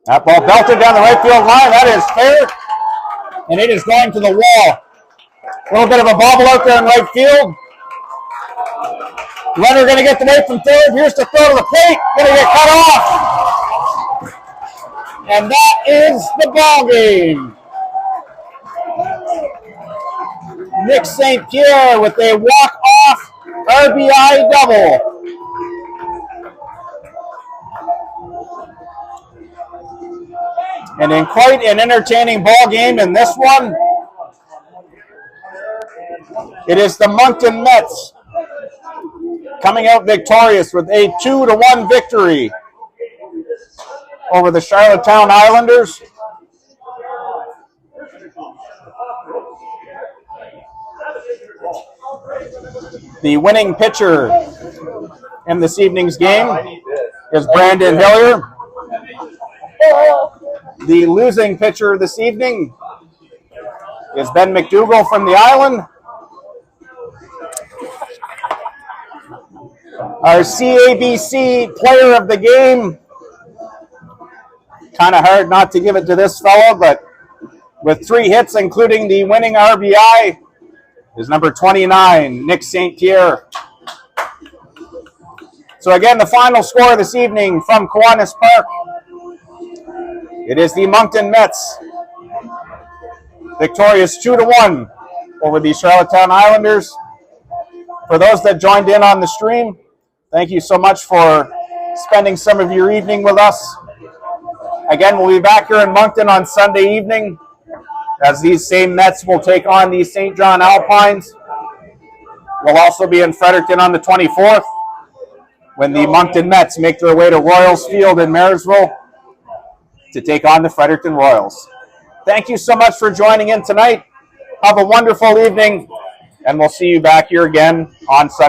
That ball belted down the right field line. That is fair. And it is going to the wall. A little bit of a bobble out there in right field. Runner going to get the way from third. Here's the throw to the plate. Going to get cut off. And that is the ball game. Nick St. Pierre with a walk-off RBI double. And in quite an entertaining ball game in this one, it is the Moncton Mets coming out victorious with a 2-1 victory over the Charlottetown Islanders. The winning pitcher in this evening's game is Brandon Hillier. The losing pitcher this evening is Ben McDougall from the Island. Our CABC Player of the Game. Kind of hard not to give it to this fellow, but with 3 hits, including the winning RBI, is number 29, Nick St. Pierre. So again, the final score this evening from Kiwanis Park. It is the Moncton Mets victorious 2-1 over the Charlottetown Islanders. For those that joined in on the stream, thank you so much for spending some of your evening with us. Again, we'll be back here in Moncton on Sunday evening as these same Mets will take on the St. John Alpines. We'll also be in Fredericton on the 24th when the Moncton Mets make their way to Royals Field in Marysville to take on the Fredericton Royals. Thank you so much for joining in tonight. Have a wonderful evening, and we'll see you back here again on Sunday.